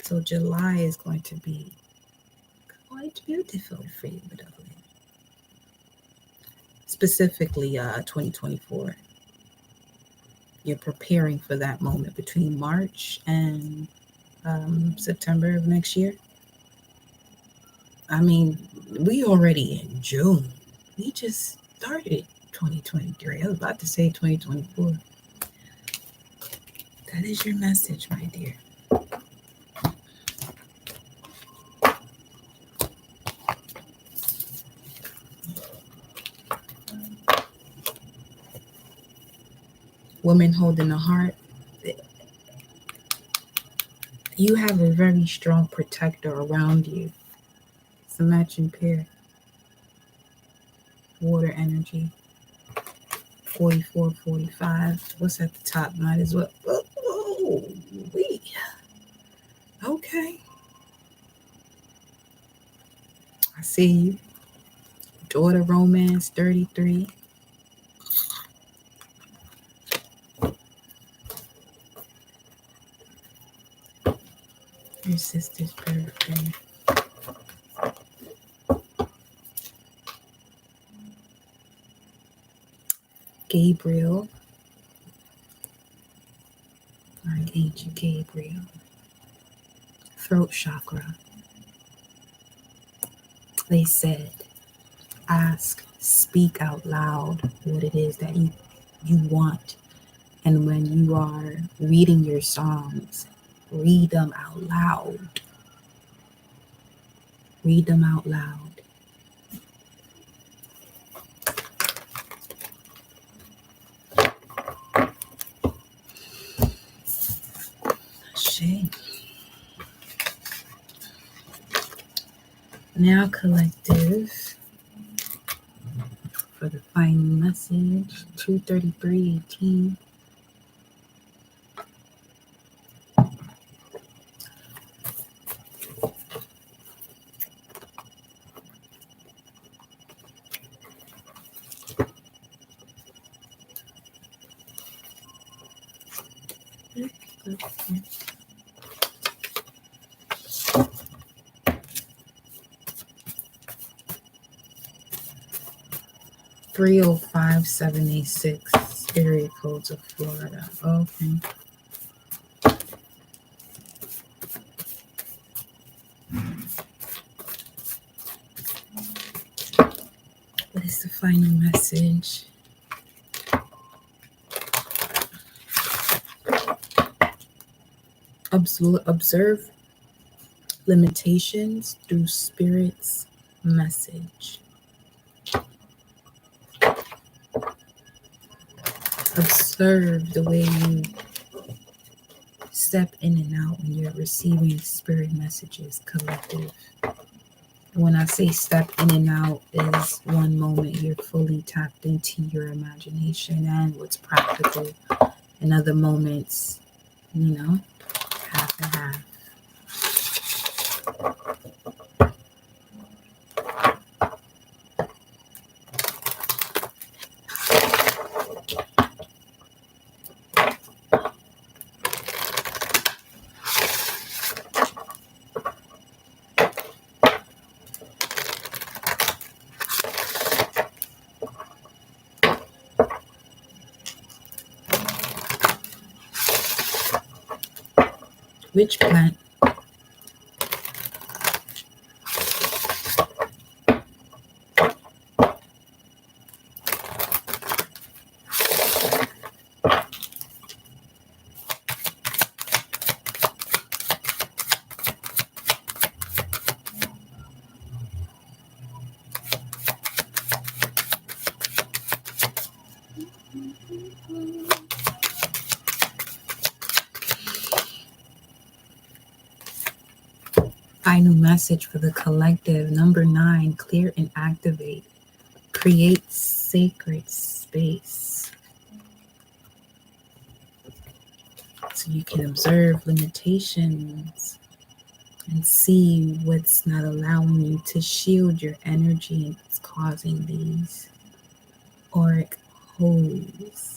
So July is going to be quite beautiful for you, beloved. Specifically, 2024. You're preparing for that moment between March and September of next year. I mean, we already in June. We just started 2023. I was about to say 2024. That is your message, my dear. Woman holding a heart. You have a very strong protector around you. It's a matching pair. Water energy. 44, 45. What's at the top? Might as well. Oh, wait. Okay. I see you. Daughter romance, 33. Your sister's birthday. Gabriel. Archangel Gabriel. Throat chakra. They said, ask, speak out loud what it is that you want. And when you are reading your songs, read them out loud. Read them out loud. Shame. Now, collective, for the final message, 233:18. Okay. 305786 area codes of Florida. Okay. What is the final message? Observe limitations through Spirit's message. Observe the way you step in and out when you're receiving Spirit messages, collective. When I say step in and out, is one moment you're fully tapped into your imagination and what's practical, and other moments, half and half. Which plant? Final message for the collective. Number 9, clear and activate. Create sacred space. So you can observe limitations and see what's not allowing you to shield your energy and what's causing these auric holes.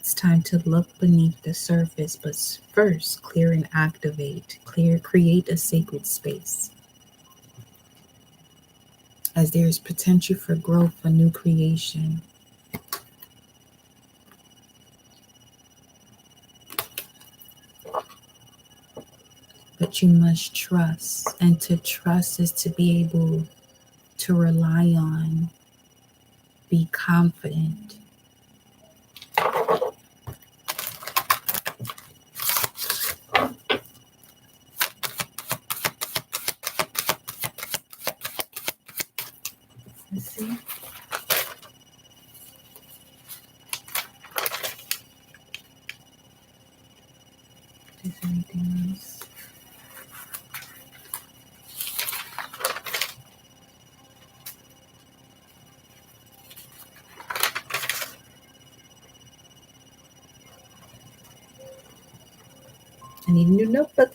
It's time to look beneath the surface, but first clear and activate. Create a sacred space. As there is potential for growth, for new creation. But you must trust, and to trust is to be able to rely on, be confident. Let's see. Is there anything else? I need a new notebook.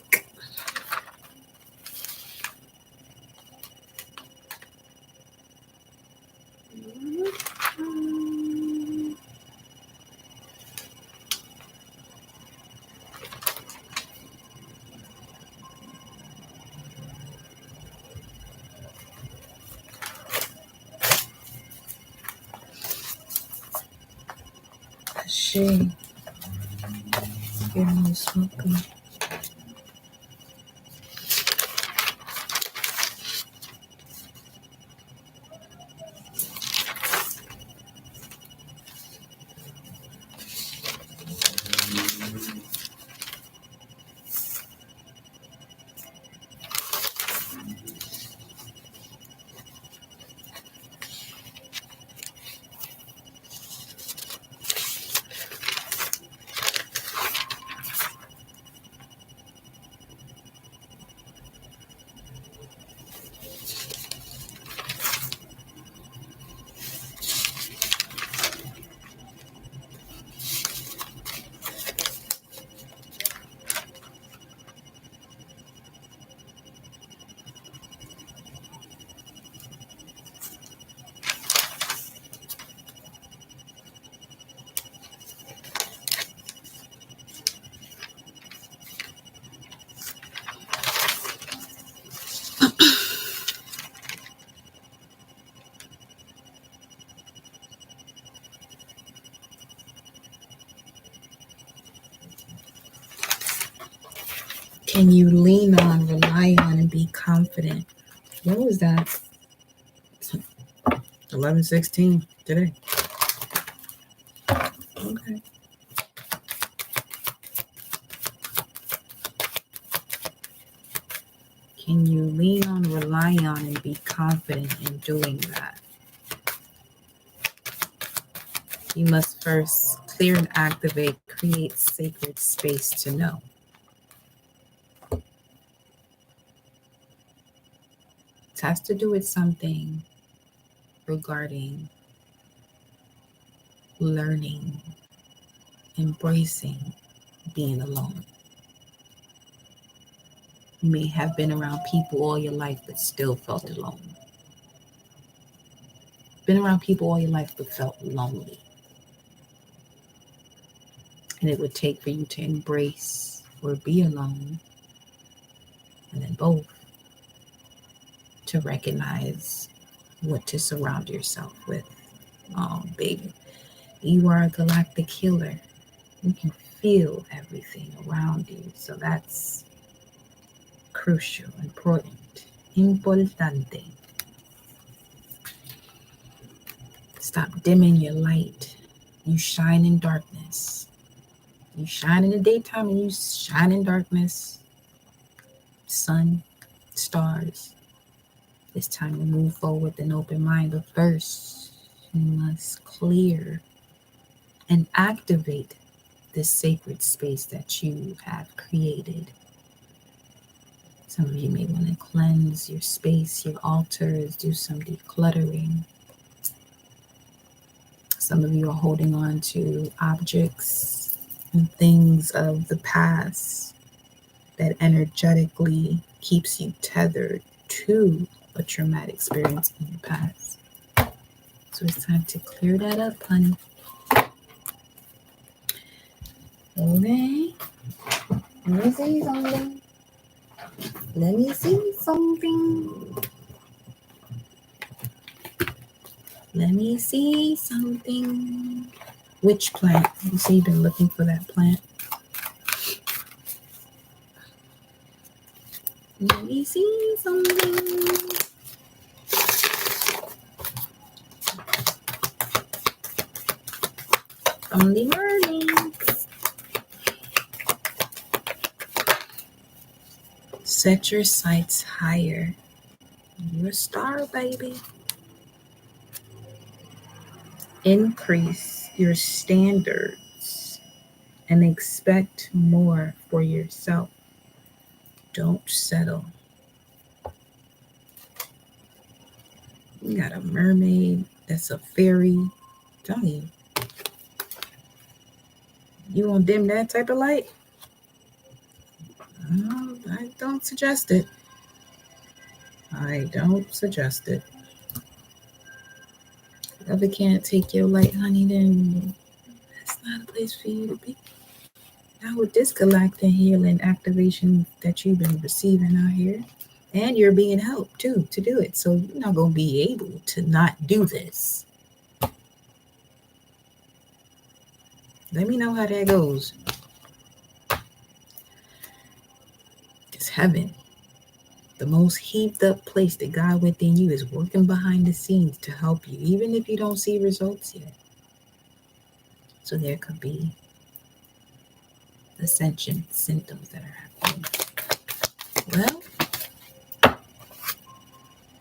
Ashe. You're most welcome. Can you lean on, rely on, and be confident? What was that? 11:16 today. Okay. Can you lean on, rely on, and be confident in doing that? You must first clear and activate, create sacred space to know. It has to do with something regarding learning, embracing being alone. You may have been around people all your life but still felt alone. Been around people all your life but felt lonely. And it would take for you to embrace or be alone, and then both, to recognize what to surround yourself with. Oh, baby, you are a galactic healer. You can feel everything around you. So that's crucial, important, importante. Stop dimming your light. You shine in darkness. You shine in the daytime and you shine in darkness. Sun, stars. It's time to move forward with an open mind. But first, you must clear and activate this sacred space that you have created. Some of you may want to cleanse your space, your altars, do some decluttering. Some of you are holding on to objects and things of the past that energetically keeps you tethered to a traumatic experience in your past. So it's time to clear that up, honey. Okay. Let me see something. Let me see something. Let me see something. Which plant? You say you've been looking for that plant. Let me see something. From the mermaids. Set your sights higher. You're a star, baby. Increase your standards and expect more for yourself. Don't settle. You got a mermaid that's a fairy. Tell you, you won't dim that type of light? I don't suggest it. I don't suggest it. If it can't take your light, honey, then that's not a place for you to be. Now with this galactic healing activation that you've been receiving out here, and you're being helped too to do it. So you're not going to be able to not do this. Let me know how that goes. It's heaven. The most heaped up place that God within you is working behind the scenes to help you, even if you don't see results yet. So there could be ascension symptoms that are happening. Well,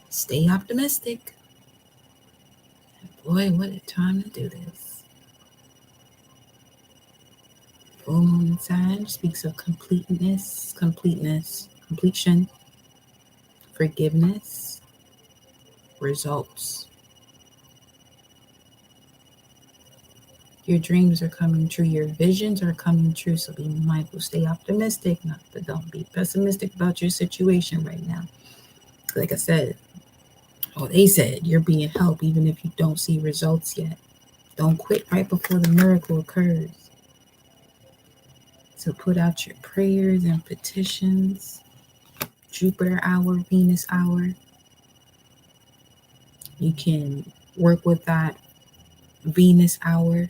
stay optimistic. Boy, what a time to do this. Full moon sign speaks of completeness, completion, forgiveness, results. Your dreams are coming true. Your visions are coming true. So be mindful. Stay optimistic. But don't be pessimistic about your situation right now. Like I said, they said you're being helped even if you don't see results yet. Don't quit right before the miracle occurs. So put out your prayers and petitions. Jupiter hour, Venus hour. You can work with that Venus hour,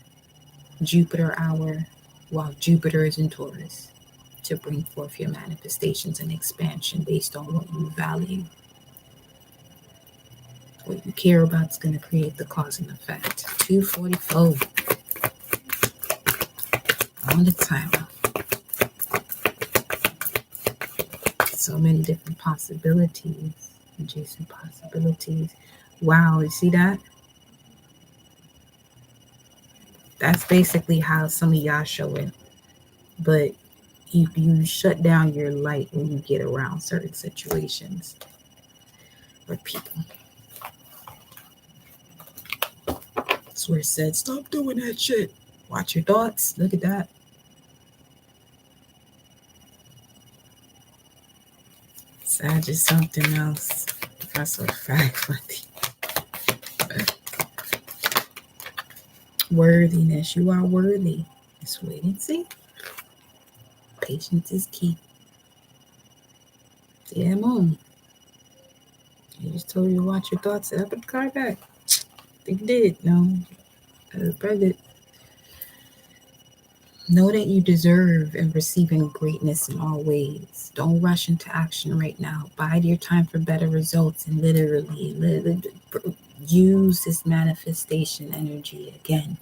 Jupiter hour, while Jupiter is in Taurus to bring forth your manifestations and expansion based on what you value. What you care about is going to create the cause and effect. 244 on the timer. So many different possibilities, adjacent possibilities. Wow, you see that? That's basically how some of y'all show it. But you shut down your light when you get around certain situations or people. That's where it said, stop doing that shit. Watch your thoughts. Look at that. Sag is something else. That's a fact. Worthiness. You are worthy. Just wait and see. Patience is key. Yeah, Mom. I just told you to watch your thoughts. I put the card back. I think you did. No. I was pregnant. Know that you deserve and receiving greatness in all ways. Don't rush into action right now. Bide your time for better results and literally use this manifestation energy again.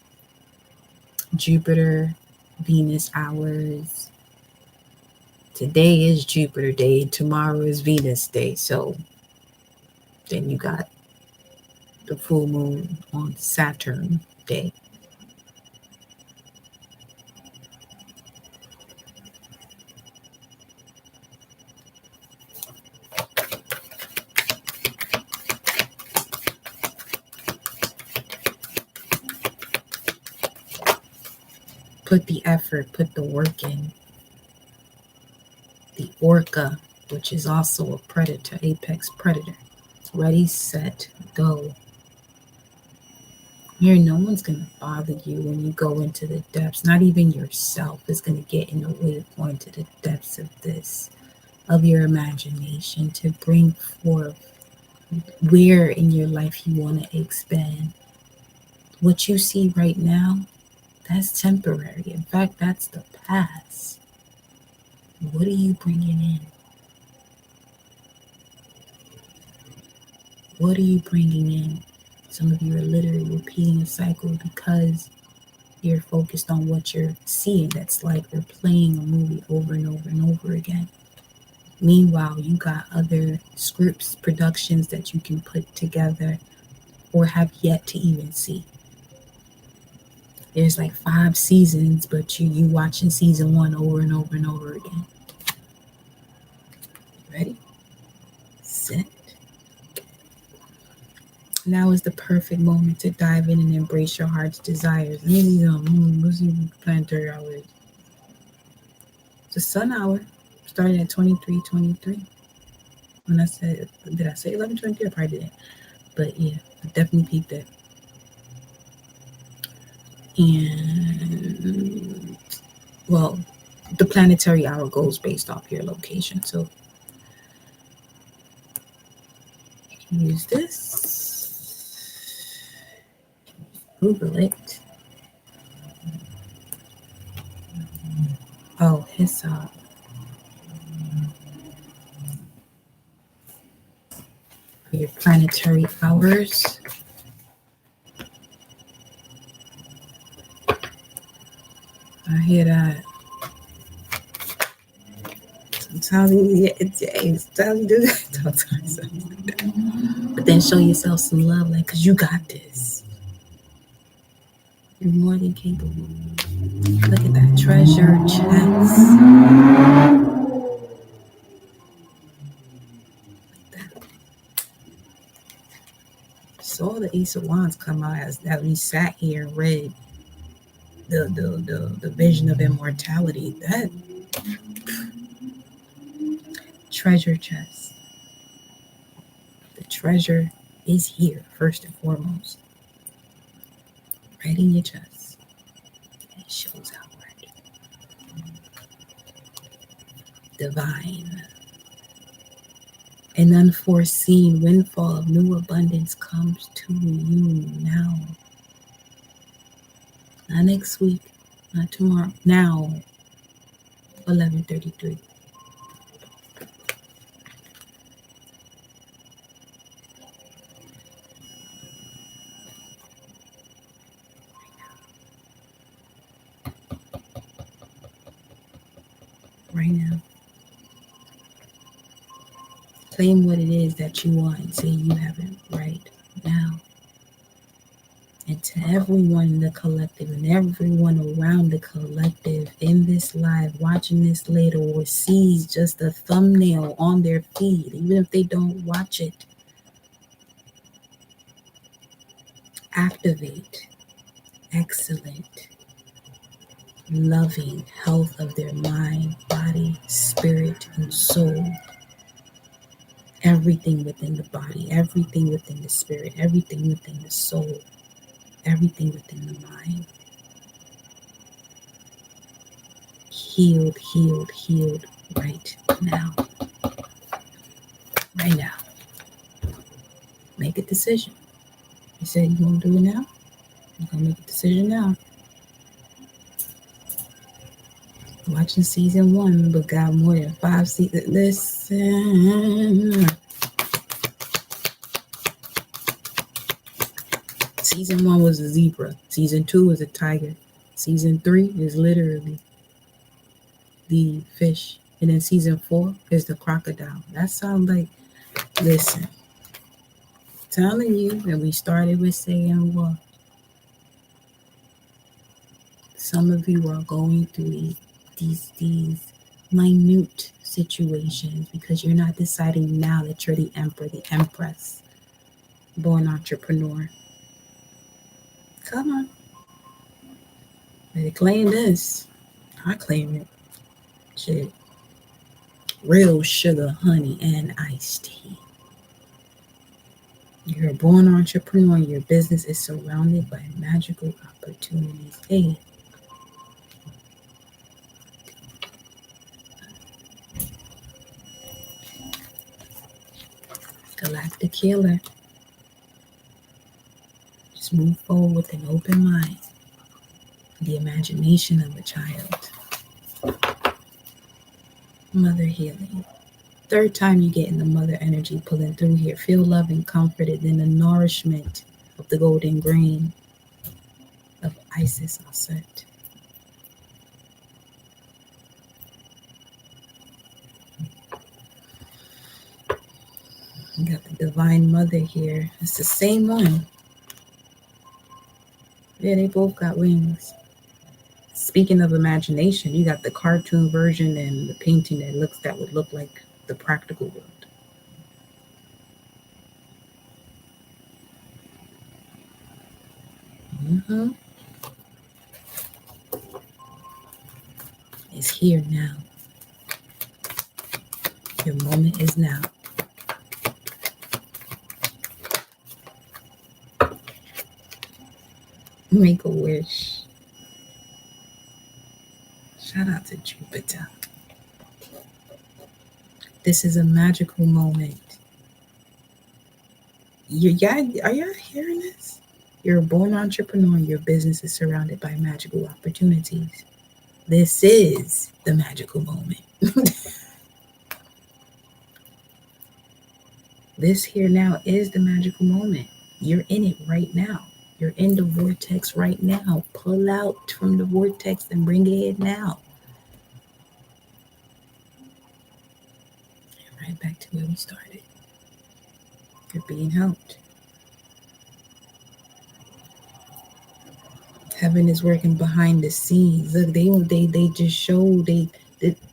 Jupiter, Venus hours. Today is Jupiter day. Tomorrow is Venus day. So then you got the full moon on Saturn day. Put the effort, put the work in. The orca, which is also a predator, apex predator. Ready, set, go. Here, no one's going to bother you when you go into the depths. Not even yourself is going to get in the way of going to the depths of this, of your imagination, to bring forth where in your life you want to expand. What you see right now, that's temporary. In fact, that's the past. What are you bringing in? What are you bringing in? Some of you are literally repeating a cycle because you're focused on what you're seeing. That's like they're playing a movie over and over and over again. Meanwhile, you got other scripts, productions that you can put together or have yet to even see. There's like 5 seasons, but you watching season 1 over and over and over again. Ready? Set. Now is the perfect moment to dive in and embrace your heart's desires. And this is planetary hour. It's a sun hour, starting at 23:23. When I said, did I say 11:23? I probably didn't. But yeah, I definitely peeped it. And well, the planetary hour goes based off your location. So use this. Google it. Oh, his your planetary hours. I hear that. Sometimes you do that. But then show yourself some love, like, cause you got this. You're more than capable. Look at that treasure chest. Saw the Ace of Wands come out as that we sat here and read the vision of immortality. That treasure chest. The treasure is here first and foremost. Right in your chest. And it shows outward. Divine. An unforeseen windfall of new abundance comes to you now. Not next week, not tomorrow. Now, 11:33. Right now. Claim what it is that you want and say you have it right now. And to everyone in the collective and everyone around the collective in this live, watching this later, or sees just a thumbnail on their feed, even if they don't watch it, activate excellent, loving health of their mind, body, spirit, and soul. Everything within the body, everything within the spirit, everything within the soul, everything within the mind. Healed, healed, healed right now. Right now. Make a decision. You said you won't do it now? You're going to make a decision now. Watching season 1, but got more than 5 seasons. Listen. Season 1 was a zebra. Season 2 is a tiger. Season 3 is literally the fish. And then season 4 is the crocodile. That sounds like, listen, telling you that we started with saying what? Some of you are going through these minute situations because you're not deciding now that you're the emperor, the empress, born entrepreneur. Come on. They claim this. I claim it. Shit. Real sugar, honey, and iced tea. You're a born entrepreneur. Your business is surrounded by magical opportunities. Hey. Galactic healer. Just move forward with an open mind. The imagination of a child. Mother healing. Third time you get in the mother energy pulling through here. Feel loved and comforted in the nourishment of the golden grain of Isis Aset. You got the divine mother here. It's the same one. Yeah, they both got wings. Speaking of imagination, you got the cartoon version and the painting that would look like the practical world. Mm-hmm. It's here now. Your moment is now. Make a wish. Shout out to Jupiter. This is a magical moment. Are y'all hearing this? You're a born entrepreneur. Your business is surrounded by magical opportunities. This is the magical moment. This here now is the magical moment. You're in it right now. You're in the vortex right now. Pull out from the vortex and bring it in now. Right back to where we started. You're being helped. Heaven is working behind the scenes. Look, they just showed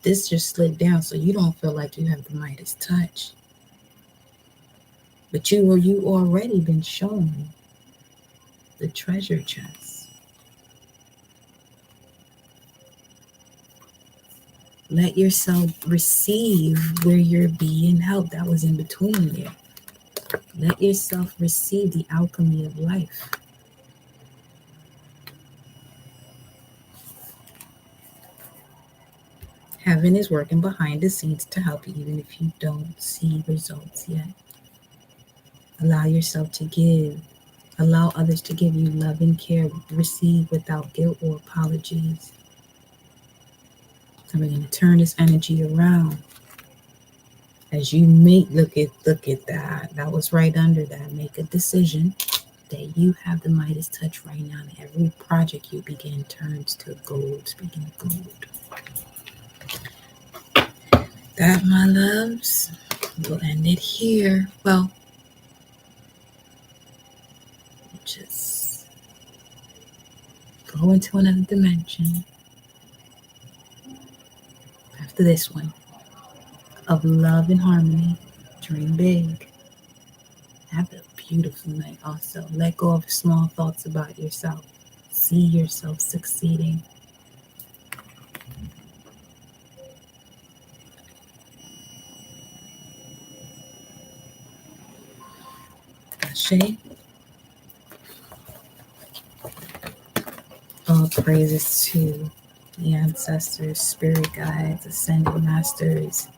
this just slid down, so you don't feel like you have the Midas touch. But you already been shown the treasure chest. Let yourself receive where you're being helped. That was in between there. Let yourself receive the alchemy of life. Heaven is working behind the scenes to help you, even if you don't see results yet. Allow yourself to give. Allow others to give you love and care. Receive without guilt or apologies. And we're going to turn this energy around. As you look at that. That was right under that. Make a decision that you have the Midas touch right now. And every project you begin turns to gold. Speaking of gold. That, my loves, we'll end it here. Well, just go into another dimension after this one of love and harmony. Dream big. Have a beautiful night also. Let go of small thoughts about yourself. See yourself succeeding. Ashe. All praises to the ancestors, spirit guides, ascended masters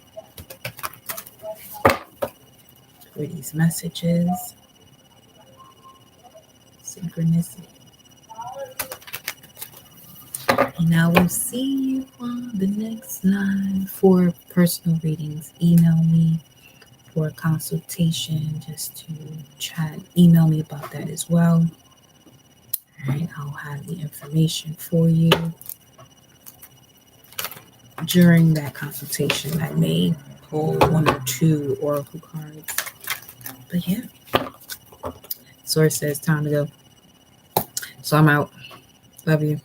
for these messages. Synchronicity. And I will see you on the next live for personal readings. Email me for a consultation, just to chat. Email me about that as well. All right, I'll have the information for you. During that consultation, I may pull 1 or 2 oracle cards. But yeah, Source says time to go. So I'm out. Love you.